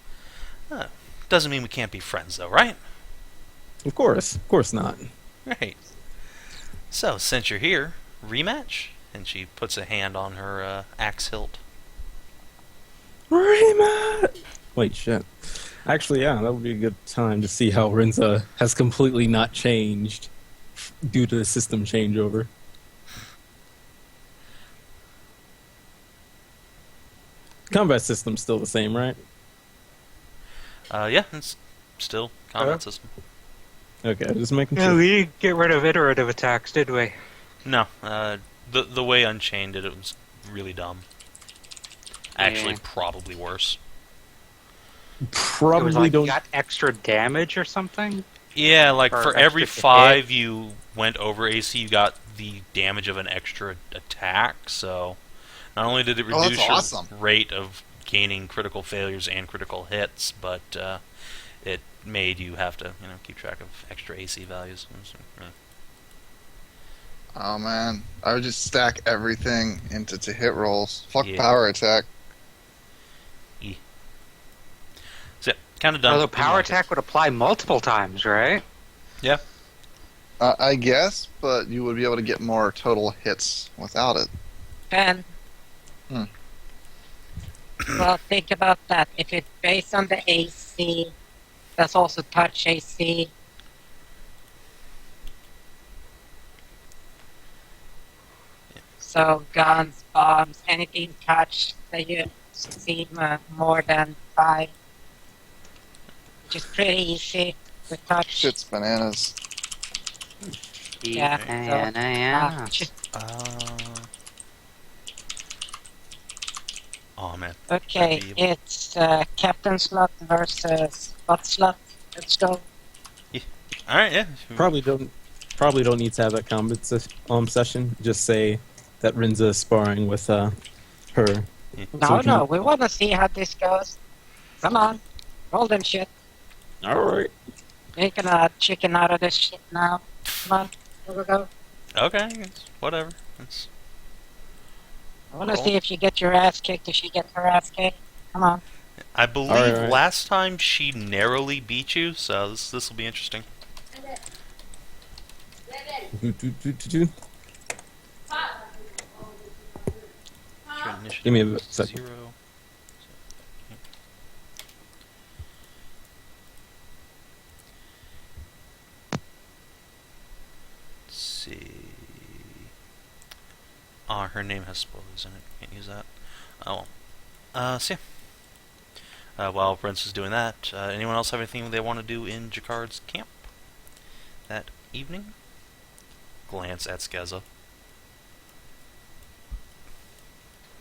doesn't mean we can't be friends, though, right? Of course not. Right. So, since you're here, rematch? And she puts a hand on her axe hilt. Rematch! Wait, shit. Actually, yeah, that would be a good time to see how Rensa has completely not changed due to the system changeover. Combat system's still the same, right? Yeah, it's still combat system. Okay, just making Yeah, sure. we didn't get rid of iterative attacks, did we? No, the way Unchained did it was really dumb. Actually, Yeah. probably worse. It was Probably like don't. you got extra damage or something? Yeah, like Or for every extra to 5 you went over AC, you got the damage of an extra attack. So, not only did it Oh, that's reduce your awesome. rate of gaining critical failures and critical hits, but it made you have to, keep track of extra AC values. Oh man, I would just stack everything into to hit rolls. Fuck Yeah. power attack. So, yeah, kind of dumb. Although Didn't power like it. attack would apply multiple times, right? Yeah. I guess, but you would be able to get more total hits without it. Ben. Hmm. Well, think about that. If it's based on the AC, that's also touch AC. So guns, bombs, anything touched that you seem more than 5, which is pretty easy to touch. Shit's bananas. Yeah, so, Yeah. Oh man. okay, That'd be- it's Captain Slot versus Bot Slot. Let's go. All right, yeah. Probably don't need to have that combat session. Just say that Rensa is sparring with her. No, no, we want to see how this goes. Come on, roll them shit. All right. Making a chicken out of this shit now. Come on, go. Okay, it's whatever. It's I want to see if you get your ass kicked, if she gets her ass kicked. Come on. I believe Alright. last time she narrowly beat you, so this will be interesting. Give me a second. 0. Let's see. Her name has spoilers in it. Can't use that. Oh well. So yeah. While Rensa is doing that, anyone else have anything they want to do in Jakard's camp that evening? Glance at Skezza.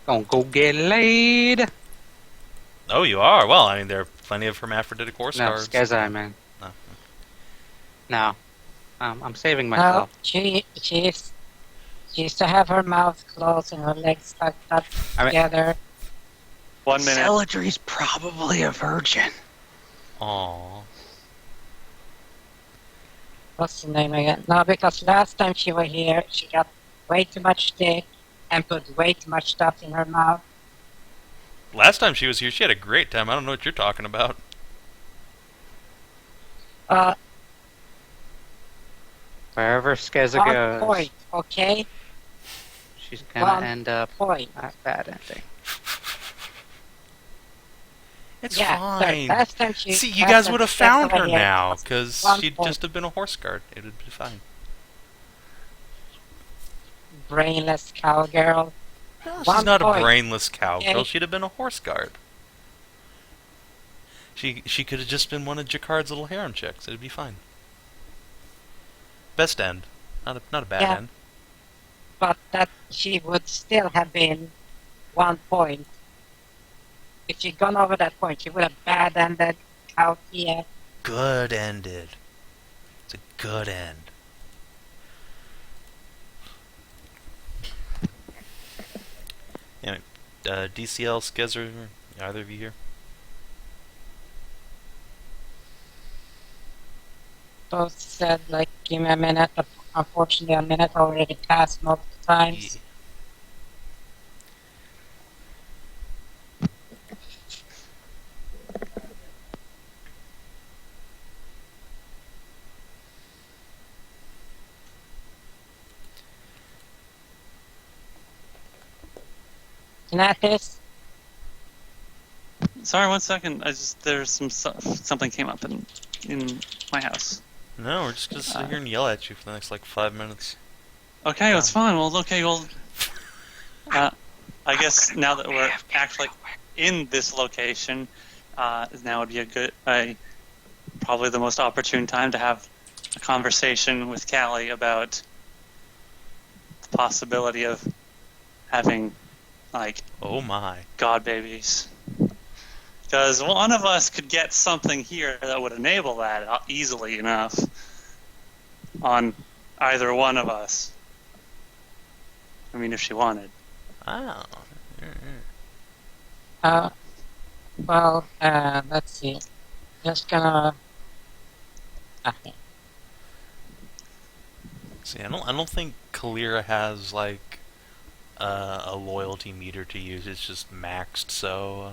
Gonna go get laid. Oh, you are? Well, I mean, there are plenty of hermaphroditic horse No, guards. Skezza, I mean. No. No. I'm saving No, myself. she used to have her mouth closed and her legs stuck up I mean- together. 1 minute. Celadrie's probably a virgin. Aww. What's the name again? No, because last time she was here, she got way too much dick and put way too much stuff in her mouth. Last time she was here, she had a great time. I don't know what you're talking about. Wherever Skezza One goes, point, okay? she's gonna One end up point. at bad ending. It's Yeah, fine. so last time she... See, you last guys time would have she found got her over here, now, it was because 1 she'd point. just have been a horse guard. It would be fine. Brainless cowgirl. No, she's 1 not a point. brainless cowgirl. Okay. She'd have been a horse guard. She could have just been one of Jakard's little harem chicks. It'd be fine. Best end. Not a bad Yeah. end. But that she would still have been 1 point. If she'd gone over that point, she would have bad ended out here. Good ended. It's a good end. Anyway, DCL, Skezza, either of you here? Both said, like, give me a minute. But unfortunately, a minute already passed multiple times. Kinathis? Sorry, 1 second. There's something came up in my house. No, we're just gonna sit here and yell at you for the next like 5 minutes. Okay, it's fine. Well, okay, well, I guess now that we're actually in this location, now would be probably the most opportune time to have a conversation with Callie about the possibility of having, like, Oh my. god babies. Because one of us could get something here that would enable that easily enough on either one of us. I mean, if she wanted. Oh. Well, let's see. Just gonna... Okay. See, I don't think Kaelirra has like a loyalty meter to use. It's just maxed. So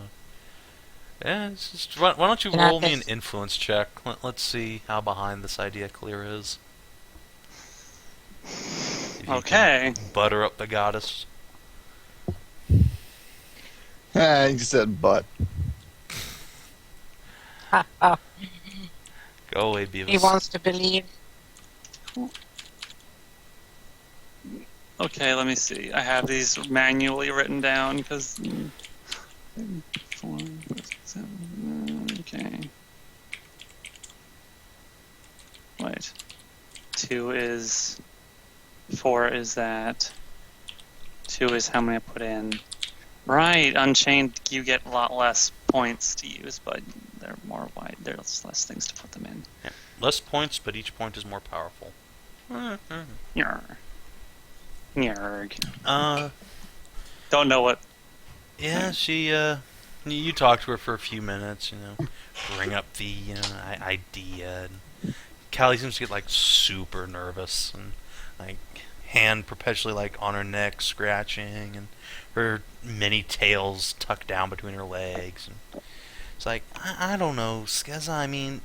yeah, it's just, why don't you roll me an influence check? Let's see how behind this idea Kaelirra is. If you Okay. can butter up the goddess. You said butt. Oh, Go away, Beavis. he wants to believe. Okay, let me see. I have these manually written down because. 4, 5, 6, 7. Okay. Wait. 2 is. 4 is that. 2 is how many I put in. Right, Unchained, you get a lot less points to use, but they're more wide. There's less things to put them in. Yeah. Less points, but each point is more powerful. Yarg. Don't know what. Yeah, she, you talk to her for a few minutes, bring up the, idea. And Callie seems to get, like, super nervous and, like, hand perpetually, like, on her neck, scratching, and her many tails tucked down between her legs. And it's like, I don't know, Skezza, I mean,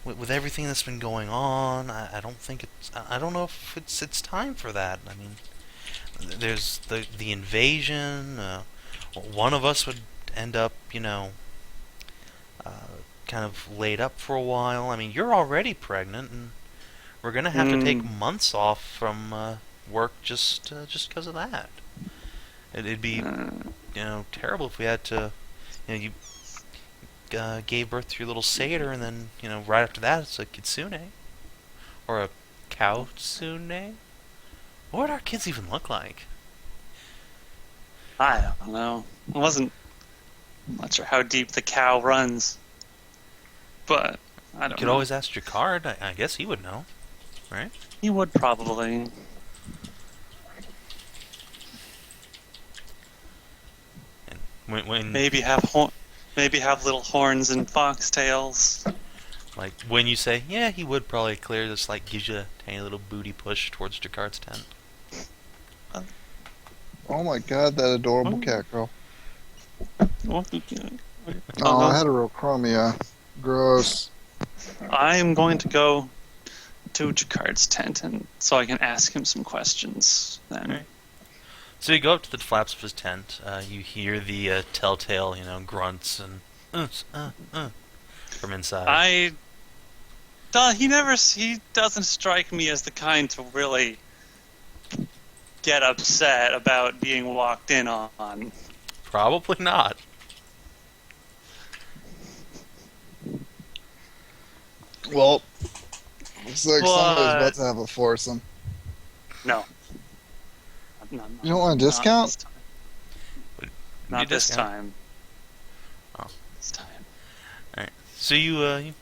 with everything that's been going on, I don't think I don't know if it's time for that. I mean, there's the invasion, one of us would end up, kind of laid up for a while. I mean, you're already pregnant, and we're gonna have to take months off from work just because of that. It'd be, terrible if we had to, you gave birth to your little satyr, and then, right after that, it's a kitsune, or a cow-tsune. What would our kids even look like? I don't know. I'm not sure how deep the cow runs, but I don't know. You could always ask Jacquard. I guess he would know, right? He would probably. And when Maybe have little horns and foxtails. like when you say, yeah, he would probably clear this, like gives you a tiny little booty push towards Jacquard's tent. Oh my god, that adorable cat girl. Oh, Oh, heterochromia. Gross. I'm going to go to Jacquard's tent, and so I can ask him some questions then. Right. So you go up to the flaps of his tent. You hear the telltale, grunts and from inside. He doesn't strike me as the kind to really get upset about being walked in on. Probably not. Well, looks like somebody's about to have a foursome. No. You don't want a discount? Not this discount? time. Oh. This time. Alright. So you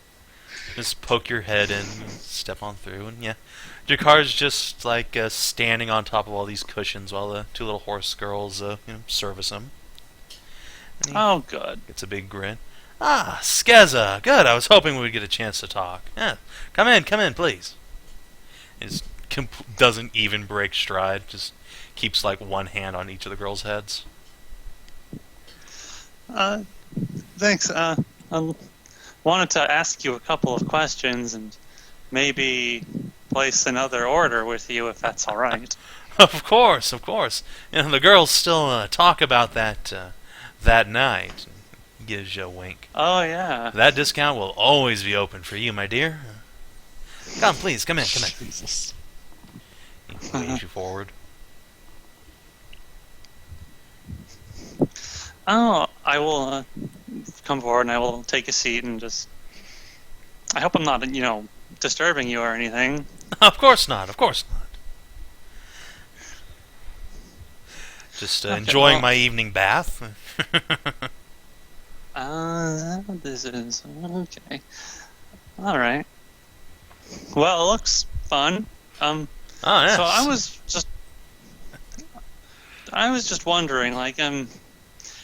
just poke your head in, and step on through, and yeah. Jacquard's just like standing on top of all these cushions while the two little horse girls service him. Oh, good. Gets a big grin. Ah, Skezza, good. I was hoping we would get a chance to talk. Yeah, come in, please. He just doesn't even break stride. Just keeps like one hand on each of the girls' heads. Thanks. I wanted to ask you a couple of questions and maybe place another order with you if that's all right. Of course. The girls still talk about that night. Gives you a wink. Oh, yeah. That discount will always be open for you, my dear. Come, please, come in. Jesus. He leads you forward. Oh, I will come forward and I will take a seat and just... I hope I'm not, disturbing you or anything. Of course not. Just Okay, enjoying well- my evening bath. This is... Okay. Alright. Well, it looks fun. Oh, yes. So I was just wondering,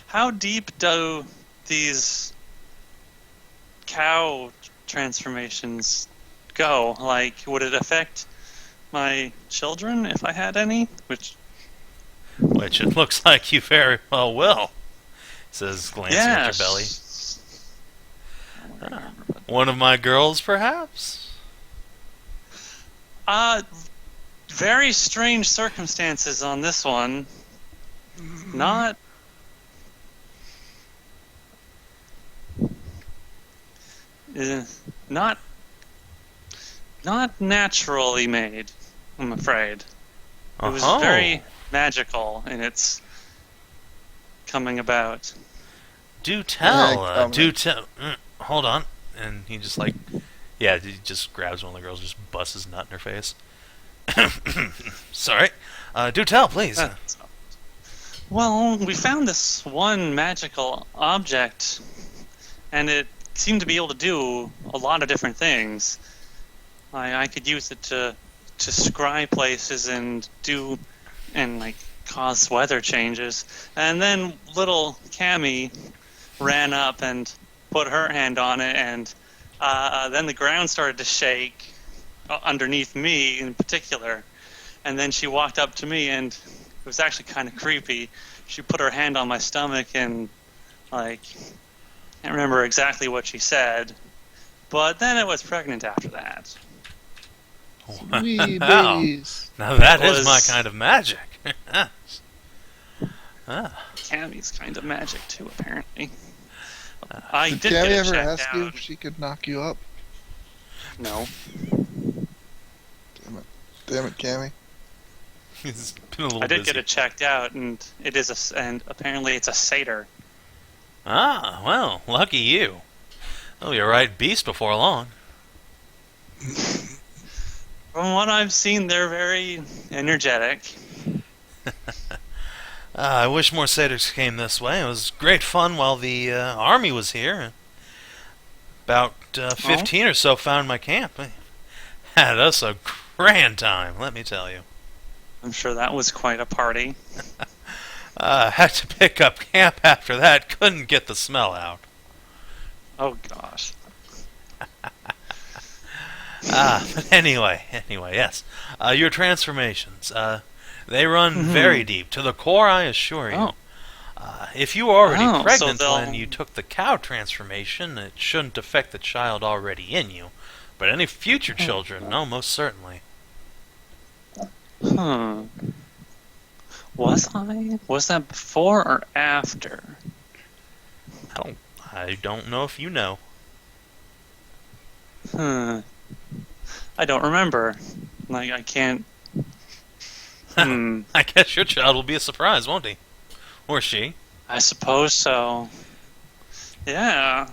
how deep do these cow transformations go? Like, would it affect my children if I had any? Which it looks like you very well will, says glancing at your belly. One of my girls, perhaps? Very strange circumstances on this one. Not not naturally made, I'm afraid. It was Oh. very magical in its coming about. Do tell. Yeah, Do tell. Hold on. And he just he just grabs one of the girls, just busts his nut in her face. Sorry. Do tell, please. Well, we found this one magical object, and it seemed to be able to do a lot of different things. I could use it to scry places and cause weather changes. And then little Cammy ran up and put her hand on it, and then the ground started to shake underneath me in particular. And then she walked up to me, and it was actually kind of creepy. She put her hand on my stomach and, I can't remember exactly what she said, but then it was pregnant after that. Wee Wow. babies. Now that is was- my kind of magic. Cammy's kind of magic too, apparently. I Did did Cammy get it ever checked ask you out. if she could knock you up? No. Damn it, Cammy. He's been a little I did busy. get it checked out, and and apparently it's a satyr. Ah, well, lucky you. They'll be a right beast before long. From what I've seen, they're very energetic. I wish more satyrs came this way. It was great fun while the army was here. About 15 or so found my camp. We had us a grand time, let me tell you. I'm sure that was quite a party. Had to pick up camp after that. Couldn't get the smell out. Oh gosh. But anyway, yes. Your transformations, they run very deep, to the core, I assure you. Oh. If you were already Oh, so pregnant they'll- when you took the cow transformation, it shouldn't affect the child already in you. But any future children, no, most certainly. Huh. Was that before or after? I don't know if you know. I don't remember. I can't. I guess your child will be a surprise, won't he? Or she. I suppose so. Yeah.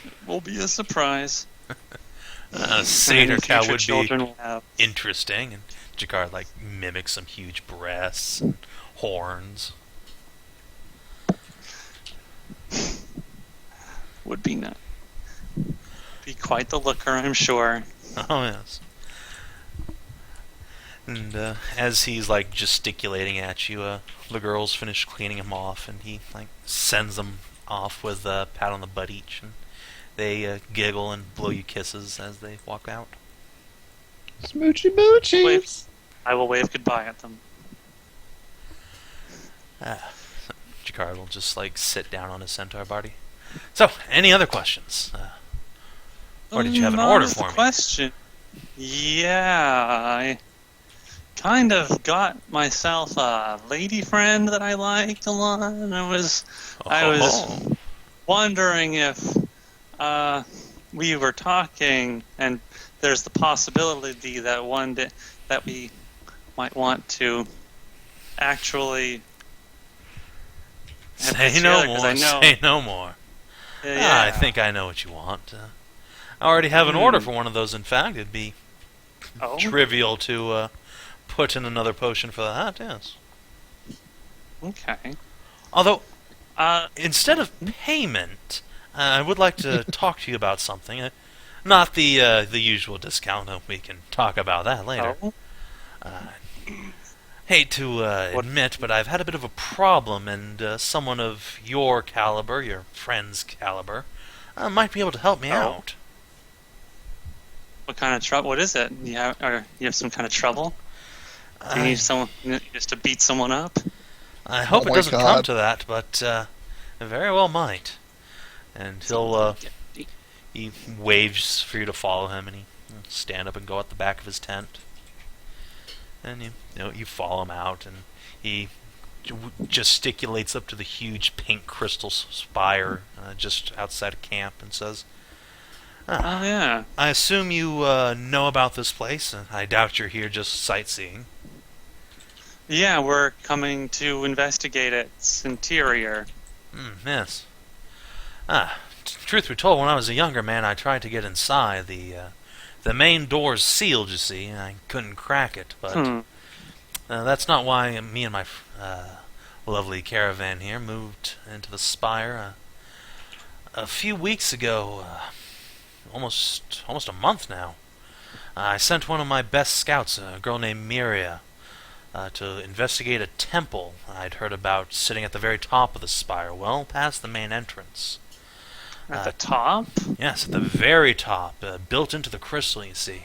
It will be a surprise. Satyr Any cow future would be children will have. interesting, and Jakar mimics some huge breasts and horns. Would be not. Be quite the looker, I'm sure. Oh yes. And as he's gesticulating at you, the girls finish cleaning him off, and he sends them off with a pat on the butt each, and they giggle and blow you kisses as they walk out. Smoochy boochy. Wave. I will wave goodbye at them. Jakar will just sit down on his centaur body. So, any other questions? Or did you have an order for me? Question. Yeah, I kind of got myself a lady friend that I liked a lot. And I was wondering if we were talking, and there's the possibility that one day that we might want to actually have Say this no together, 'cause more. I know, Say no more. yeah. I think I know what you want. I already have an order for one of those. In fact, it'd be Oh. trivial to put in another potion for that. Yes. Okay. Although, Uh, instead of payment, I would like to talk to you about something. Not the usual discount. We can talk about that later. oh. Hate to admit, but I've had a bit of a problem, and someone of your caliber, your friend's caliber, might be able to help me out. What kind of trouble? What is it? You have some kind of trouble? Do you need someone just to beat someone up? I hope Oh it my doesn't come God. to that, but it very well might. And he'll he waves for you to follow him, and he'll stand up and go out the back of his tent. And you follow him out, and he gesticulates up to the huge pink crystal spire just outside of camp and says, Ah, Oh yeah. I assume you know about this place. I doubt you're here just sightseeing. Yeah, we're coming to investigate its interior. Yes. Truth be told, when I was a younger man, I tried to get inside. The main door's sealed, you see, and I couldn't crack it. But Hmm. that's not why me and my lovely caravan here moved into the spire a few weeks ago. Almost a month now. I sent one of my best scouts, a girl named Miria, to investigate a temple I'd heard about sitting at the very top of the spire, well past the main entrance. At the top? Yes, at the very top, built into the crystal, you see.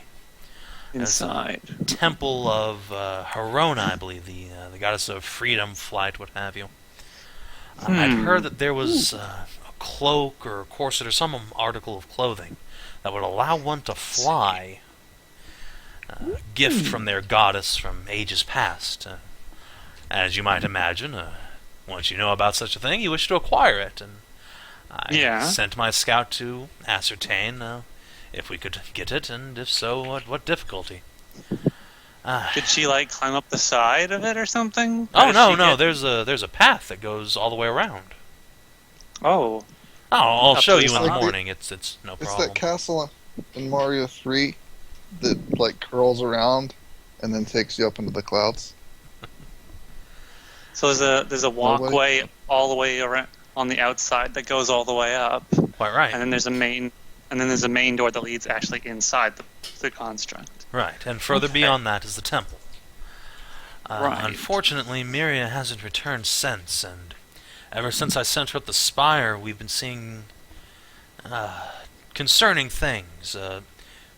Inside. Temple of Herona, I believe, the goddess of freedom, flight, what have you. I'd heard that there was a cloak or corset or some article of clothing that would allow one to fly. A gift from their goddess from ages past. As you might imagine, once you know about such a thing, you wish to acquire it, and I sent my scout to ascertain if we could get it, and if so, what difficulty. Did she like climb up the side of it or something? Oh How no, did no, she get- there's a path that goes all the way around. Oh. I'll Up show to you the in the top? morning. It's no It's problem. that castle in Mario 3 that like curls around and then takes you up into the clouds. So there's a walkway all the way around on the outside that goes all the way up, Quite right. and then there's a main door that leads actually inside the construct. Right, and further Okay. beyond that is the temple. Right. Unfortunately, Miria hasn't returned since, and ever since I sent her up the spire, we've been seeing concerning things.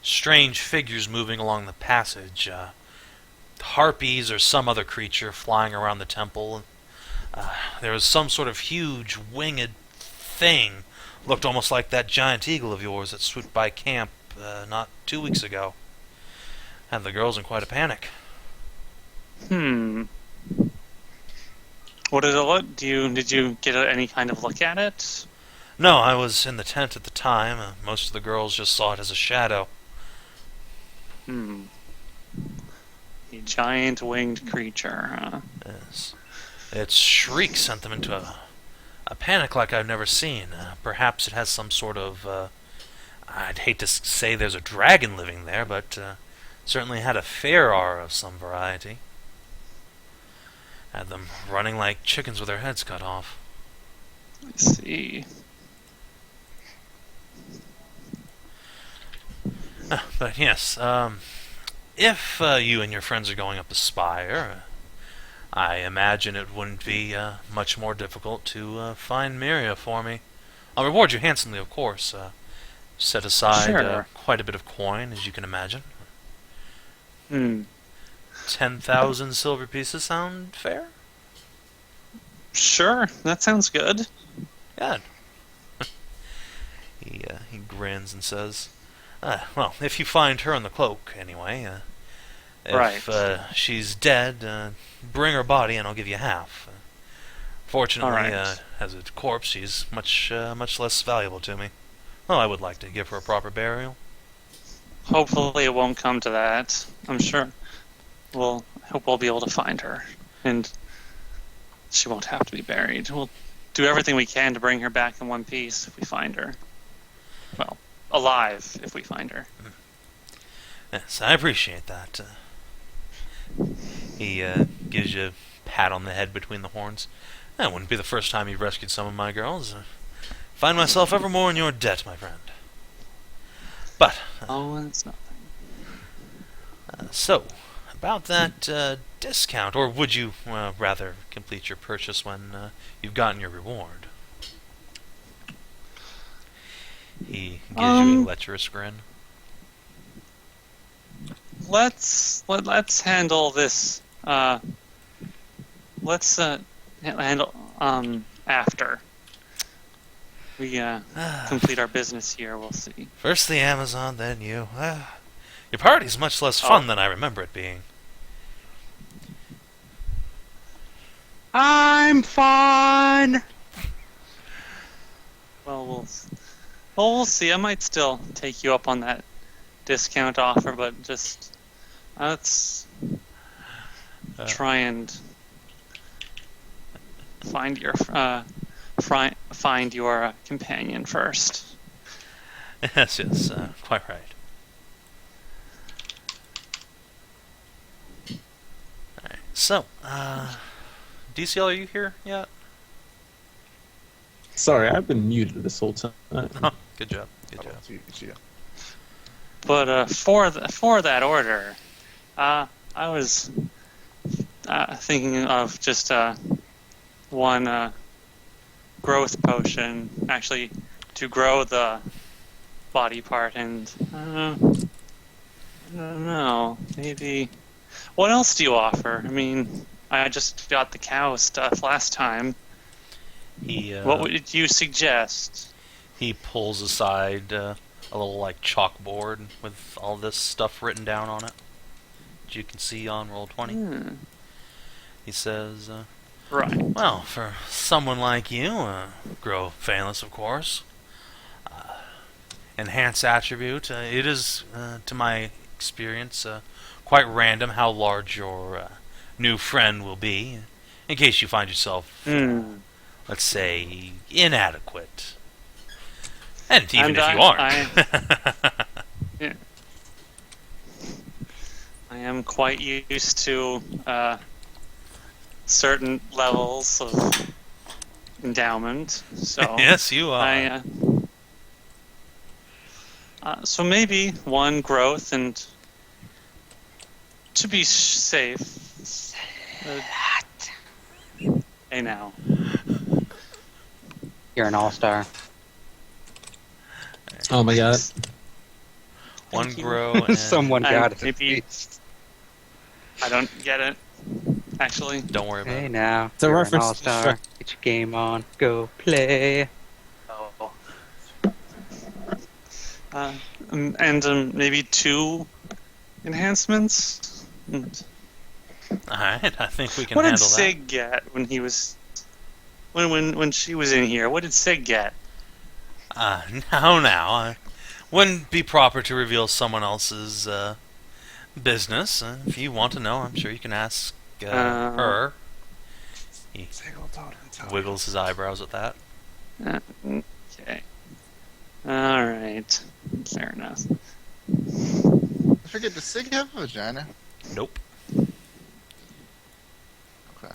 Strange figures moving along the passage. Harpies or some other creature flying around the temple. There was some sort of huge winged thing. Looked almost like that giant eagle of yours that swooped by camp not 2 weeks ago. Had the girls in quite a panic. What did it look? Did you get any kind of look at it? No, I was in the tent at the time. Most of the girls just saw it as a shadow. A giant winged creature, huh? Yes. Its shriek sent them into a panic like I've never seen. Perhaps it has some sort of... I'd hate to say there's a dragon living there, but certainly had a fair aura of some variety. Had them running like chickens with their heads cut off. I see. But yes, if you and your friends are going up the spire, I imagine it wouldn't be much more difficult to find Miria for me. I'll reward you handsomely, of course. Set aside Sure. quite a bit of coin, as you can imagine. 10,000 silver pieces sound fair? Sure, that sounds good. Good. He grins and says, well, if you find her in the cloak, anyway. If she's dead, bring her body and I'll give you half. Fortunately, Alright. as a corpse, she's much less valuable to me. Well, I would like to give her a proper burial. Hopefully it won't come to that. I'm sure. I hope we'll be able to find her. And she won't have to be buried. We'll do everything we can to bring her back in one piece if we find her. Well, alive if we find her. Yes, I appreciate that. He gives you a pat on the head between the horns. That wouldn't be the first time you've rescued some of my girls. Find myself ever more in your debt, my friend. But, Oh, it's nothing. so, about that discount, or would you rather complete your purchase when you've gotten your reward? He gives you a lecherous grin. Let's handle this. Let's handle after we complete our business here. We'll see. First the Amazon, then you. Your party's much less fun than I remember it being. I'm fun. Well, Well, we'll see. I might still take you up on that discount offer, but just let's try and find your companion first. Yes, quite right. Alright, so, DCL, are you here yet? Sorry, I've been muted this whole time. Oh, good job. Good job. But for that order, I was thinking of just one growth potion, actually, to grow the body part, and I don't know, maybe. What else do you offer? I mean, I just got the cow stuff last time. What would you suggest? He pulls aside a little like chalkboard with all this stuff written down on it, that you can see on Roll20. He says, Right. well, for someone like you, grow Phalanx, of course. Enhance attribute. It is, to my experience, quite random how large your new friend will be, in case you find yourself, let's say, inadequate. And even if you aren't. Yeah. I am quite used to certain levels of endowment, so Yes, you are. So maybe one growth, and to be safe. Hey now. You're an all-star. Oh my god. One Thank you. grow and... Someone got it. Maybe I don't get it. Actually, Don't worry about Hey it. now, It's a you're reference an to all-star. Shrek. Get your game on. Go play. and maybe 2 enhancements. Alright, I think we can What did handle Sig get when he was when she was in here? What did Sig get? that. Now, I wouldn't be proper to reveal someone else's business. If you want to know, I'm sure you can ask her. He wiggles his eyebrows at that. Okay. All right. Fair enough. I forget, does Sig have a vagina? Nope. Okay.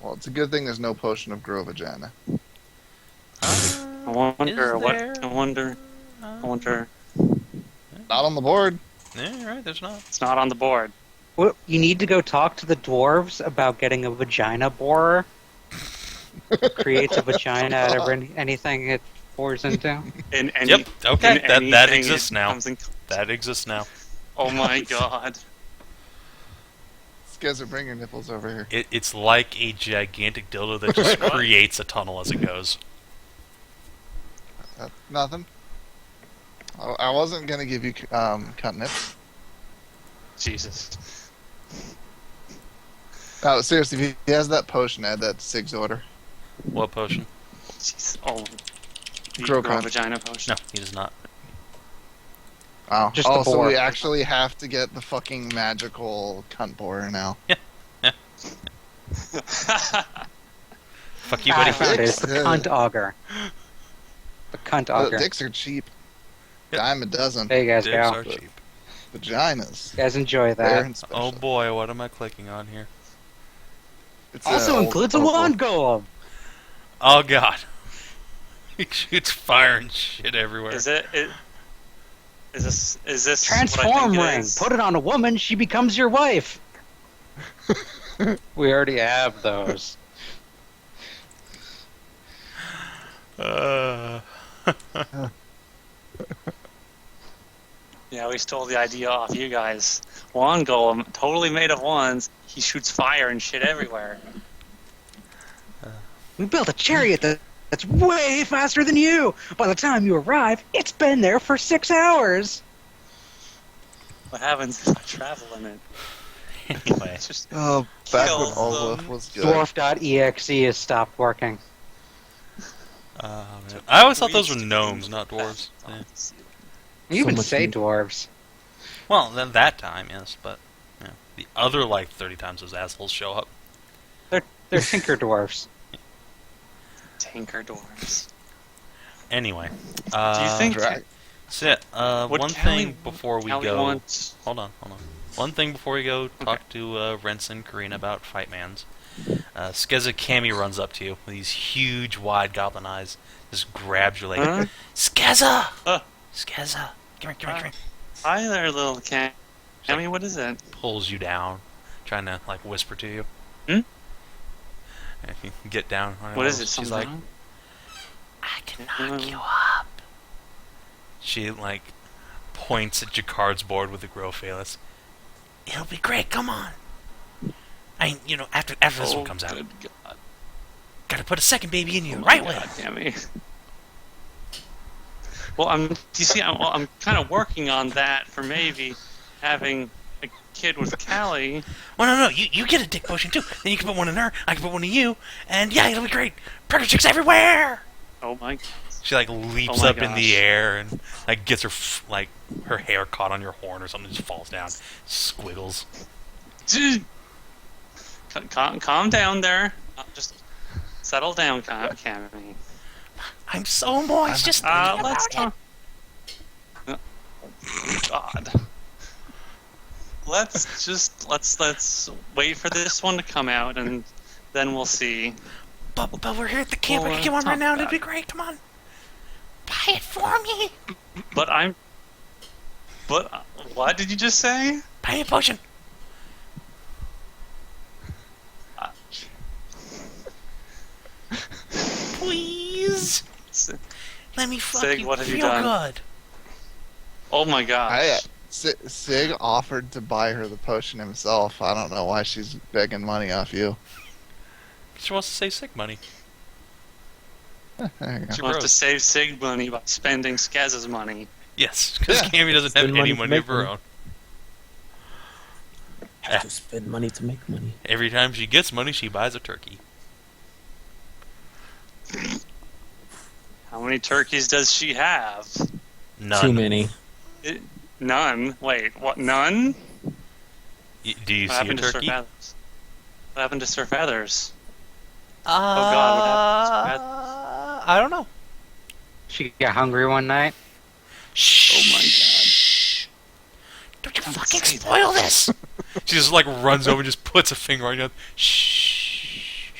Well, it's a good thing there's no potion of grow vagina. I wonder what. there? I wonder. Not on the board. Yeah, you're right, there's not. It's not on the board. Well, you need to go talk to the dwarves about getting a vagina borer. Creates a vagina out of anything it pours into. In any, Yep, okay, in that anything exists it now. comes in- That exists now. Oh my god. Skezza, bring your nipples over here. It's like a gigantic dildo that just creates a tunnel as it goes. Nothing. I wasn't gonna give you cunt nips. Jesus. Oh, seriously, if he has that potion, add that to Sig's order. What potion? Jeez. Oh. The Grow grow cunt. vagina potion. No, he does not. Oh, Just the so boar. we actually have to get the fucking magical cunt borer now. Fuck you, I buddy. found it. It's the Yeah. cunt auger. The cunt auger. Dicks are cheap. Yep. Dime a dozen. There you guys Dicks go. are cheap. Vaginas. You guys enjoy Rare that. and special. Oh boy, what am I clicking on here? It's Also old includes a purple. wand golem. Oh god. He shoots fire and shit everywhere. Is this what I Transform think it ring. is? Put it on a woman, she becomes your wife. We already have those. Yeah, we stole the idea off you guys. Wand golem, totally made of wands. He shoots fire and shit everywhere. We built a chariot that's way faster than you. By the time you arrive, it's been there for 6 hours. What happens if I travel in it? Anyway. It's just Oh, back when Kills Olaf them. was good. Dwarf.exe has stopped working. Man. I always thought those were gnomes, not dwarves. Yeah. You So even much say meat. dwarves. Well, then that time, yes, but yeah. The other like 30 times those assholes show up. They're tinker dwarves. Tanker dwarves. Anyway, Do you think Drag. so, would one Callie- thing before we Callie go. wants- Hold on. One thing before we go talk to Rensa and Karina about Fightmans. Skezza Cammy runs up to you with these huge, wide goblin eyes. Just grabs your leg. Huh? Skezza! Uh. Skezza! Come here. Hi there, little cat. Cammy, what is it? Pulls you down, trying to like whisper to you. Hmm? And if you can get down. What is it? She's Something like, wrong? I can knock you up. She like points at Jacquard's board with a grow phallus. It'll be great. Come on. After this one comes out, Good God. gotta put a second baby in you, Oh my right God, way. Cammy. Well, I'm kind of working on that for maybe having a kid with Callie. Well, no, you get a dick potion too. Then you can put one in her. I can put one in you, and yeah, it'll be great. Pregnant chicks everywhere. Oh my. She like leaps Oh my up in the gosh. air and like gets her like her hair caught on your horn or something, just falls down, squiggles. Calm down there. Just settle down, Cammy. I'm so moist. Just thinking Let's about talk. God. Let's wait for this one to come out and then we'll see. But we're here at the camp. I Well, can get one right talk now. It'd about be it. great. Come on, buy it for me. But what did you just say? Buy me a potion. Please, let me fuck Sig, you. what have you Feel done? good. Oh my gosh. Sig offered to buy her the potion himself. I don't know why she's begging money off you. She wants to save sick money. There you go. She wants to save Sig money by spending Skezza's money. Yes, because Yeah. Cammy doesn't have Spend money any to money make of her money. own. Have to spend money to make money. Every time she gets money, she buys a turkey. How many turkeys does she have? None. Too many. None. Wait, what? None? Do you What see a happened to Sir turkey? Feathers? What happened to Sir Feathers? Oh God, what happened to I don't know. She got hungry one night. Shh. Oh my God. Don't you Don't fucking say spoil this! She just like runs over and just puts a finger on you. Shh.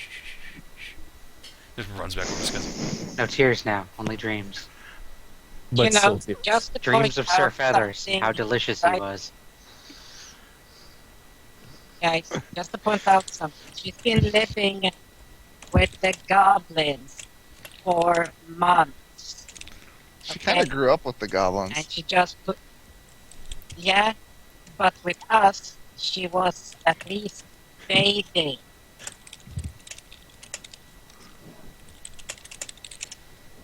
Just runs back over to Skezza. No tears now, only dreams. But know, still, just to Dreams point of Sir out Feathers. something, How delicious he right? was. Guys, just to point out something. She's been living with the goblins for months. She kind of grew up with the goblins. And she just put... Yeah, but with us, she was at least bathing.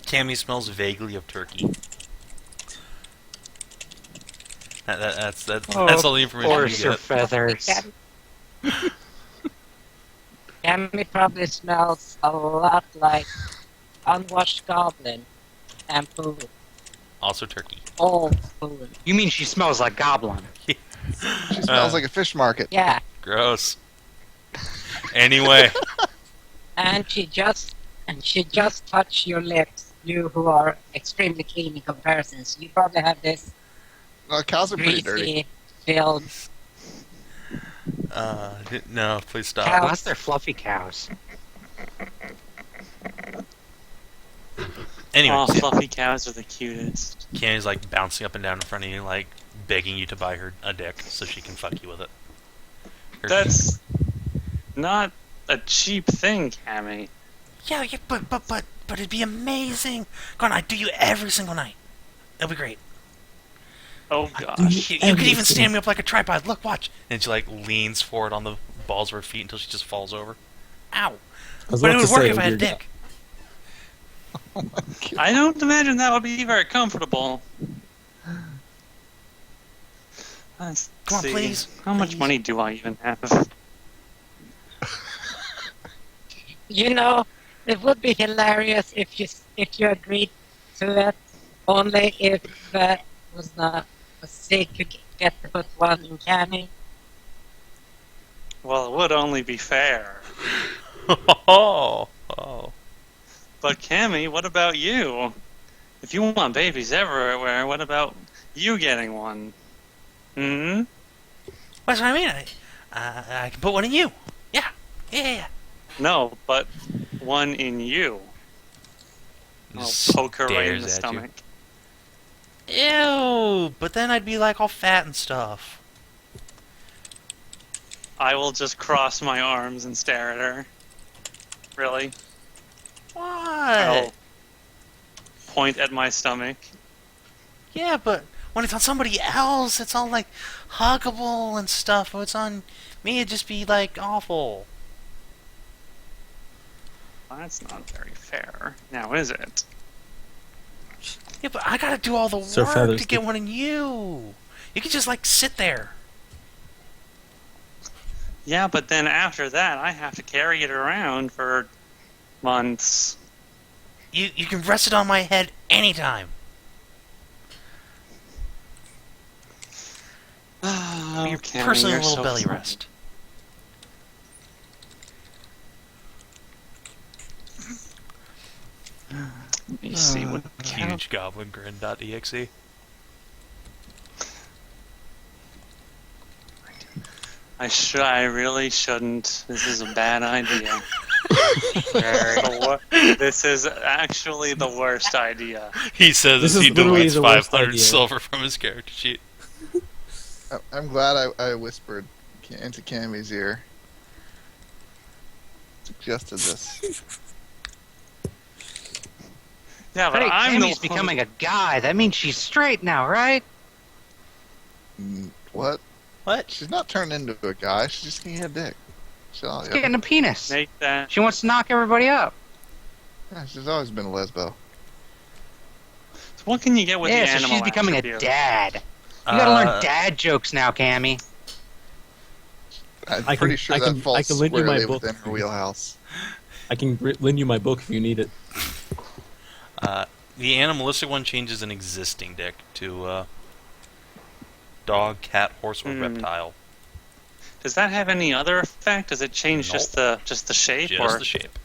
Cammy smells vaguely of turkey. That's all the information Poor you Sir get. Feathers. Cammy probably smells a lot like unwashed goblin and food. Also turkey. Old food. You mean she smells like Goblin? She smells like a fish market. Yeah, Gross. Anyway, and she just touched your lips. You who are extremely clean in comparisons, you probably have this Cows are pretty dirty. greasy, filled. no, please stop. Cow- Unless they're fluffy cows. Anyway, Oh, fluffy cows are the cutest. Cammy's like bouncing up and down in front of you, like begging you to buy her a dick so she can fuck you with it. That's not a cheap thing, Cammy. Yeah, but it'd be amazing. Go on, I do you every single night. It'll be great. Oh do gosh. You could even stand me up like a tripod. Look, watch. And she like leans forward on the balls of her feet until she just falls over. Ow! I was But it about would to work say, if I had a you're- dick. I don't imagine that would be very comfortable. Let's Come on, see. please. How much Please. money do I even have? You know, It would be hilarious if you agreed to it. Only if was not a Sig could get to put one in Cammy. Well, it would only be fair. Oh. But Cammy, what about you? If you want babies everywhere, what about you getting one? Hmm? That's what I mean. I can put one in you. Yeah. No, but one in you. I'll poke her right in the Stares at you. stomach. Ew, but then I'd be like all fat and stuff. I will just cross my arms and stare at her. Really? What? I'll point at my stomach. Yeah, but when it's on somebody else, it's all like huggable and stuff. When it's on me, it'd just be like awful. That's not very fair. Now, is it? Yeah, but I gotta do all the Sir work Feathers to get did- one in you. You could just like sit there. Yeah, but then after that, I have to carry it around for months. You can rest it on my head anytime. Your Cammy, personal you're little so belly funny. rest. Let me see what Huge goblin grin.exe. I really shouldn't. This is a bad idea. This is actually the worst idea. He says This as he is literally deletes the worst 500 idea. silver from his character sheet. I'm glad I whispered into Cammy's ear. Suggested this. Yeah, but Hey, I'm the Cammy's becoming a guy. That means she's straight now, right? What? What? She's not turned into a guy. She's just getting a dick. So, She's yeah. getting a penis. make that. She wants to knock everybody up. Yeah, she's always been a lesbo. So what can you get with Yeah, the so animal she's becoming attribute? a dad. You gotta learn dad jokes now, Cammy. I'm I can- pretty sure I that can- I falls can lend you my squarely book. within her wheelhouse. I can lend you my book if you need it. The animalistic one changes an existing deck to dog, cat, horse, or reptile. Does that have any other effect? Does it change Nope. just the shape Just or the shape.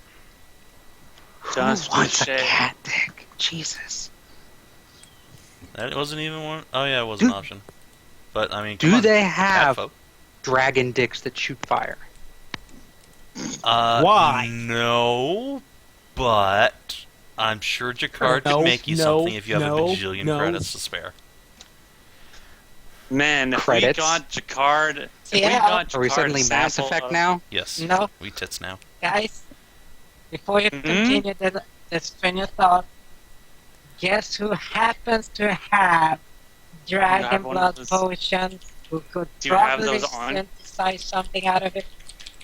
just Who the wants a shape? cat dick? Jesus. That wasn't even one. Oh yeah, it was an Do- option. But I mean, come Do on, they have Catfolk. dragon dicks that shoot fire? Why? No, but I'm sure Jakar No, could make you no, something if you have no, a bajillion no. credits to spare. Man, if Credits? we got Jacquard, if we Yeah. got Are we Jacquard's suddenly Mass sample Effect of- now? Yes. No. We tits now. Guys, before you Mhm. continue this train of thought, guess who happens to have dragon have one of blood those- potion? Who could Do you have probably those on? synthesize something out of it?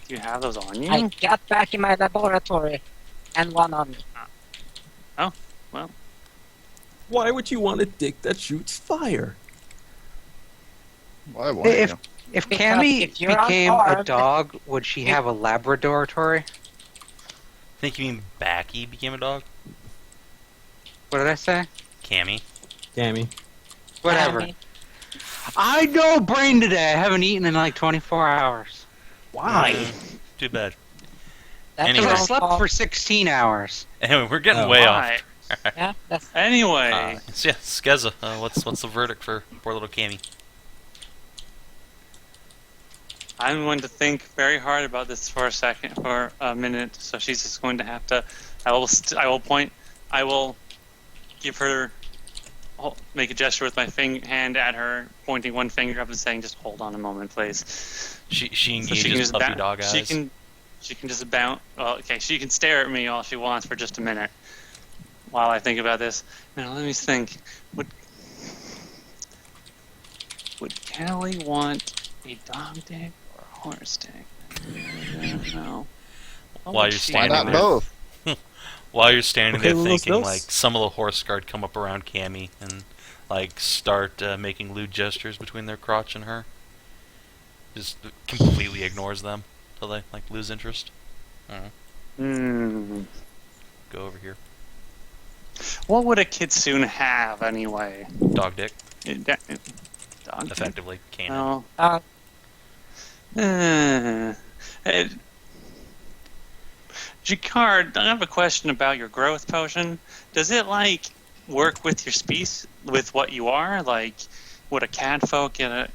Do you have those on you? I got back in my laboratory, and one on me. Why would you want a dick that shoots fire? Why won't If you? if Because Cammy if you're became a unarmed- dog, would she have a laboratory? Think you mean Backy became a dog? What did I say? Cammy. Gammy. Whatever. Tammy. I know brain today. I haven't eaten in like 24 hours. Why? Too bad. That's Anyway. Because your I own slept fault. for 16 hours. Anyway, we're getting Oh. way Why? off. Yeah, that's Anyway, So yeah, Skezza, what's the verdict for poor little Cammy? I'm going to think very hard about this for a minute. So she's just going to have to. I will give her, make a gesture with my hand at her, pointing one finger up and saying, "Just hold on a moment, please." She So engages puppy bounce. dog eyes. She can just bounce. Well, okay, she can stare at me all she wants for just a minute while I think about this. Now let me think. Would Kelly want a dog dick or a horse dick? I don't know. What While would you're she Why standing not there. both? While you're standing Okay, there well, thinking, those- like, some of the horse guard come up around Cammy and, like, start making lewd gestures between their crotch and her. Just completely ignores them till they, like, lose interest. Hmm. Go over here. What would a kitsune have anyway? Dog dick, Dog. effectively. Cannon. No. Uh, Jacquard, I have a question about your growth potion. Does it like work with your species, with what you are? Like, would a catfolk get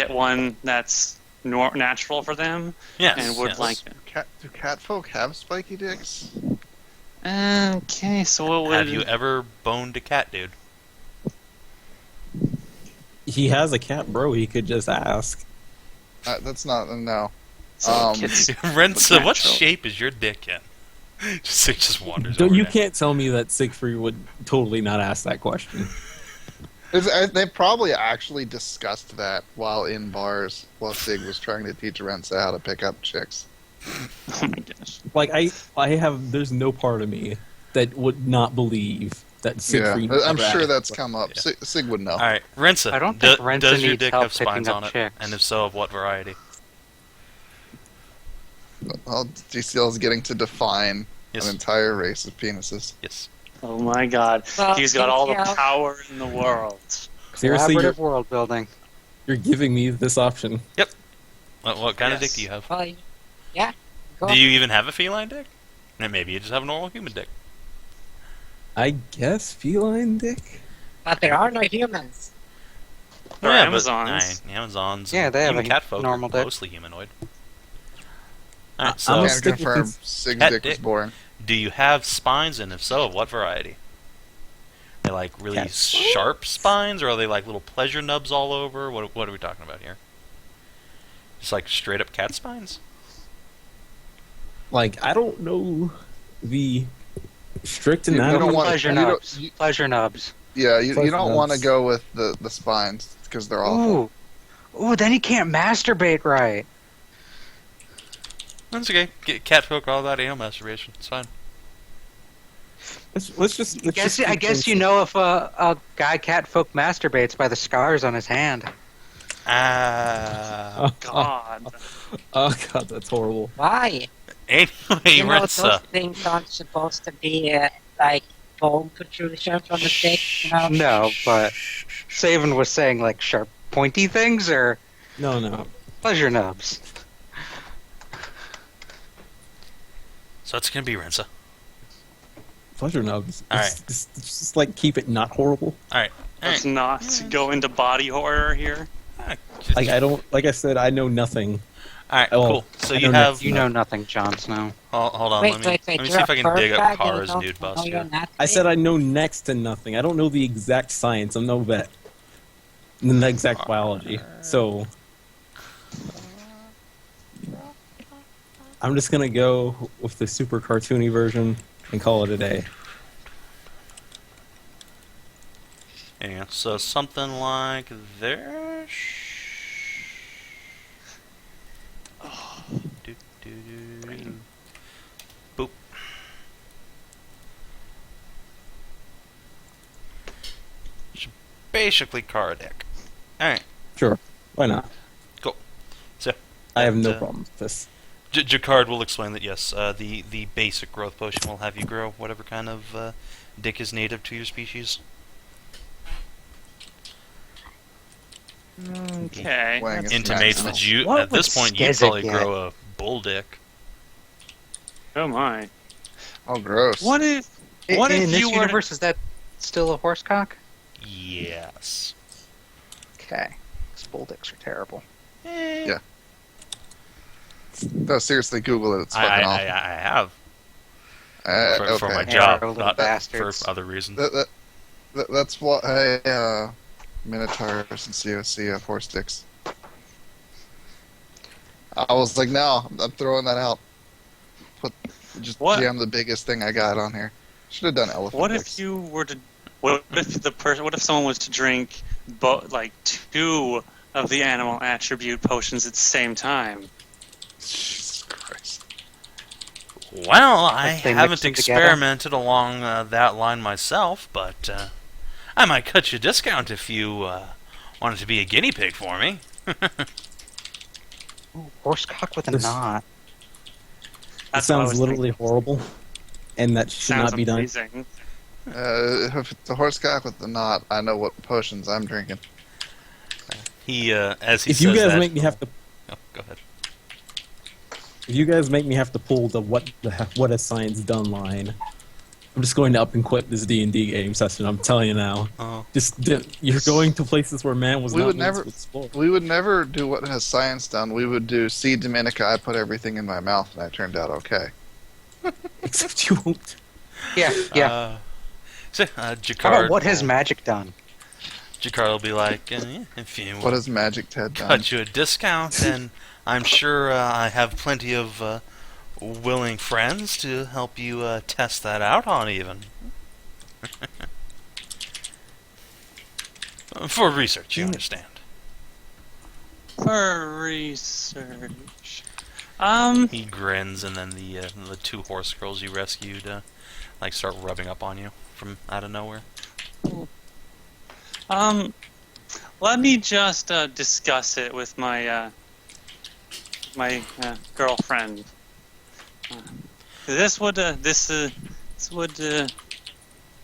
one that's natural for them? Yes. And would yes. like. Do catfolk have spiky dicks? Okay, so what would? Have you ever boned a cat, dude? He has a cat, bro. He could just ask. That's not no. So kits- Rensa, what natural. shape is your dick in? Just wanders Don't, over you there. can't tell me that Siegfried would totally not ask that question. They probably actually discussed that while in bars, while Sig was trying to teach Rensa how to pick up chicks. Oh my gosh. Like there's no part of me that would not believe that Siegfried. Yeah, I'm would sure ask. that's come up. Yeah. Sig would know. All right, Rensa. I don't think Rensa does your needs dick help have spines picking up on it? chicks. And if so, of what variety? Well, DCL is getting to define Yes. an entire race of penises. Yes. Oh my god. Well, He's got all the yeah. power in the world. Seriously, Collaborative world building. you're giving me this option. What kind of dick Yes. do you have? well, yeah. Go Do you even have a feline dick? And maybe you just have a normal human dick. I guess feline dick. But there are no humans. They're Yeah, Amazons. But, Amazons. Yeah, and they have even a catfolk normal are dick. mostly humanoid. I'm Alright, so gonna Can stick with confirm this Sig's cat dick was dick. boring. do you have spines, and if so, of what variety? Are they like really Cat sharp spines, or are they like little pleasure nubs all over? What are we talking about here? Just like straight up cat spines? Like I don't know the strict You anatomy. don't want- Pleasure you don't- nubs. you- Pleasure nubs. Yeah, you Plus don't want to nuts. go with the spines because they're awful. Ooh, then he can't masturbate right. That's okay. Catfolk are all about anal masturbation. It's fine. Let's just. Let's just I keep guess things- you know if a guy catfolk masturbates by the scars on his hand. Oh, God. oh god, that's horrible. Why? Anyway, You know, those Rensa. things aren't supposed to be like bone protrusion from the dick, you know? No, but Savin was saying like sharp, pointy things or No. pleasure nubs. So it's gonna be Rensa. Pleasure nubs. All Just like keep it not horrible. Alright. Let's not go into body horror here. Like I don't. Like I said, I know nothing. Alright, Oh, cool. So I you don't have. You know nothing, Jon Snow. Hold on, Wait, let me wait, let me see you're if I a can dig fur up bag and you Kara's don't dude know bust your here. anatomy? I said I know next to nothing. I don't know the exact science. I'm no vet. The exact biology. So I'm just gonna go with the super cartoony version and call it a day. Yeah, so something like there. Boop. It's basically card deck. Alright, Sure. Why not? cool. So I have no that, problem with this. Jacquard will explain that yes, the basic growth potion will have you grow whatever kind of dick is native to your species. Okay. Weighing its Intimates maximum. that you What at this would point you'd Skezza probably get? grow a bull dick. Oh my. Oh, gross. What if In you this were to- universe, is that still a horsecock? Yes. Okay. These bull dicks are terrible. Yeah. No, seriously, Google it. It's I fucking awful. have for my Okay. job, Little not bastards. for other reasons. That's what Minotaurs and COC have horse dicks. I was like, no, I'm throwing that out. What? Jam the biggest thing I got on here. Should have done elephant What dicks. if you were to? What if someone was to drink, like 2 of the animal attribute potions at the same time? Jesus Christ. Well, I If they mix haven't them together? experimented along that line myself, but I might cut you a discount if you wanted to be a guinea pig for me. Ooh, horsecock with a This- knot. It That's what I sounds was literally horrible. and that should Sounds not be done. amazing. If it's the horse guy with the knot, I know what potions I'm drinking. He, as he If says you guys that, make me have to, oh, go ahead. if you guys make me have to pull the what has science done line, I'm just going to up and quit this D&D game session. I'm telling you now. Oh, You're going to places where man was We not would meant never- to explore. We would never do what has science done. We would do, see, Dominica, I put everything in my mouth and I turned out okay. Except you won't. Yeah, yeah. So, How Jakar. about what has magic done? Jakar will be like, if you What has Magic Ted done? cut you a discount, and I'm sure I have plenty of willing friends to help you test that out on, even. For research, you understand. For research. He grins, and then the two horse girls you rescued like start rubbing up on you from out of nowhere. Let me just discuss it with my girlfriend. This would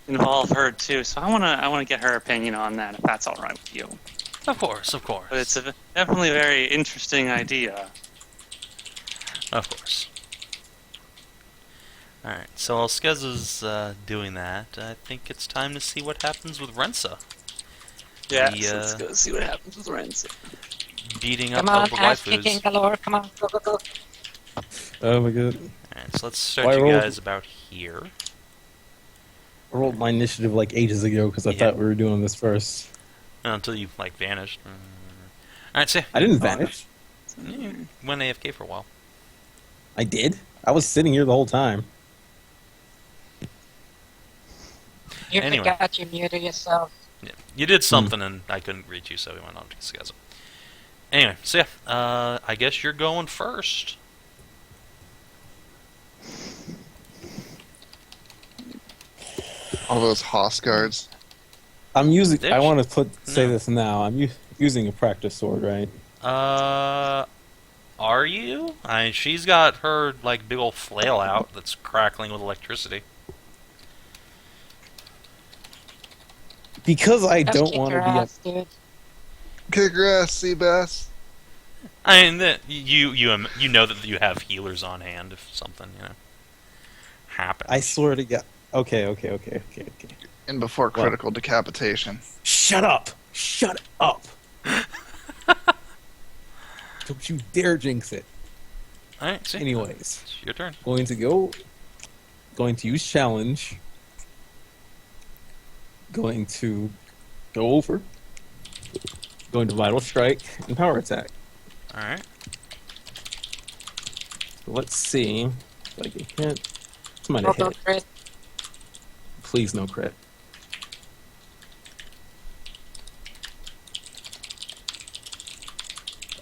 involve her too, so I wanna get her opinion on that, if that's all right with you. Of course, of course. But it's definitely a very interesting idea. Of course. Alright, so while Skezza's doing that, I think it's time to see what happens with Rensa. Yeah, let's go see what happens with Rensa. Beating up Come on, other ass kicking waifus. galore. Come on, go, go, go. Oh my god. Alright, so let's start Why you roll- guys about here. I rolled my initiative like ages ago because I Yeah. thought we were doing this first. Until you, like, vanished. Alright, so I didn't vanish. you went AFK for a while. I did. I was sitting here the whole time. You Anyway. forgot you muted yourself. Yeah. You did something and I couldn't reach you, so we went on to Skezza. Anyway, so yeah, I guess you're going first. All those hoss guards. I'm using. I There's- want to say no. this now. I'm using a practice sword, right? Are you? I mean, she's got her, like, big old flail out that's crackling with electricity. Because I Just don't kick want her to be. ass, dude. Kick your ass, Seabass. I mean, you know that you have healers on hand if something, happens. I swear to God. Okay. And before critical decapitation. Shut up! Shut up! Don't you dare jinx it. Alright, see. Anyways, It's your turn. going to use challenge. Going to go over. Going to vital strike and power attack. Alright. Let's see if I can hit. Come on, Go, a go, hit. Chris. Please no crit.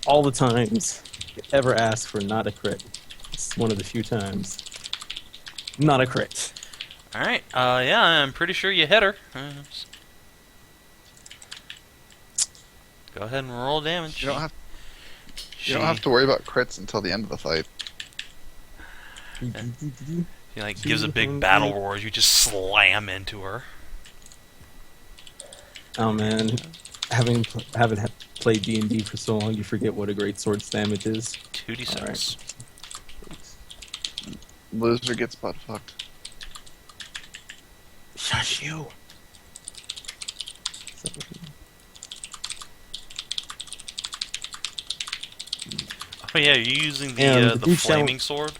All the times you ever ask for not a crit. It's one of the few times. Not a crit. Alright, yeah, I'm pretty sure you hit her. Go ahead and roll damage. You don't have to worry about crits until the end of the fight. She, like, gives a big battle roar as you just slam into her. Oh man, haven't played D&D for so long, you forget what a great sword's damage is. 2d6. Loser gets butt fucked. Shush you. Oh yeah, are you using the, And the do flaming sword?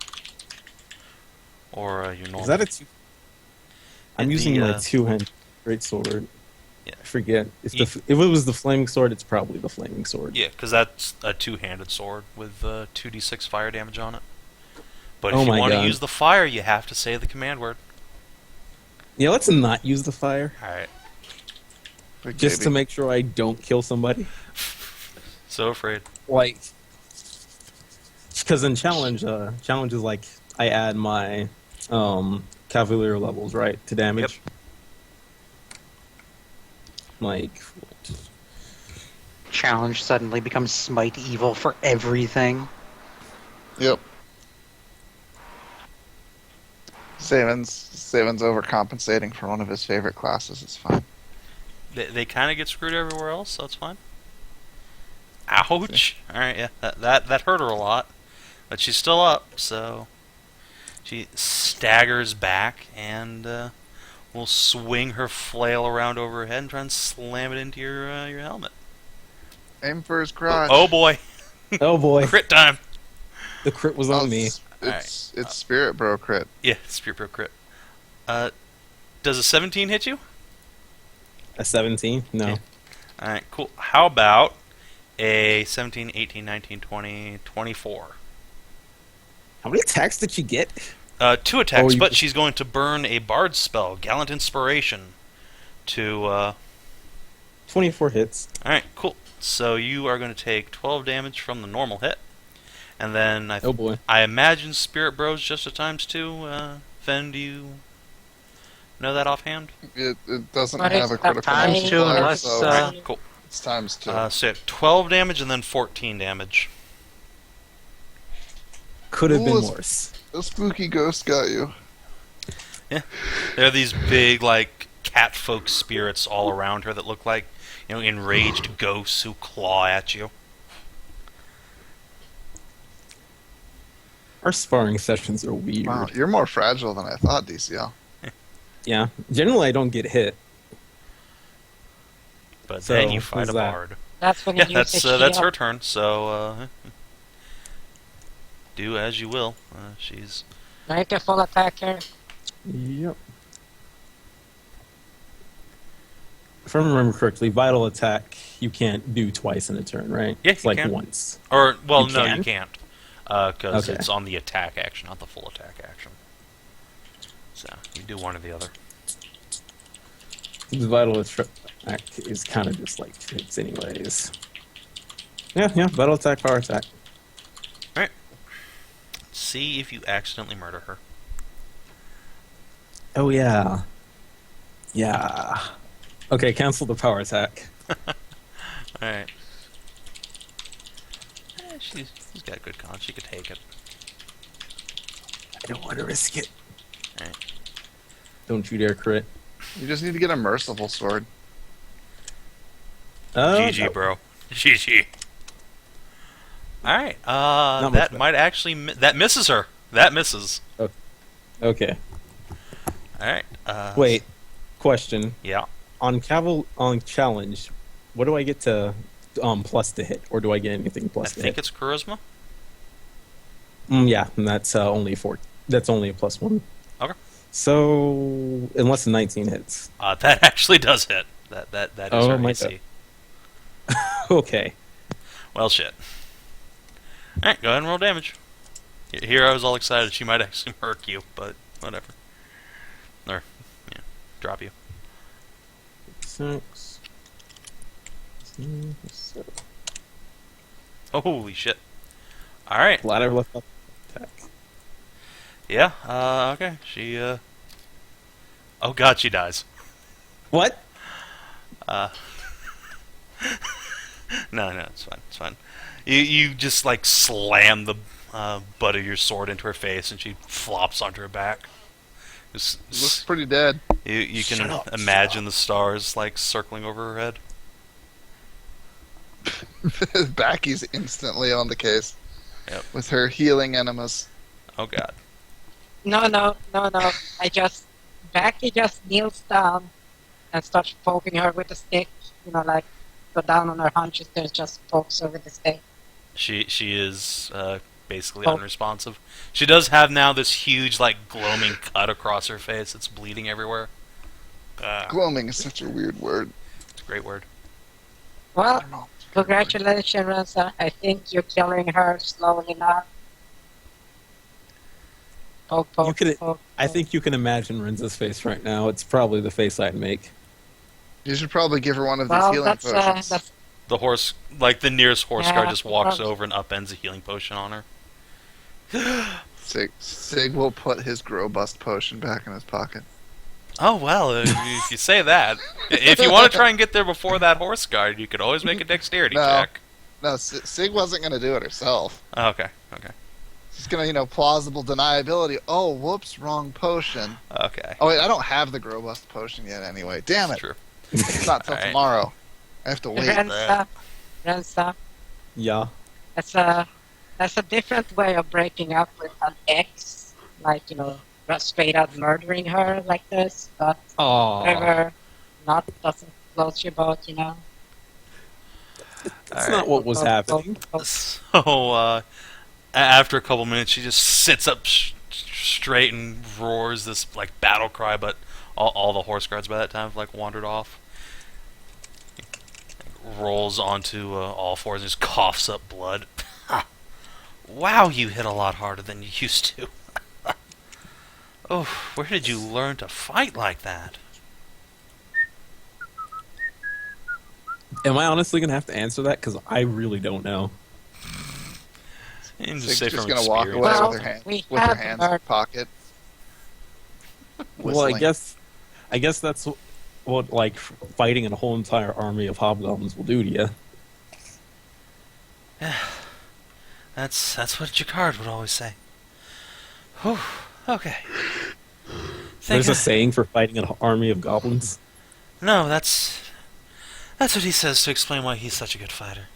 Or your normal? Is that a two? I'm The, using my two-hand great sword. Yeah. I forget. If You- if it was the flaming sword, it's probably the flaming sword. Yeah, because that's a two-handed sword with 2d6 fire damage on it. But Oh if you my want to God. use the fire, you have to say the command word. Yeah, let's not use the fire. Alright. Big Just to baby. make sure I don't kill somebody. So afraid. Like, because in challenge is like I add my Cavalier levels, right, to damage. Like, Challenge suddenly becomes smite evil for everything. Yep. Savin's overcompensating for one of his favorite classes. It's fine. They kind of get screwed everywhere else, so it's fine. Ouch! Alright, yeah, that hurt her a lot. But she's still up, so she staggers back and will swing her flail around over her head and try and slam it into your helmet. Aim for his crotch. Oh boy! Oh boy, Crit time! the crit was on me. It's Spirit Bro crit. Yeah, Spirit Bro crit. Does a 17 hit you? A 17? No. Yeah. Alright, cool. How about a 17, 18, 19, 20, 24? How many attacks did she get? 2 attacks, Oh, but she's going to burn a Bard spell, Gallant Inspiration, to... 24 hits. Alright, cool. So you are going to take 12 damage from the normal hit. And then Oh boy. I imagine Spirit Bro's just a ×2. Fen, do you know that offhand? It doesn't But have it's a critical times multiplier, two unless, so Cool. it's ×2. So you have 12 damage and then 14 damage. Could have been Ooh, worse. The spooky ghost got you. There are these big, like, catfolk spirits all around her that look like, enraged ghosts who claw at you. Our sparring sessions are weird. Wow, you're more fragile than I thought, DCL. Yeah. Generally, I don't get hit. But So, then you fight who's a that? bard. That's when you Yeah, use the that's shield. her turn. So do as you will. She's Make a full attack here. Yep. If I remember correctly, vital attack you can't do twice in a turn, right? Yeah, it's you like can. once. or well, You no, can? you can't, because Okay. it's on the attack action, not the full attack action. So you do one or the other. The vital attack is kind of just like hits anyways. Yeah, vital attack, power attack. See if you accidentally murder her. Oh yeah. Yeah. Okay, cancel the power attack. All right. She's got good con. She could take it. I don't want to risk it. Alright. Don't you dare crit. You just need to get a merciful sword. GG, bro. GG. Alright, Not much that better. might actually... that misses her. That misses. Okay. Alright. Wait. Question. Yeah. On challenge, what do I get to plus to hit, or do I get anything I plus to think hit? it's charisma. Yeah, and that's only 4. That's only a +1. Okay. So unless the 19 hits. That actually does hit. That is Oh her my AC. Okay. Well, shit. Alright, go ahead and roll damage. Here I was all excited. She might actually murk you, but whatever. Or, yeah, drop you. 6. 7. Oh, holy shit. Alright. Glad I left off attack. Yeah, okay. She, oh god, she dies. What? No, it's fine, it's fine. You just, like, slam the butt of your sword into her face, and she flops onto her back. Looks pretty dead. You can Shut up, imagine the stars, like, circling over her head. Backy's instantly on the case. Yep. With her healing enemas. Oh god. No. Backy just kneels down and starts poking her with a stick. Like go down on her haunches there, just pokes her with the stick. She is basically Oh. unresponsive. She does have now this huge, like, gloaming cut across her face. It's bleeding everywhere. Gloaming is such a weird word. It's a great word. Well, know. congratulations, Rensa. I think you're killing her slowly now. Poke, You could- poke. I think you can imagine Renza's face right now. It's probably the face I'd make. You should probably give her one of these Well, healing potions. that's The horse, like, the nearest horse guard Yeah, just walks well- over and upends a healing potion on her. Sig will put his Grobust potion back in his pocket. Oh, well, if you say that. If you want to try and get there before that horse guard, you could always make a dexterity No. check. No, Sig wasn't going to do it herself. Oh, okay. She's gonna, plausible deniability. Oh, whoops, wrong potion. Okay. Oh wait, I don't have the Grow Bust potion yet. Anyway, damn it, True. it's not till Alright. tomorrow. I have to wait. Rensa, Yeah. that's a different way of breaking up with an ex, like straight out murdering her like this, but Oh. whatever, not doesn't float your boat, That's not what was happening. So, after a couple minutes, she just sits up straight and roars this like battle cry, but all the horse guards by that time have like wandered off. Rolls onto all fours and just coughs up blood. Wow, you hit a lot harder than you used to. Oh, where did you learn to fight like that? Am I honestly gonna have to answer that? Because I really don't know. And Sig's say just from gonna walk away Well, with her, we with her have hands in her pocket. Well, I Whistling. guess that's what like fighting a whole entire army of hobgoblins will do to you. That's what Jacquard would always say. Whew, okay. There's a saying for fighting an army of goblins. No, that's what he says to explain why he's such a good fighter.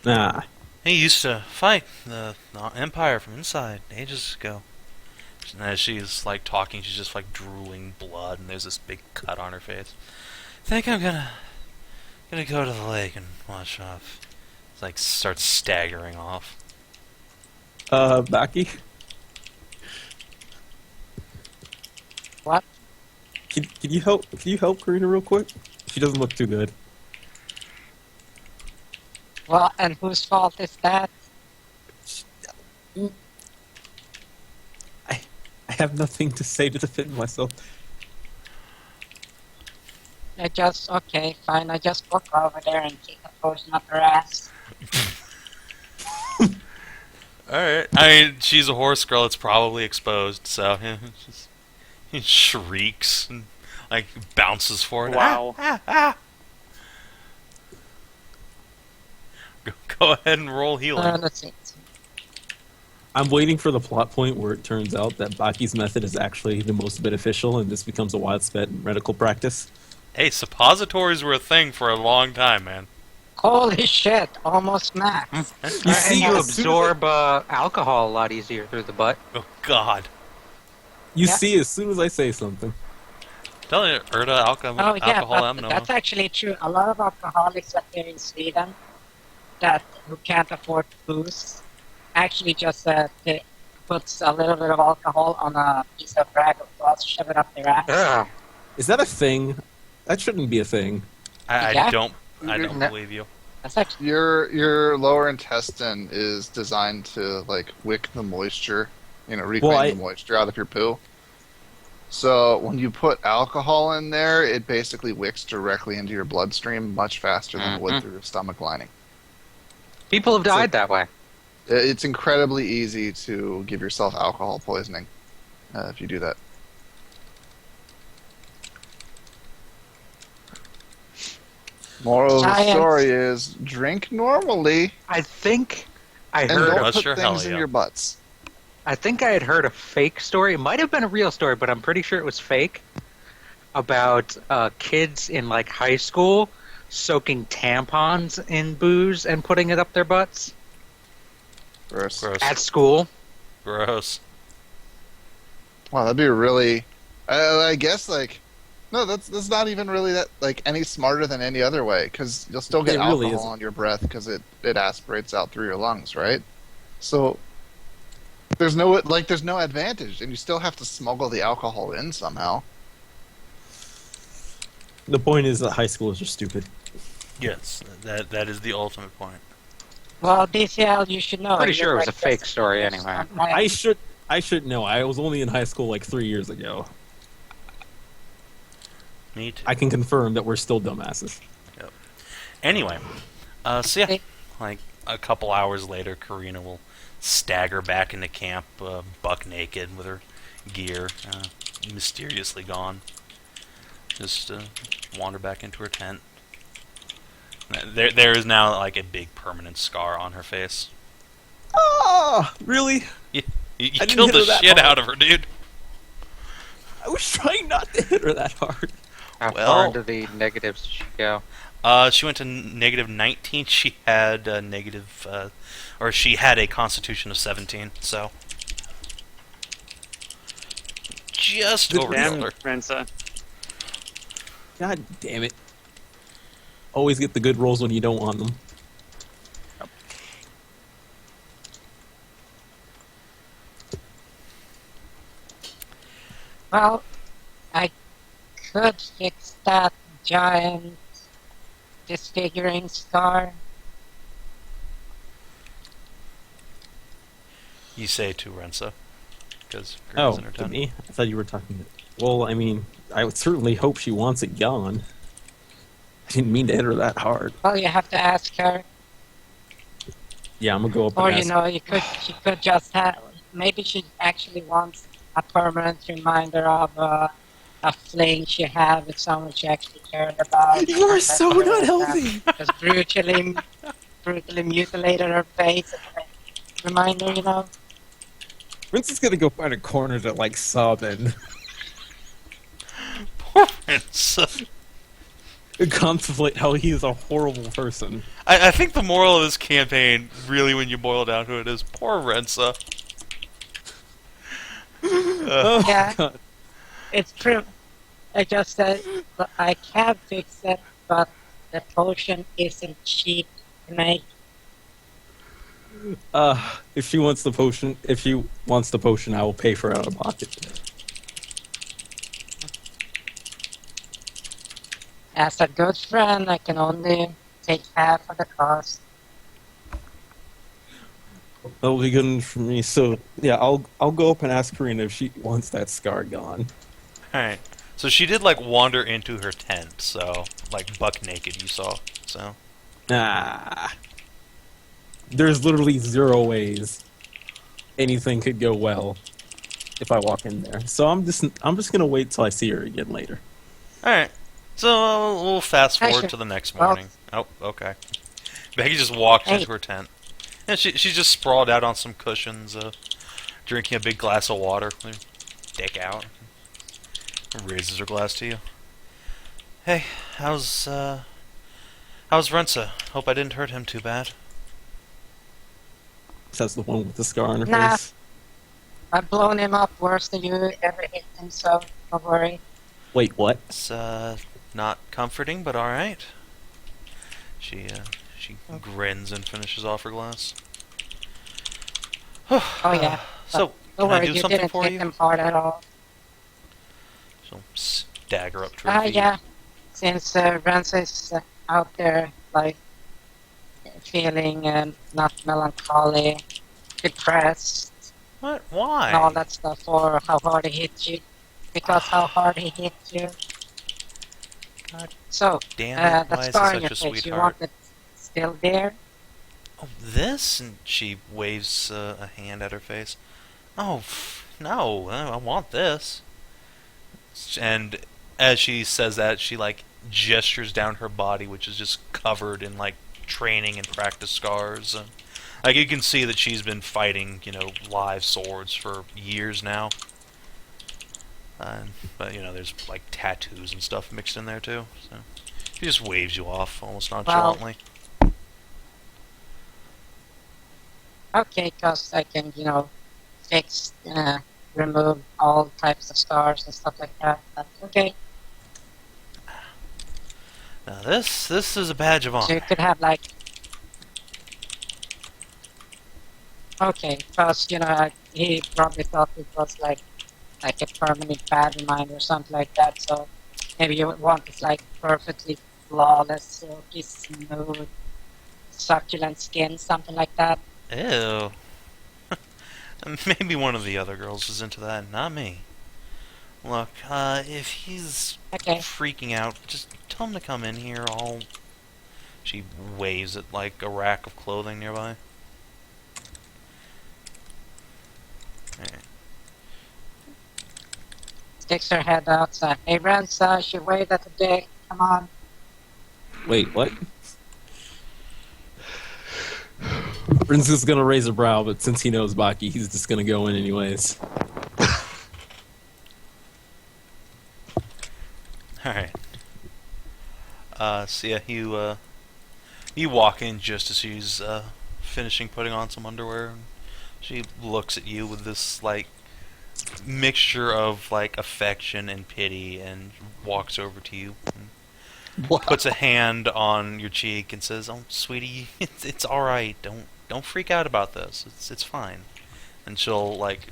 Nah. He used to fight the Empire from inside ages ago. And as she's like talking, she's just like drooling blood, and there's this big cut on her face. I think I'm gonna go to the lake and wash off. It's like starts staggering off. Backy? What? Can you help Karina real quick? She doesn't look too good. Well, and whose fault is that? I have nothing to say to defend myself. Okay, fine, I just walk over there and kick a potion up her ass. Alright. I mean, she's a horse girl, it's probably exposed, so he shrieks and like bounces forward. Wow. Go ahead and roll healing. Let's see. I'm waiting for the plot point where it turns out that Backy's method is actually the most beneficial and this becomes a widespread medical practice. Hey, suppositories were a thing for a long time, man. Holy shit, almost max. You see, you as soon as absorb alcohol a lot easier through the butt. Oh God. You Yeah. see, as soon as I say something. Tell you, Hedrah, alcohol, Oh yeah, alcohol, but that's actually true. A lot of alcoholics up here in Sweden who can't afford booze actually just puts a little bit of alcohol on a piece of rag of cloth, shove it up their ass. Ugh. Is that a thing? That shouldn't be a thing. I Yeah. don't No. believe you. That's actually Your lower intestine is designed to like wick the moisture, reclaim Well, the moisture out of your poo. So when you put alcohol in there, it basically wicks directly into your bloodstream much faster than it would through your stomach lining. People have died that way. It's incredibly easy to give yourself alcohol poisoning if you do that. Moral of the Science. story is drink normally I think I and heard. don't Trust put your things hell, in yeah. your butts. I think I had heard a fake story. It might have been a real story, but I'm pretty sure it was fake. About kids in like high school soaking tampons in booze and putting it up their butts Gross. Gross. at school. Gross. Wow, that'd be really. I guess no, that's not even really that any smarter than any other way because you'll still get It really alcohol isn't. on your breath because it aspirates out through your lungs, right? So there's no advantage, and you still have to smuggle the alcohol in somehow. The point is that high schoolers are stupid. Yes, that is the ultimate point. well, DCL, you should know. Pretty You're sure it was like a fake this- story anyway. I should know. I was only in high school like 3 years ago. Me too. I can confirm that we're still dumbasses. Anyway, so yeah, like a couple hours later, Karina will stagger back into camp, buck naked with her gear mysteriously gone. Just wander back into her tent. There is now like a big permanent scar on her face. Ah, really? You I didn't killed hit her the that shit hard. out of her, dude. I was trying not to hit her that hard. How Well- far into the negatives did she go? She went to negative 19. She had she had a constitution of 17, so. Just Good overkilled Damn, her. Rensa. God damn it. Always get the good rolls when you don't want them. Well, I could fix that giant disfiguring scar. You say to Rensa. Because Oh, in her to tongue. me? I thought you were talking to... Well, I mean, I would certainly hope she wants it gone. I didn't mean to hit her that hard. Well, you have to ask her. Yeah, I'm gonna go up Or, and ask. she could just have... Maybe she actually wants a permanent reminder of a fling she had with someone she actually cared about. You are so not healthy! Just brutally mutilated her face. Reminder, Rince is gonna go find a corner to, like, sob in. Poor Rensa. And contemplate how he is a horrible person. I think the moral of this campaign, really, when you boil down to it, is poor Rensa. Oh, Yeah. God. It's true. I just said I can fix it, but the potion isn't cheap to make. If she wants the potion, I will pay for it out of pocket. As a good friend, I can only take half of the cost. That'll be good enough for me. So yeah, I'll go up and ask Karina if she wants that scar gone. Alright. So she did, like, wander into her tent, so, like, buck naked, you saw, so. Ah, there's literally 0 ways anything could go well if I walk in there. So I'm just gonna wait till I see her again later. Alright. So we'll fast forward Actually, to the next well- morning. Oh, okay. Becky just walked Hey. into her tent. And she's just sprawled out on some cushions, drinking a big glass of water. Dick out. Raises her glass to you. Hey, how's Rensa? Hope I didn't hurt him too bad. That's the one with the scar on her Nah. face. I've blown him up worse than you ever hit him, so don't worry. Wait, what? It's not comforting, but all right. She grins and finishes off her glass. Oh yeah. So Don't can I worry, do you something didn't for hit you? him hard at all. She'll stagger up to her feet. Yeah. Since Rensa is out there, like, feeling not melancholy, depressed, What? Why? and all that stuff, or how hard he hit you. Because how hard he hit you. God So, damn it! the Why is he scar on such your a face, you sweetheart? want it still there? Oh, this? And she waves a hand at her face. Oh, no, I want this. And as she says that, she, like, gestures down her body, which is just covered in, like, training and practice scars. Like, you can see that she's been fighting, live swords for years now. But, there's, like, tattoos and stuff mixed in there, too. So she just waves you off, almost nonchalantly. Okay, because I can, fix, remove all types of scars and stuff like that. But okay, Now, this is a badge of so you honor. could have, like... Okay, because, he probably thought it was, like a permanent bad reminder or something like that, so maybe you would want it, like, perfectly flawless, silky, smooth, succulent skin, something like that. Ew. Maybe one of the other girls is into that, not me. Look, if he's Okay. freaking out, just tell him to come in here. She waves at, like, a rack of clothing nearby. Alright. Sticks her head out, so, hey, Rensa, she waved at the dick, come on. Wait, what? Rensa's gonna raise a brow, but since he knows Backy, he's just gonna go in anyways. Alright. So yeah, you walk in just as she's finishing putting on some underwear. And she looks at you with this like mixture of like affection and pity, and walks over to you, and Wow. puts a hand on your cheek, and says, "Oh, sweetie, it's all right. Don't freak out about this. It's fine." And she'll like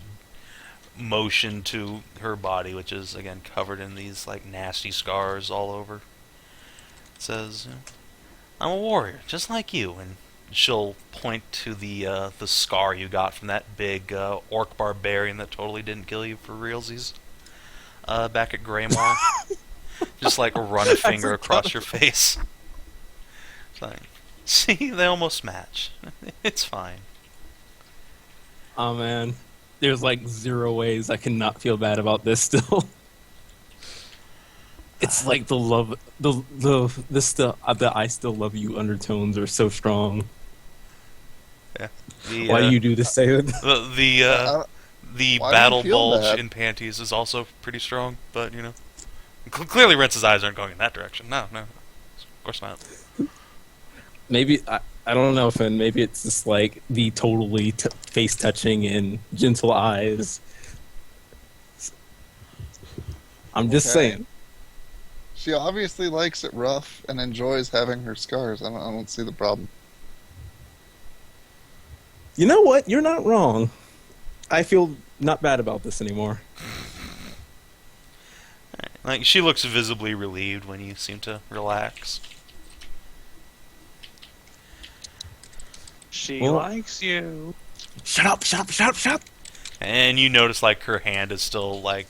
motion to her body, which is again covered in these like nasty scars all over. It says, "I'm a warrior, just like you," and she'll point to the scar you got from that big orc barbarian that totally didn't kill you for realsies back at Greymore. Just like run a finger across your face. It's like, see, they almost match. It's fine. Oh man, there's like 0 ways I cannot feel bad about this still. It's like the love, the I still love you undertones are so strong. Yeah. Why do you do this, Savin? The Why do battle you feel bulge bad? in panties is also pretty strong, but you know, clearly Rensa's eyes aren't going in that direction. No, of course not. Maybe I don't know, Finn. Maybe it's just like the totally face touching and gentle eyes. I'm just Okay. saying. She obviously likes it rough and enjoys having her scars. I don't see the problem. You know what? You're not wrong. I feel not bad about this anymore. Like she looks visibly relieved when you seem to relax. She Well- likes you. Shut up! Shut up! Shut up! Shut up! And you notice like her hand is still like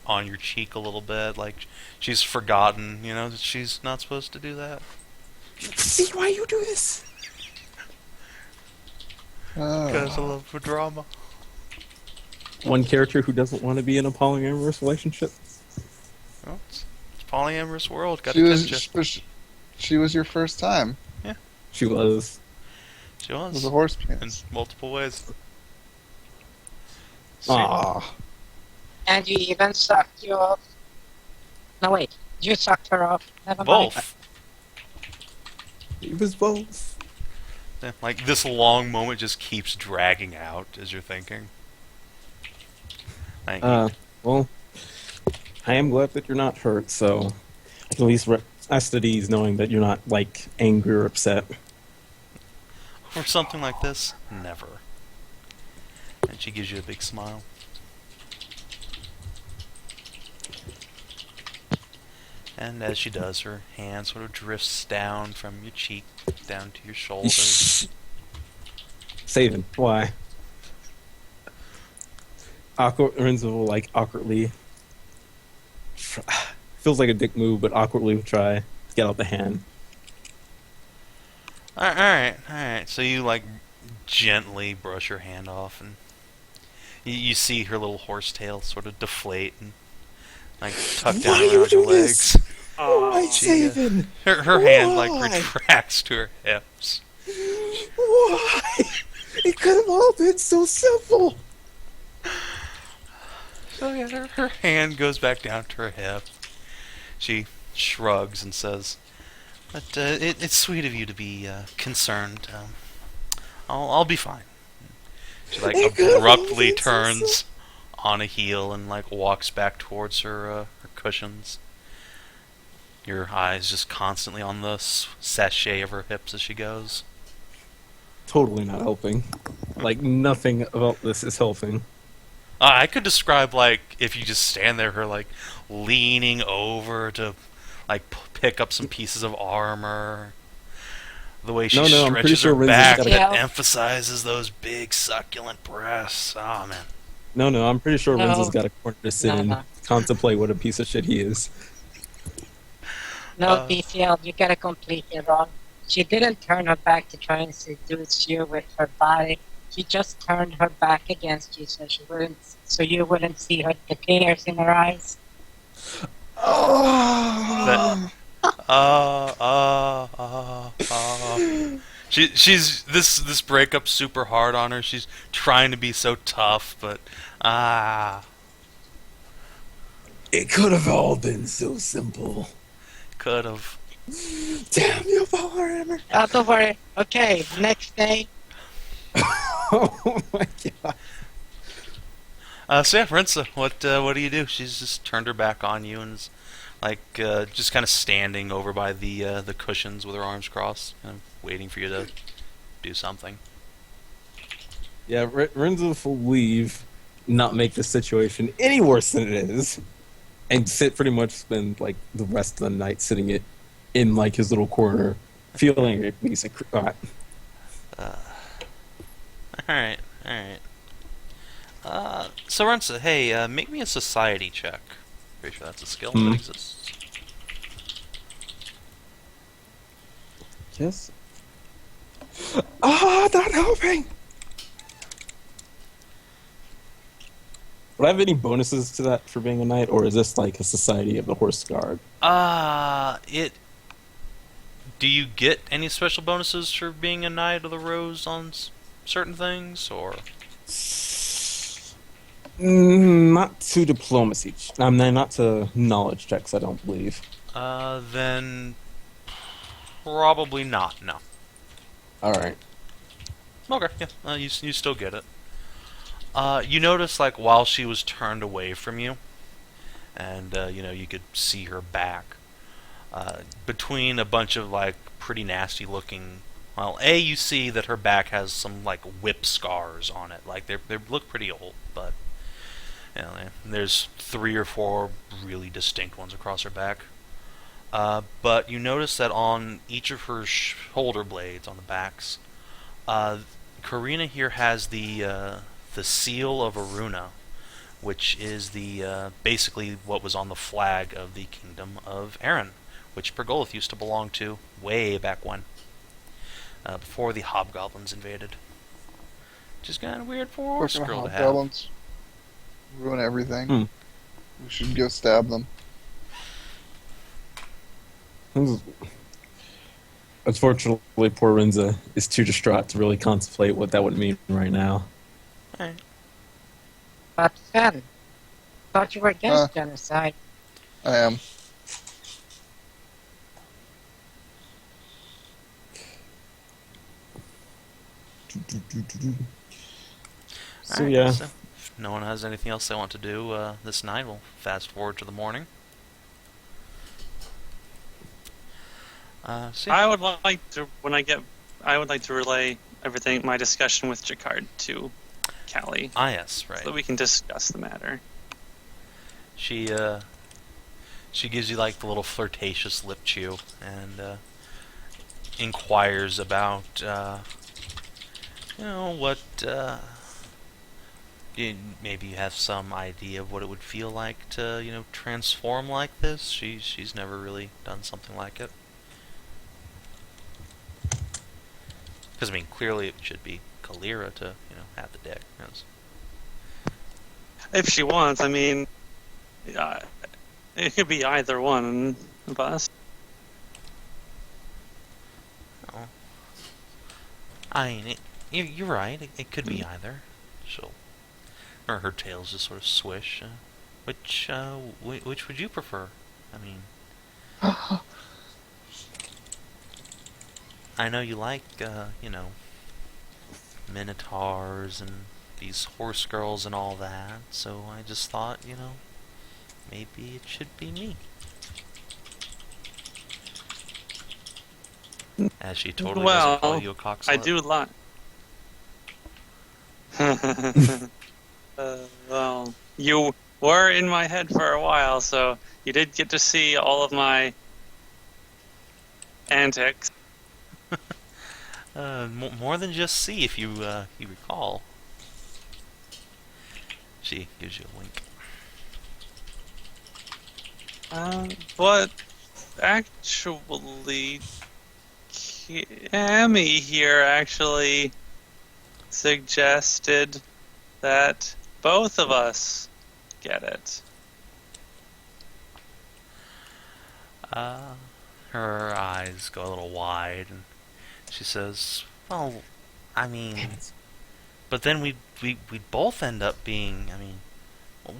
on your cheek a little bit, like she's forgotten, you know, that she's not supposed to do that. See why you do this? Because I love the drama. One character who doesn't want to be in a polyamorous relationship. Well, it's polyamorous world. Got She to was test you. she was your first time. She was. She It was was a horse in penis. multiple ways. Ah. And you even sucked you off. No, wait. You sucked her off. Never mind. Both. It was both. Yeah, like this long moment just keeps dragging out as you're thinking. Thank you. Well, I am glad that you're not hurt, so I can at least rest at ease knowing that you're not, like, angry or upset. For something like this, never. And she gives you a big smile. And as she does, her hand sort of drifts down from your cheek down to your shoulders. Savin, why? Rensa will, like, awkwardly... Feels like a dick move, but awkwardly will try to get out the hand. Alright. So you, like, gently brush her hand off, and you see her little horse tail sort of deflate and, like, tuck down Why you around your do this? legs. Why, She, Savin? Her hand, like, Why? retracts to her hips. Why? It could have all been so simple. So yeah, her hand goes back down to her hip. She shrugs and says, "But it's sweet of you to be concerned. I'll be fine." She like It could've abruptly been so turns on a heel and like walks back towards her cushions. Your eyes just constantly on the sachet of her hips as she goes. Totally not helping. Like, nothing about this is helping. I could describe like if you just stand there, her like leaning over to like pick up some pieces of armor. The way she No, I'm pretty stretches sure her Rensa's back gotta- that Yeah. emphasizes those big succulent breasts. Oh man. No, I'm pretty sure No. Rensa's got a corner to sit in, No. contemplate what a piece of shit he is. No, DCL, you get it completely wrong. She didn't turn her back to try and seduce you with her body. She just turned her back against you so you wouldn't see her the tears in her eyes. Oh! She's this breakup's super hard on her. She's trying to be so tough, but It could have all been so simple. could have. Damn you, Power Hammer! Don't worry. Okay, next day. Oh my god. So yeah, Rensa, what do you do? She's just turned her back on you and is like just kind of standing over by the cushions with her arms crossed, kind of waiting for you to do something. Yeah, Renzo will leave, not make the situation any worse than it is, and pretty much spend like the rest of the night sitting it in like his little corner, feeling at least All right. So Rensa, hey, make me a society check. Pretty sure that's a skill that exists. Yes. Ah, not helping. Would I have any bonuses to that for being a knight, or is this like a society of the horse guard? Do you get any special bonuses for being a Knight of the Rose on certain things, or? Not to diplomacy. Not to knowledge checks. I don't believe. Then probably not. No. All right. Okay. Yeah. You still get it. You notice like while she was turned away from you, and you could see her back. Between a bunch of like pretty nasty looking, well, you see that her back has some like whip scars on it. Like they look pretty old, but there's 3 or 4 really distinct ones across her back. But you notice that on each of her shoulder blades on the backs, Karina here has the seal of Aruna, which is the basically what was on the flag of the kingdom of Aaron, which Pergolith used to belong to way back when, before the hobgoblins invaded. Which is kind of weird for a horse girl to have. Hobgoblins ruin everything. We should go stab them. Unfortunately, poor Renza is too distraught to really contemplate what that would mean right now. Alright. But Sven, thought you were against genocide. I am. So Alright, yeah, so if no one has anything else they want to do this night, we'll fast forward to the morning. So yeah. I would like to relay everything, my discussion with Jacquard to Callie, Yes, right. so that we can discuss the matter. She gives you like the little flirtatious lip chew and inquires about what maybe you have some idea of what it would feel like to transform like this. She's never really done something like it. Because I mean, clearly it should be Kaelirra to have the dick. Yes. If she wants, I mean, it could be either one of us. Oh. I mean, you're right. It could be either. Or her tails just sort of swish. Which would you prefer? I mean, I know you like minotaurs and these horse girls and all that. So I just thought maybe it should be me. As she totally doesn't call you a cockslut. I do like. Well, you were in my head for a while, so you did get to see all of my antics. More than just see, if you recall. She gives you a wink. But actually, Cammy here actually suggested that both of us get it. Her eyes go a little wide, and She says, well, I mean, but then we'd both end up being, I mean,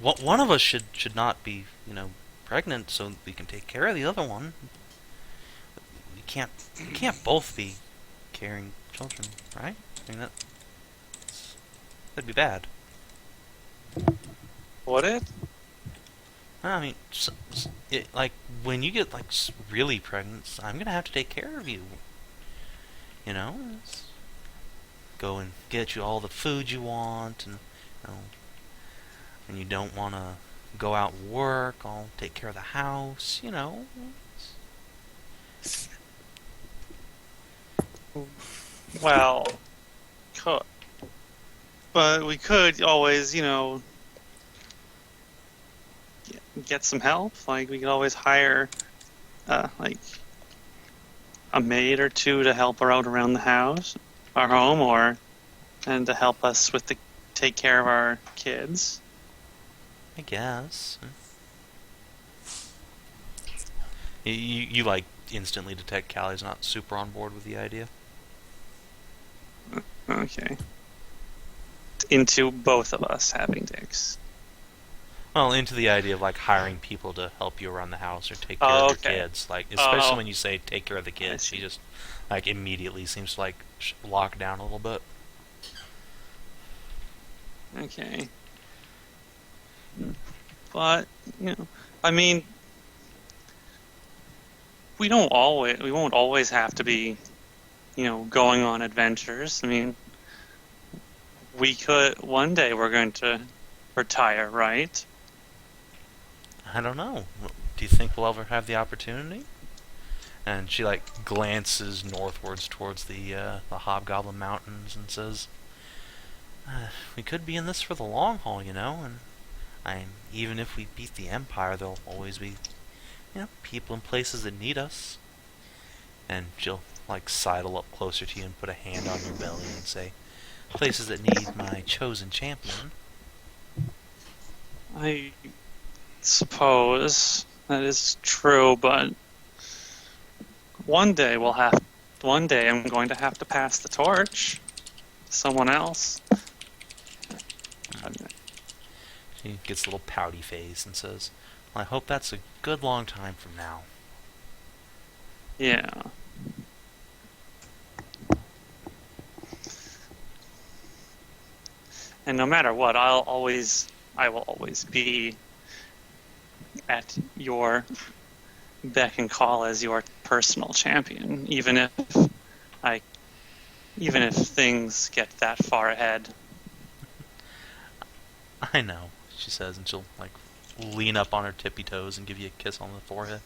one of us should not be, pregnant so we can take care of the other one. We can't both be carrying children, right? I mean, that'd be bad. Would it? I mean, like, when you get, like, really pregnant, I'm gonna have to take care of you. Go and get you all the food you want, and, when you don't want to go out and work, I'll take care of the house, Well, could. But we could always, get some help. Like, we could always hire, like, a maid or two to help her out around the house, our home, and to help us take care of our kids. I guess. You like, instantly detect Callie's not super on board with the idea? Okay. Into both of us having dicks. Well, into the idea of, like, hiring people to help you around the house or take care of your kids. Like, especially when you say take care of the kids, she just, like, immediately seems to, like, lock down a little bit. Okay. But, I mean, we won't always have to be, going on adventures. I mean, one day we're going to retire, right? I don't know. Do you think we'll ever have the opportunity? And she, like, glances northwards towards the Hobgoblin Mountains and says, we could be in this for the long haul, and even if we beat the Empire, there'll always be, people in places that need us. And she'll, like, sidle up closer to you and put a hand on your belly and say, places that need my chosen champion. I suppose that is true, but one day I'm going to have to pass the torch to someone else. She gets a little pouty face and says, well, I hope that's a good long time from now. Yeah. And no matter what, I will always be at your beck and call as your personal champion, even if things get that far ahead. I know, she says, and she'll, like, lean up on her tippy toes and give you a kiss on the forehead.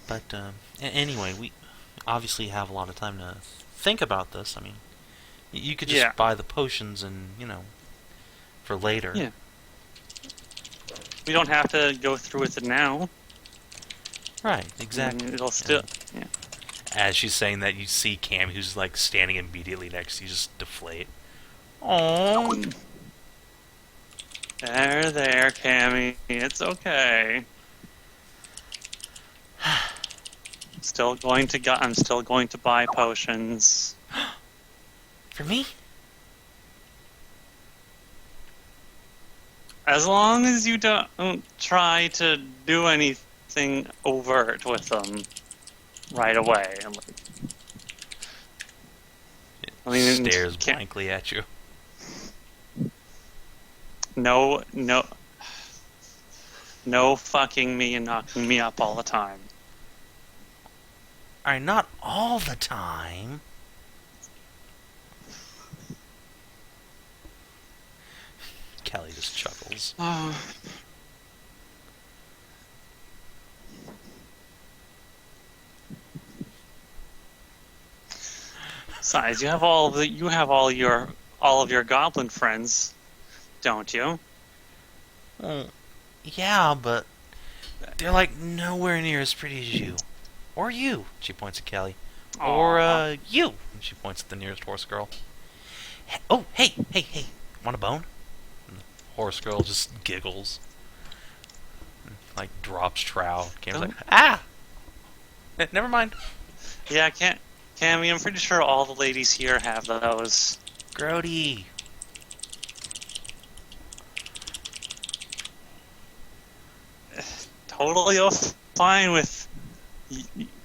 But, anyway, we obviously have a lot of time to think about this. I mean, you could just buy the potions and, for later. Yeah. We don't have to go through with it now. Right, exactly. It'll still... Yeah. As she's saying that, you see Cam, who's, like, standing immediately next to you, just deflate. Aww. There, Cammy. It's okay. I'm still going to buy potions. For me? As long as you don't try to do anything overt with them right away. It stares blankly at you. No fucking me and knocking me up all the time. Alright, not all the time. Kelly just chuckles. Besides, you have all of your goblin friends, don't you? Yeah, but they're, like, nowhere near as pretty as you. Or you, she points at Kelly. Or, you, and she points at the nearest horse girl. Hey, want a bone? And the horse girl just giggles. And Like, drops trowel. Cam's like, ah! Never mind. Yeah, Cammy, I'm pretty sure all the ladies here have those. Grody. Totally fine with.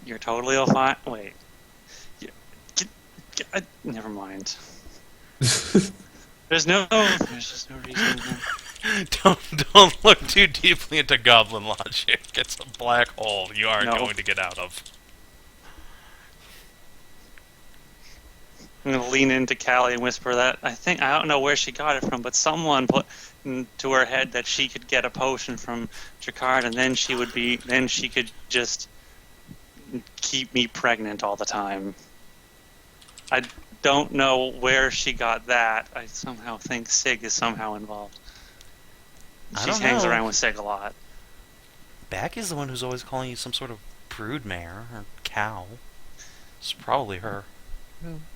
You're totally fine. Wait. Never mind. There's just no reason. Don't look too deeply into goblin logic. It's a black hole you aren't No. going to get out of. I'm gonna lean into Callie and whisper that I don't know where she got it from, but someone put into her head that she could get a potion from Jacquard, and then she could just keep me pregnant all the time. I don't know where she got that. I somehow think Sig is somehow involved. She hangs around with Sig a lot. Backy's the one who's always calling you some sort of broodmare or cow. It's probably her.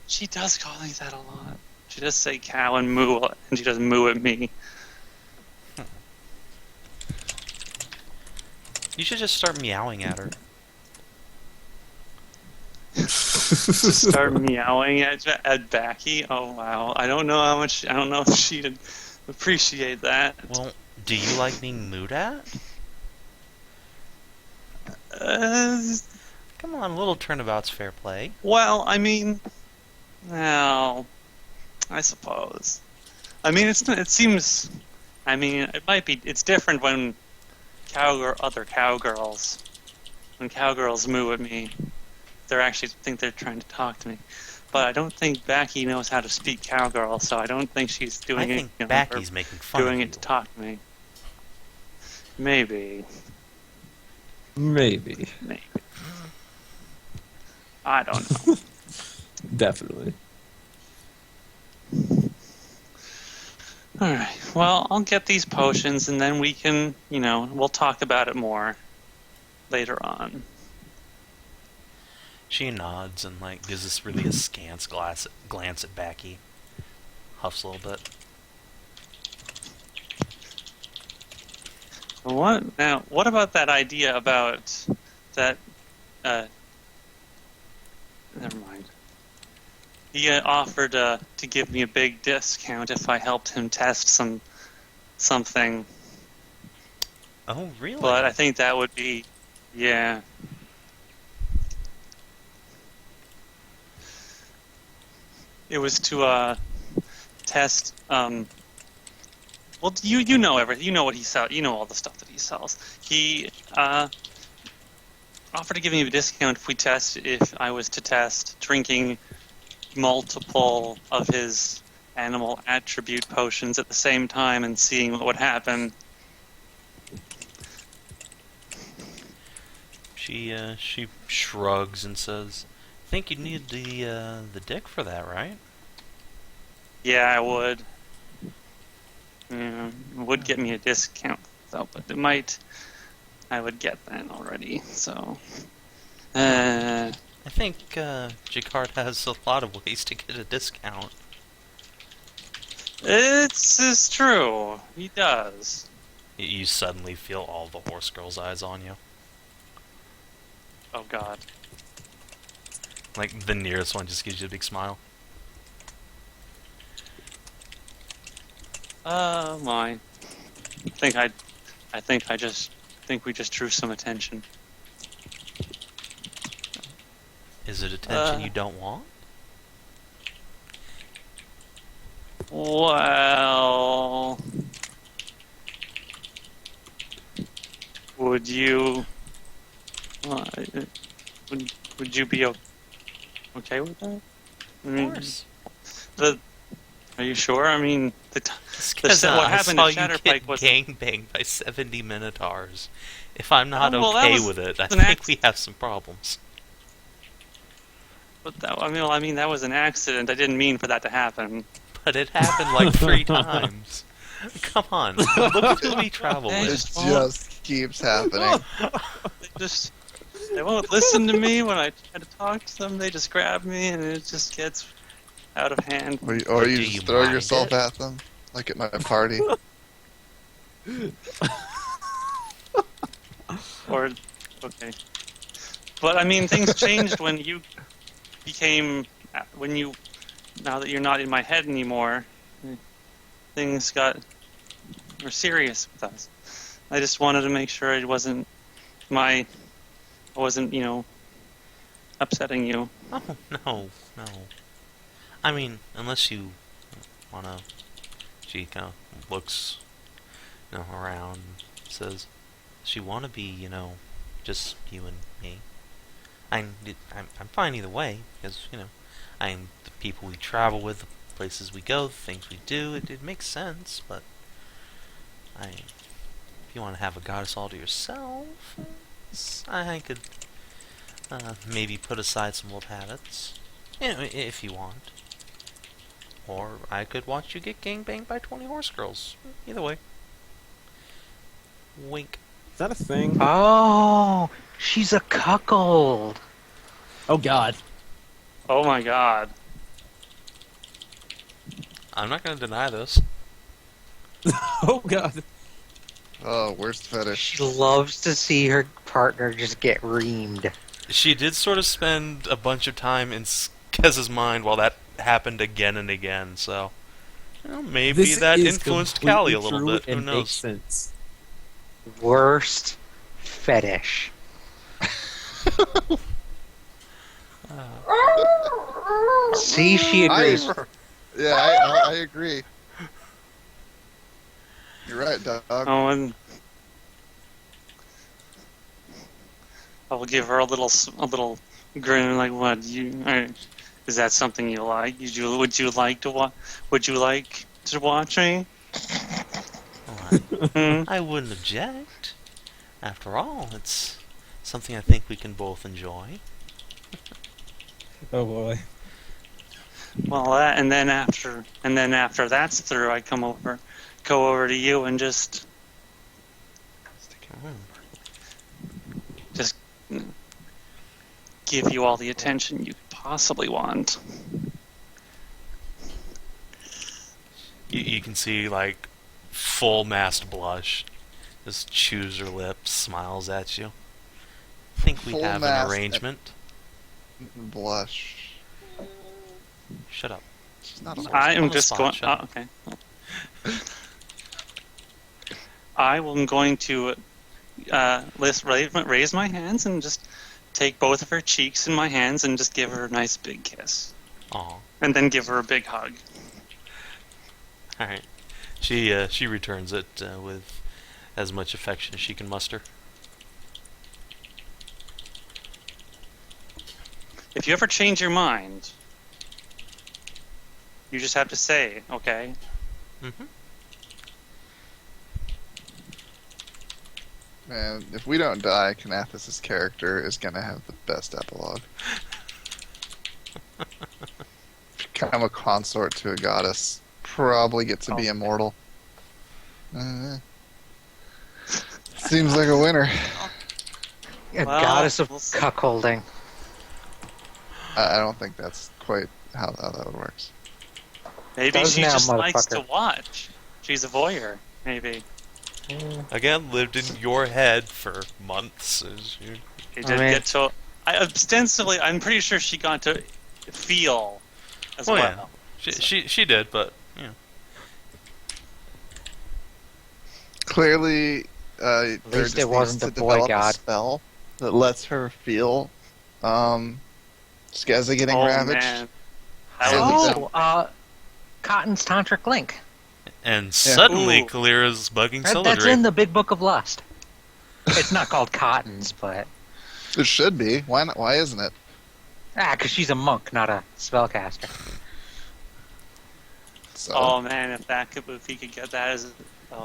She does call me that a lot. She does say cow and moo, and she does moo at me. You should just start meowing at her. Just start meowing at Backy. Oh wow! I don't know if she'd appreciate that. Well, do you like being mooed at? Come on, a little turnabout's fair play. Well, I mean, well, I suppose. I mean, it seems. I mean, it might be. It's different when other cowgirls, when cowgirls moo at me, they actually think they're trying to talk to me. But I don't think Backy knows how to speak cowgirl, so I don't think she's doing I think it. Backy's making fun doing of it you. to talk to me. Maybe. Maybe. I don't know. Definitely. Alright, well, I'll get these potions and then we can, we'll talk about it more later on. She nods and gives this really askance glance at Backy. Huffs a little bit. What about that idea about that, never mind. He offered to give me a big discount if I helped him test something. Oh, really? But I think that would be, yeah. It was to test. Well, you know everything. You know what he sells. You know all the stuff that he sells. He offered to give me a discount if I was to test drinking multiple of his animal attribute potions at the same time and seeing what would happen. She shrugs and says, "I think you need the dick for that, right?" Yeah, I would. Yeah, it would get me a discount though, but I would get that already. So, I think Jacquard has a lot of ways to get a discount. it's true. He does. You suddenly feel all the horse girl's eyes on you. Oh God. The nearest one just gives you a big smile. My. I think we just drew some attention. Is it attention you don't want? Well, would you would you be okay with that? I mean, Of course. Are you sure? I mean, Skezza, what I happened saw at you Shatterpike get was gangbanged by 70 Minotaurs. If I'm not Oh, well, that okay was with it, I an think act- we have some problems. But I mean, that was an accident. I didn't mean for that to happen. But it happened 3 times. Come on, look at who we travel Hey, It with. just keeps happening. They won't listen to me when I try to talk to them. They just grab me, and it just gets out of hand. Or Do you you just throw mind yourself it? at them, like at my party. Or okay. But I mean, things changed when you became now that you're not in my head anymore. Things got more serious with us. I just wanted to make sure I wasn't, upsetting you. Oh, no. I mean, unless you wanna... She kind of looks, around and says, she wanna be, just you and me. I'm fine either way, because, I'm the people we travel with, the places we go, the things we do, it makes sense, but if you want to have a goddess all to yourself, I could maybe put aside some old habits, if you want. Or I could watch you get gangbanged by 20 horse girls. Either way. Wink. Is that a thing? Oh, she's a cuckold. Oh God. Oh my god. I'm not going to deny this. Oh God. Oh, worst fetish. She loves to see her partner just get reamed. She did sort of spend a bunch of time in Skezza's mind while that happened again and again, so... maybe This that is influenced completely Callie a little true bit. Who and knows? makes sense. Worst fetish. See, she agrees. I agree. You're right, dog. Oh, and I'll give her a little grin, like, "What is that something you like? Would you like to watch me?" Hmm? I wouldn't object. After all, it's something I think we can both enjoy. Oh boy. Well, and then after that's through, I go over to you and just give you all the attention you could possibly want. You can see, like, full masked blush. Just chews her lips, smiles at you. Think we Full have an masked- arrangement? Blush. Shut up. She's not a I am on the just spot, going. shut up. Okay. I am going to raise my hands and just take both of her cheeks in my hands and just give her a nice big kiss, Aw. and then give her a big hug. Alright. She returns it with as much affection as she can muster. If you ever change your mind, you just have to say, okay? Mm-hmm. Man, if we don't die, Kinathis' character is gonna have the best epilogue. Become a consort to a goddess. Probably get to be immortal. Seems like a winner. A Well, goddess of we'll see. cuckolding. I don't think that's quite how that works. Maybe Does she now, just likes to motherfucker. watch. She's a voyeur, maybe. Again, lived in your head for months. As you... She I did mean- get to. I'm pretty sure she got to feel as Oh, well. yeah. She did, but, Clearly, At least it wasn't to the boy develop god. a spell that lets her feel Skezza getting Oh ravaged. man, that would be Oh, Cotton's tantric link. and suddenly Ooh. Kaelirra's bugging That's Celadrie. in the Big Book of Lust. It's not called Cotton's, but It should be. Why not? Why isn't it? because she's a monk, not a spellcaster. So, Oh man, if he could get that as,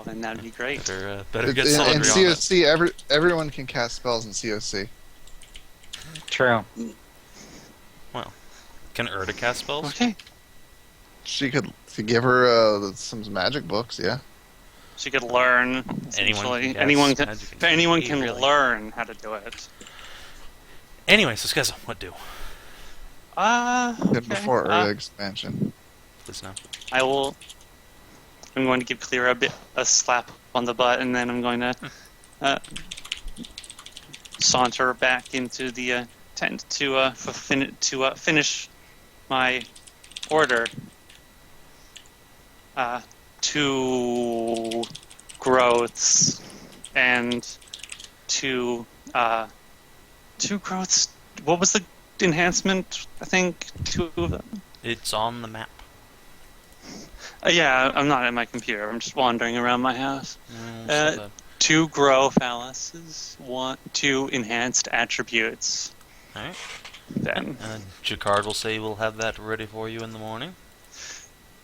then that'd be great. Better get in Celadrie on it. COC, everyone can cast spells in COC. True. Can Erda cast spells? Okay, She could give her some magic books. Yeah. she could learn. Anyone Essentially, can cast anyone can. magic If anyone can really. learn how to do it. Anyway, so Skezza, what do? Good Okay. before Urda expansion. Please no. I will. I'm going to give Kaelirra a slap on the butt, and then I'm going to saunter back into the tent to finish my order. 2 growths and 2 growths. What was the enhancement? I think 2 of them. It's on the map. Yeah, I'm not at my computer. I'm just wandering around my house. So that- 2 grow phalluses, 2 enhanced attributes. Alright. Then, Jacquard will say we'll have that ready for you in the morning.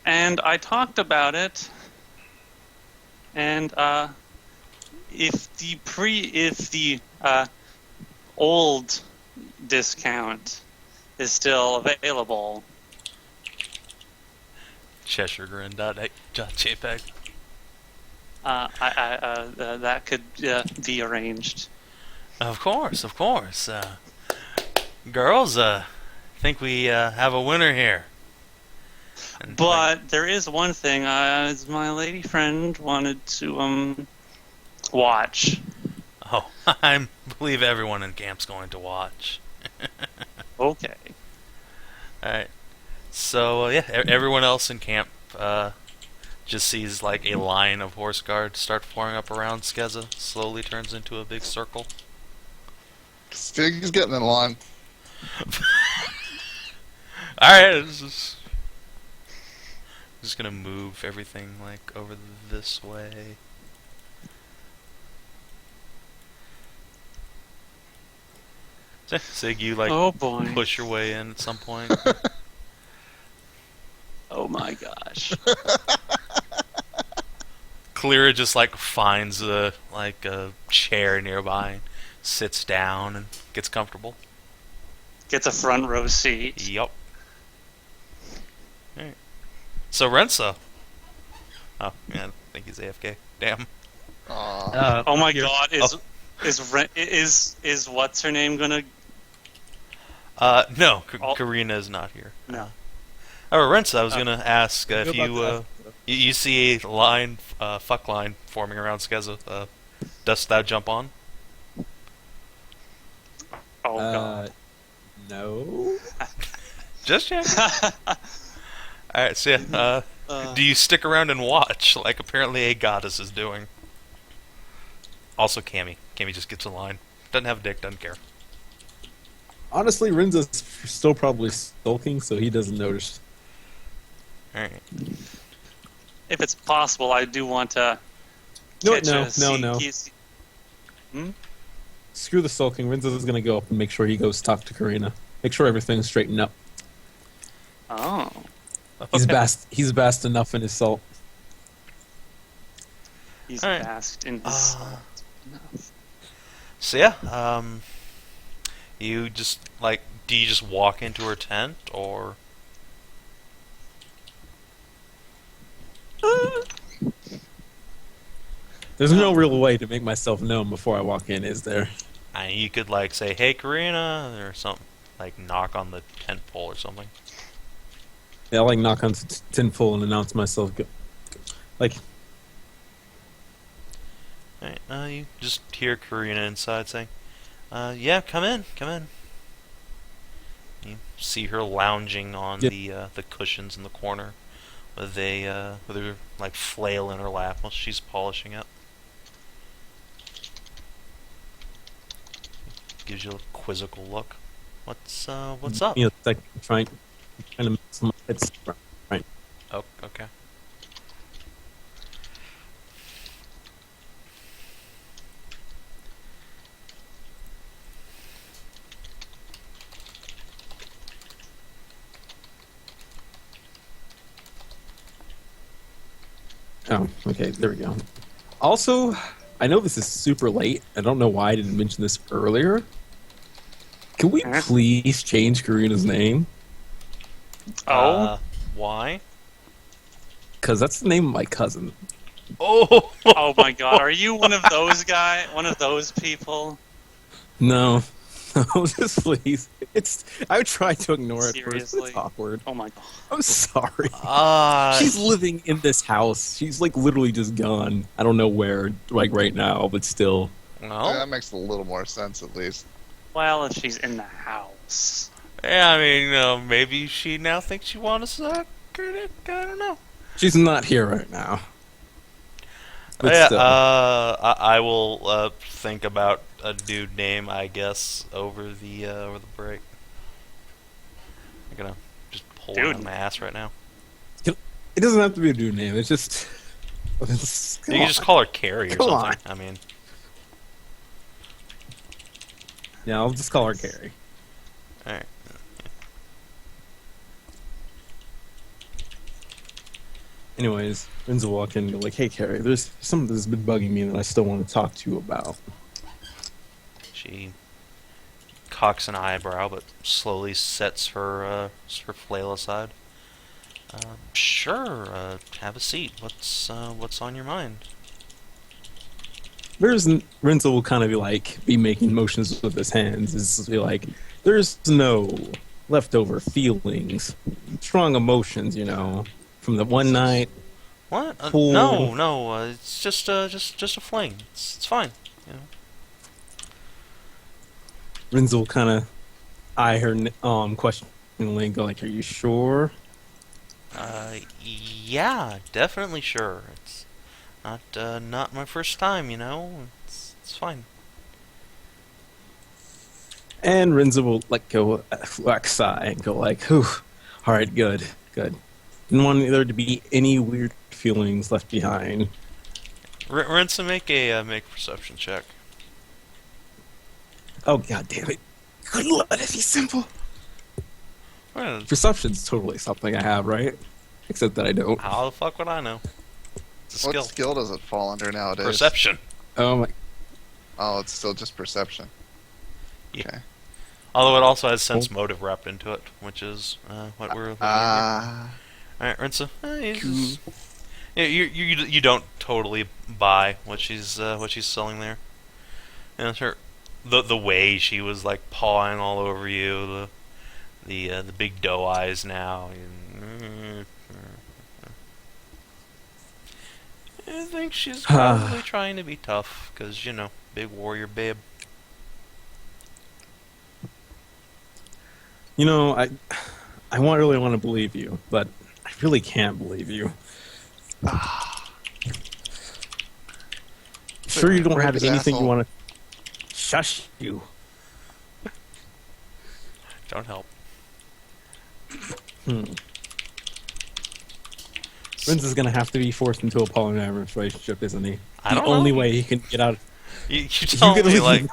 and I talked about it. And if the old discount is still available, Cheshire Grin.jpg. that could be arranged. Of course. Girls, think we have a winner here. And, But there is one thing my lady friend wanted to watch. oh, I believe everyone in camp's going to watch. Okay. Alright. So, yeah, everyone else in camp just sees like a line of horse guards start forming up around Skezza, slowly turns into a big circle. Stig's getting in line. Alright, just gonna move everything like over this way. Sig, you like Oh boy. push your way in at some point. Oh my gosh. Kaelirra just like finds a chair nearby, sits down and gets comfortable. Gets a front row seat. Yup. Alright. So Rensa. Oh, yeah, I think he's AFK. Damn. Aw. Oh my god, is what's her name gonna? No, Oh. Karina is not here. No. Oh, Rensa, I was gonna ask if Go you about you see a line, fuck line forming around Skezza. Dost thou jump on? Oh god. No. Just check. Alright, so yeah, do you stick around and watch, like apparently a goddess is doing? Also Cammy. Cammy just gets a line. Doesn't have a dick, doesn't care. Honestly, Renza's still probably sulking, so he doesn't notice. Alright. If it's possible, I do want to. No. Screw the sulking. Renza's gonna go up and make sure he goes talk to Karina. Make sure everything's straightened up. Oh. He's basked enough in his salt. He's Alright. basked in his salt. So yeah, you just like, do you just walk into her tent or? There's no real way to make myself known before I walk in, is there? You could like say, "Hey, Karina," or something, like knock on the tent pole or something. Yeah, I'll like knock on tinfoil and announce myself. Like, Alright, you just hear Karina inside saying, "Yeah, come in." You see her lounging on Yep. the cushions in the corner with her like flail in her lap while she's polishing it. Gives you a quizzical look. What's up? you know, like trying to make some. It's right. Oh, okay. Oh, okay. There we go. Also, I know this is super late. I don't know why I didn't mention this earlier. Can we please change Karina's name? Oh. Why? Because that's the name of my cousin. Oh. Oh my god, are you one of those one of those people? No. No, just please. I tried to ignore it first, but Seriously? it's awkward. Oh my god. I'm sorry. Ah. She's living in this house. She's like literally just gone. I don't know where, like right now, but still. Well, That makes a little more sense, at least. Well, if she's in the house. yeah, I mean, maybe she now thinks she wants to suck her dick. I don't know. She's not here right now. But Yeah, still. I will think about a dude name, I guess, over the break. I'm gonna just pull it Dude. on my ass right now. It doesn't have to be a dude name. It's just. Come You can on. just call her Carrie or Come something. on. I mean, Yeah, I'll just call her Carrie. all right. Anyways, Rensa will walk in and go like, "Hey, Carrie, there's something that's been bugging me that I still want to talk to you about." She cocks an eyebrow, but slowly sets her flail aside. Sure. Have a seat. What's on your mind? Rensa will kind of be making motions with his hands. Is be like, there's no leftover feelings, strong emotions, from the one night. What? Cool. No. It's just a fling. It's fine. You know. Rensa will kind of eye her questioningly and go like, "Are you sure?" Yeah, definitely sure. It's not my first time. It's fine. And Rensa will go sigh and go like, "Whew, all right, good. Didn't want there to be any weird feelings left behind." Rensa, make a perception check. Oh, god damn it. Good lord, if he's simple. Well, Perception's totally something I have, right? Except that I don't. how the fuck would I know? It's a What skill. skill does it fall under nowadays? Perception. Oh my. Oh, it's still just perception. Yeah. Okay. Although it also has sense motive wrapped into it, which is what we're looking at here. Alright, Rensa. You don't totally buy what she's selling there. The way she was pawing all over you, the big doe eyes now. I think she's probably trying to be tough, because, big warrior babe. I really want to believe you, but I really can't believe you. Sure you don't Break have his anything you asshole. want to... Shush you. Don't help. Rensa's gonna have to be forced into a polyamorous relationship, isn't he? I don't The only know. way he can get out... You tell can me, leave.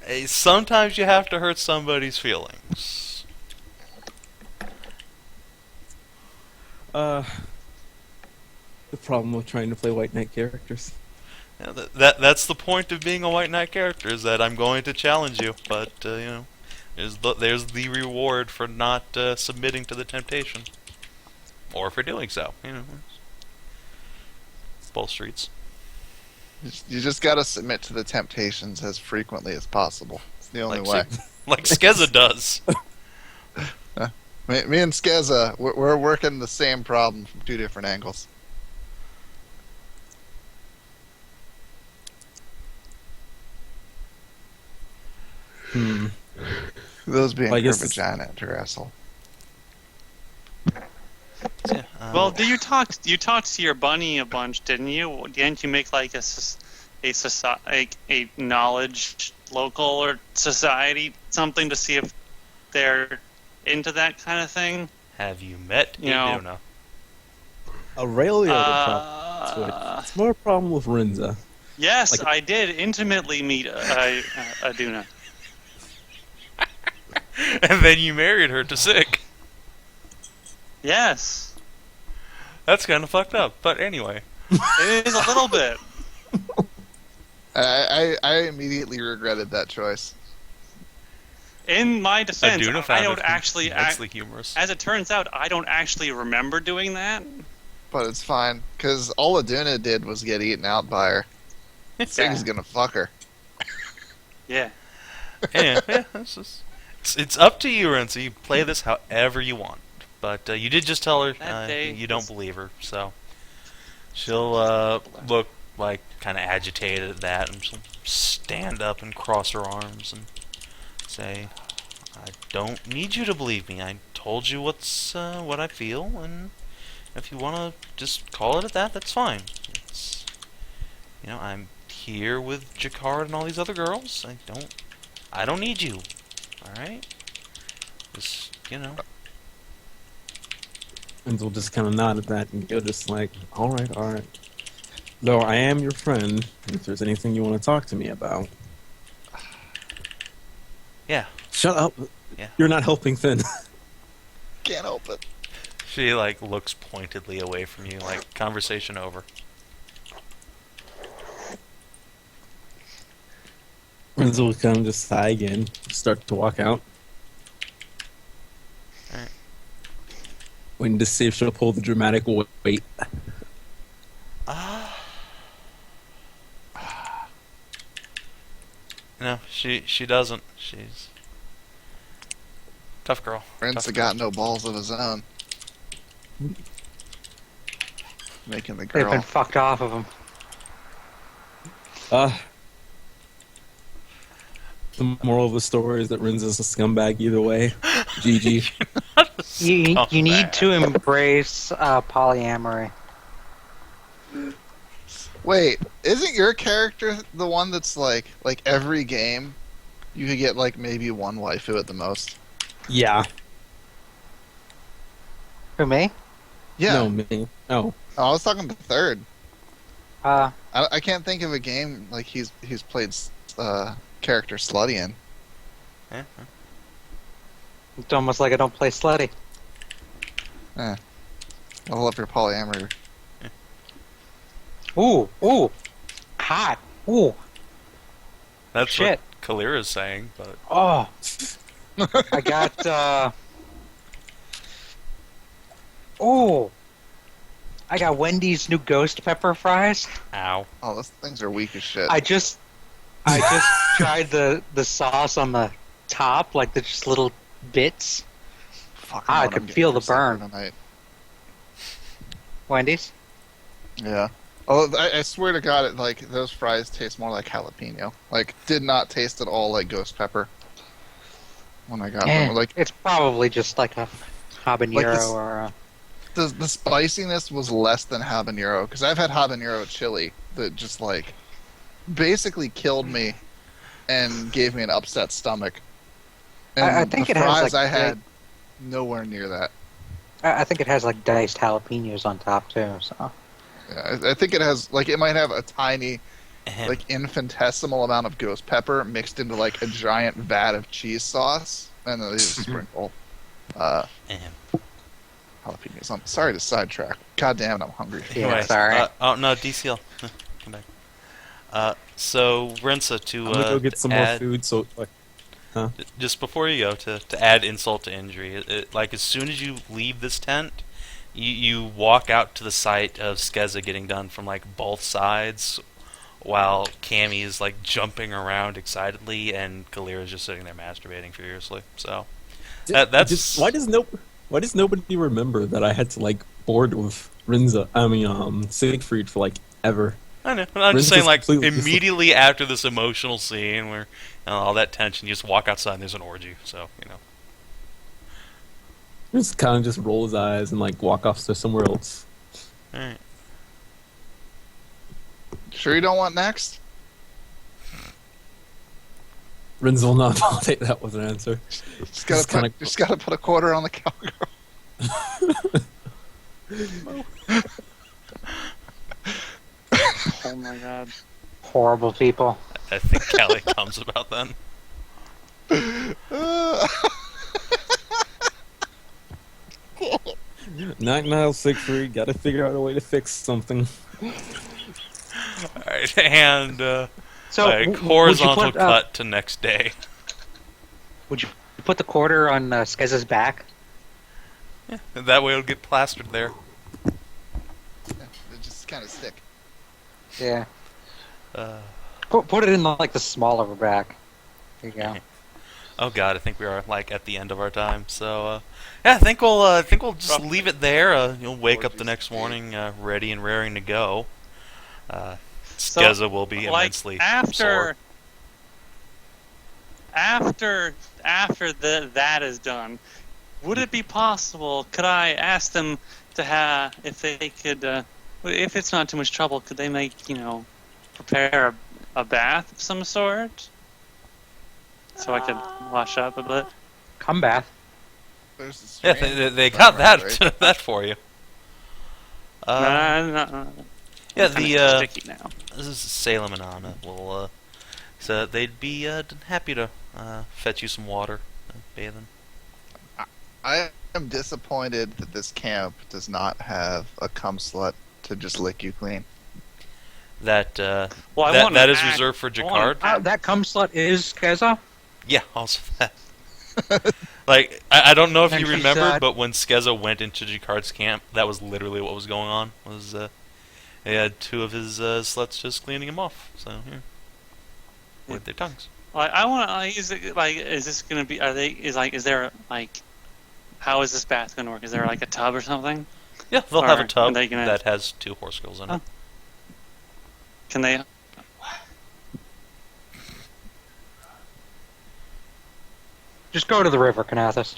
hey, sometimes you have to hurt somebody's feelings. The problem with trying to play White Knight characters. Yeah, that's the point of being a White Knight character, is that I'm going to challenge you, but, there's the reward for not submitting to the temptation. Or for doing so, Both streets. You just gotta submit to the temptations as frequently as possible. It's the only way. Like Skezza does. Me and Skezza, we're working the same problem from two different angles. Those being Well, I her guess vagina and her asshole. Yeah, Well, do you talked to your bunny a bunch, didn't you? Didn't you make a knowledge local or society something to see if they're into that kind of thing? have you met You know- Iduna? Aurelia the problem. It's more a problem with Rensa. Yes, Like- I did intimately meet Aduna. And then you married her to Sick. Yes, That's kind of fucked up, but anyway. it is a little bit. I immediately regretted that choice. In my defense, Iduna I found don't it actually. immensely humorous. As it turns out, I don't actually remember doing that. But it's fine, because all Aduna did was get eaten out by her. Sig's gonna fuck her. Yeah. yeah, it's up to you, Rensa. You play this however you want. But you did just tell her That day you don't was- believe her, so she'll look like kind of agitated at that, and she'll stand up and cross her arms and say, "I don't need you to believe me. I told you what I feel, and if you want to just call it at that, that's fine. It's, I'm here with Jakar and all these other girls. I don't need you. All right? Just, And they'll just kind of nod at that and go just like, all right. Though I am your friend, if there's anything you want to talk to me about. Yeah. Shut up. Yeah. You're not helping Finn. Can't help it. She, like, looks pointedly away from you, like, conversation over. And so we'll kind of just sigh again, start to walk out. Alright. Waiting to see if she'll pull the dramatic wait. No, she doesn't. She's tough girl. Rensa got no balls of his own. Making the They've girl. been fucked off of him. The moral of the story is that Renza's a scumbag either way. GG. You need to embrace polyamory. Wait, isn't your character the one that's like every game you could get like maybe one waifu at the most? Yeah. Who, me? Yeah. No, me. Oh. Oh, I was talking to third. Uh, I can't think of a game like he's played character slutty in. Yeah. it's almost like I don't play slutty. I love your polyamory. Ooh, hot. Ooh, That's shit. what Kaelirra's saying, but Oh, I got. Oh, I got Wendy's new ghost pepper fries. ow. Oh, those things are weak as shit. I just tried the sauce on the top, like the just little bits. Fucking I what I'm could getting feel for the burn. supper tonight. Wendy's. Yeah. Oh, I swear to God, those fries taste more like jalapeno. Like, did not taste at all like ghost pepper when I got them. Like, It's probably just like a habanero this- or a... the spiciness was less than habanero, because I've had habanero chili that just like basically killed me and gave me an upset stomach. And I think the it has, fries like, I had nowhere near that. I think it has like diced jalapenos on top too. So Yeah, I think it has it might have a tiny Ahem. infinitesimal amount of ghost pepper mixed into like a giant vat of cheese sauce, and then they just sprinkle Ahem. jalapenos on. Sorry to sidetrack. God damn it, I'm hungry. Yeah, Anyway, sorry. oh no, DCL. Come back. So Rensa to I'm gonna go get some more add, food, so just before you go to add insult to injury. Like as soon as you leave this tent, you walk out to the site of Skezza getting done from like both sides, while Cammy is like jumping around excitedly, and Kaelirra is just sitting there masturbating furiously. So that's why does nobody remember that I had to like board with Siegfried for like ever? I know. I'm just Rensa's saying, like, completely immediately after this emotional scene where all that tension, you just walk outside and there's an orgy. So, Just kind of just roll his eyes and like walk off to somewhere else. Alright. Sure you don't want next? Renzo will not validate that was an answer. Just gotta put a quarter on the cowgirl. Oh my god. horrible people. I think Callie comes about then. Knock Niles Siegfried, gotta figure out a way to fix something. Alright, and, So like, would you horizontal put, cut to next day. Would you put the quarter on Skezza's back? Yeah, that way it'll get plastered there. It just kind of stick. Yeah. Uh, Put it in like the small of her back. There you go. oh god, I think we are, like, at the end of our time. So, yeah, I think we'll just leave it there. You'll wake up the next morning ready and raring to go. Skezza will be immensely sore. After that is done, would it be possible? Could I ask them to have if they could, if it's not too much trouble, could they make prepare a bath of some sort, so I could wash up a bit? Come bath. There's Yeah, they got that that for you. No. Yeah, Kinda sticky now. This is Salem and Anna. Will so they'd be happy to fetch you some water, bathing. I am disappointed that this camp does not have a cum slut to just lick you clean. That Well, that is reserved for Jacquard. That cum slut is Skezza. Yeah, also that. Like, I don't know if And you she remember, said- but when Skezza went into Jacquard's camp, that was literally what was going on. Was he had two of his sluts just cleaning him off. So here, with their tongues. I want to. Is this gonna be? Is there how is this bath gonna work? Is there like a tub or something? Yeah, they'll have a Or tub are they gonna- that has two horse girls in it. Oh. Can they? Just go to the river, Kinathis.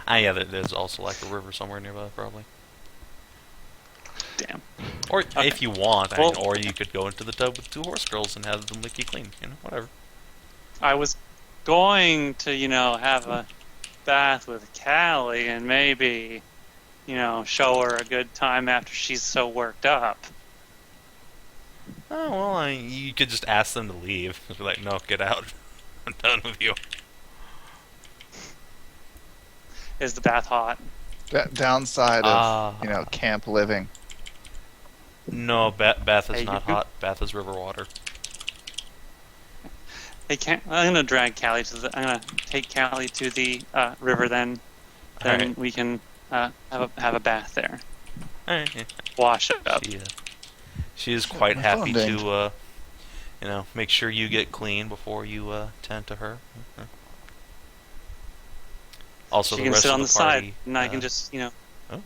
Yeah, there's also like a river somewhere nearby, probably. Damn. Or Okay. if you want, Well- or you could go into the tub with two horse girls and have them lick you clean. Whatever. I was going to, have a bath with Callie and maybe, show her a good time after she's so worked up. Oh well, you could just ask them to leave. Just be like, no, get out. I'm done with you. Is the bath hot? Downside of camp living. No, bath is Hey, not you- hot. Bath is river water. Hey, I'm gonna drag Callie I'm gonna take Callie to the river. Then Alright. we can have a bath there. Alright, yeah. Wash it up. She is quite My happy phone to, make sure you get clean before you tend to her. Also, She the can rest sit of on the party, side, and I can just, Oh.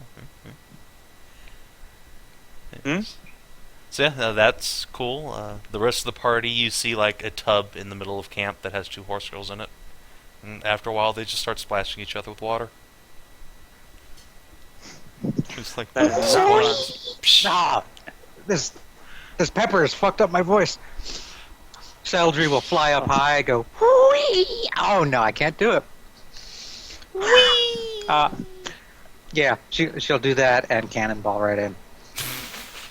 Hmm? So yeah, that's cool. The rest of the party, you see like a tub in the middle of camp that has two horse girls in it. And after a while, they just start splashing each other with water. It's like That is disappointing. Ah, this pepper has fucked up my voice. Celadrie will fly up high, go whee! Oh no, I can't do it. Whee! Yeah, she'll do that and cannonball right in.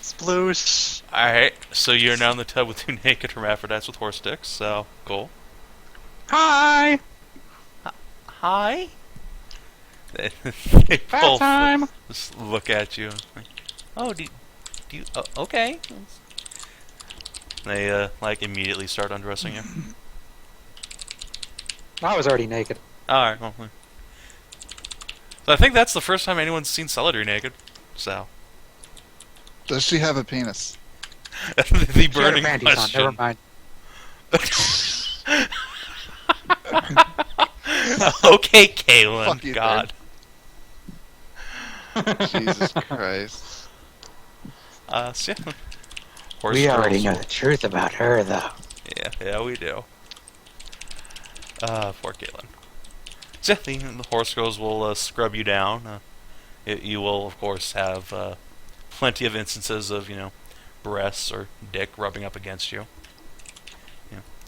sploosh. Alright, so you're now in the tub with two naked hermaphrodites with horse dicks, so cool. Hi, Hi? They bath both time. just look at you. Oh, do you okay. They, immediately start undressing you. I was already naked. Alright, well. So I think that's the first time anyone's seen Celadrie naked. So. Does she have a penis? The She had her burning panties on, never question. mind. Okay, Kaelin. Fuck you, God. Jesus Christ. So yeah. Horse We already girls know the truth about her, though. Yeah, we do. Poor Kaelin. So yeah, the horse girls will scrub you down. You will, of course, have plenty of instances of, breasts or dick rubbing up against you.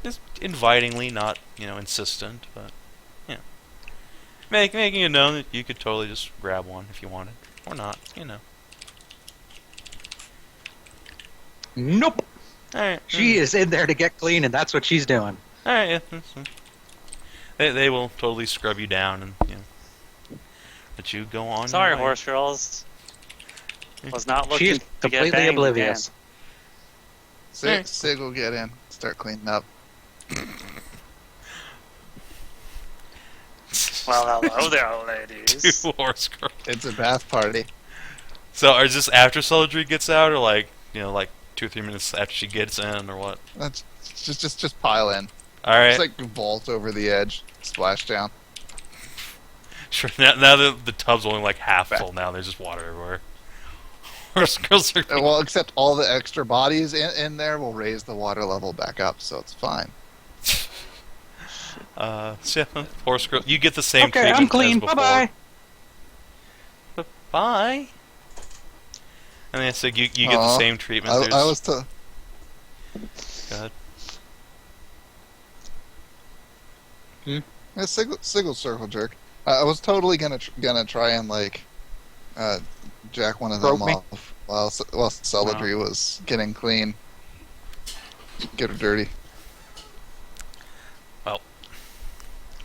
Just invitingly, not, insistent, but, making it known that you could totally just grab one if you wanted. Or not, Nope. Alright. She is in there to get clean, and that's what she's doing. Alright, yeah. They will totally scrub you down and, let you go on. Sorry, your way. horse girls. Was not looking She's to get completely banged oblivious. Sig will get in. Start cleaning up. again. Well, hello there, ladies. Two horse girls. It's a bath party. So, is this after Celadrie gets out, or like 2 or 3 minutes after she gets in, or what? That's just pile in. Alright. It's like vault over the edge, splash down. Sure. Now that the tub's only like half full, now there's just water everywhere. Horse girls are. Well, except all the extra bodies in there will raise the water level back up, so it's fine. So yeah, horse girl. You get the same Okay, treatment I'm clean. as before. Bye-bye. Bye. And I said you get the Aw, same treatment. I was to. Go ahead. Yeah, single circle jerk. I was totally gonna try and jack one of them Broke me. off while Celadrie was getting clean. Get her dirty.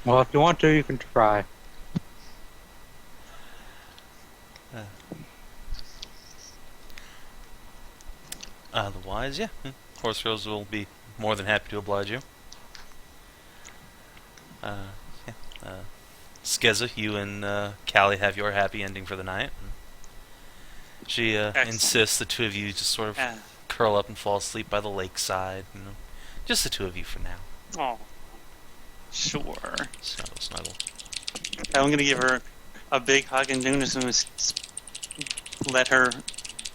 Well, if you want to, you can try. Otherwise, yeah, horse girls will be more than happy to oblige you. Skezza, you and Callie have your happy ending for the night. She insists the two of you just sort of Yeah. curl up and fall asleep by the lakeside. Just the two of you for now. Oh, sure. Snuggle, snuggle. I'm gonna give her a big hug and let her.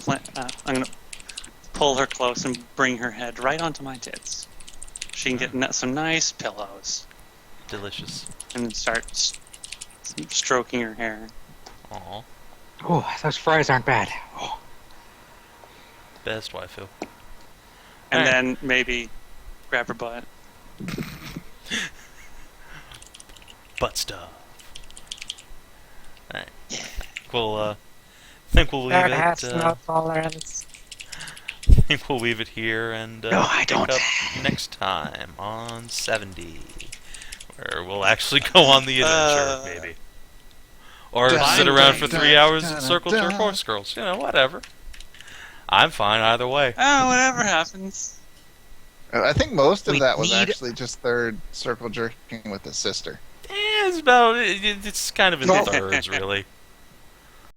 I'm gonna pull her close and bring her head right onto my tits. She can get some nice pillows Delicious. and start stroking her hair. Aw, Oh, those fries aren't bad. Oh. best waifu. And Alright. then maybe grab her butt. Butt stuff. Alright. We'll think we'll leave Bird it. has no tolerance. Think we'll leave it here and No, I pick don't. up next time on Sav&D, where we'll actually go on the adventure, maybe, or sit around for 3 hours and circle jerk horse girls. Whatever. I'm fine either way. Oh, whatever happens. I think most of We that was need- actually just third circle jerking with his sister. It's kind of in the thirds, really.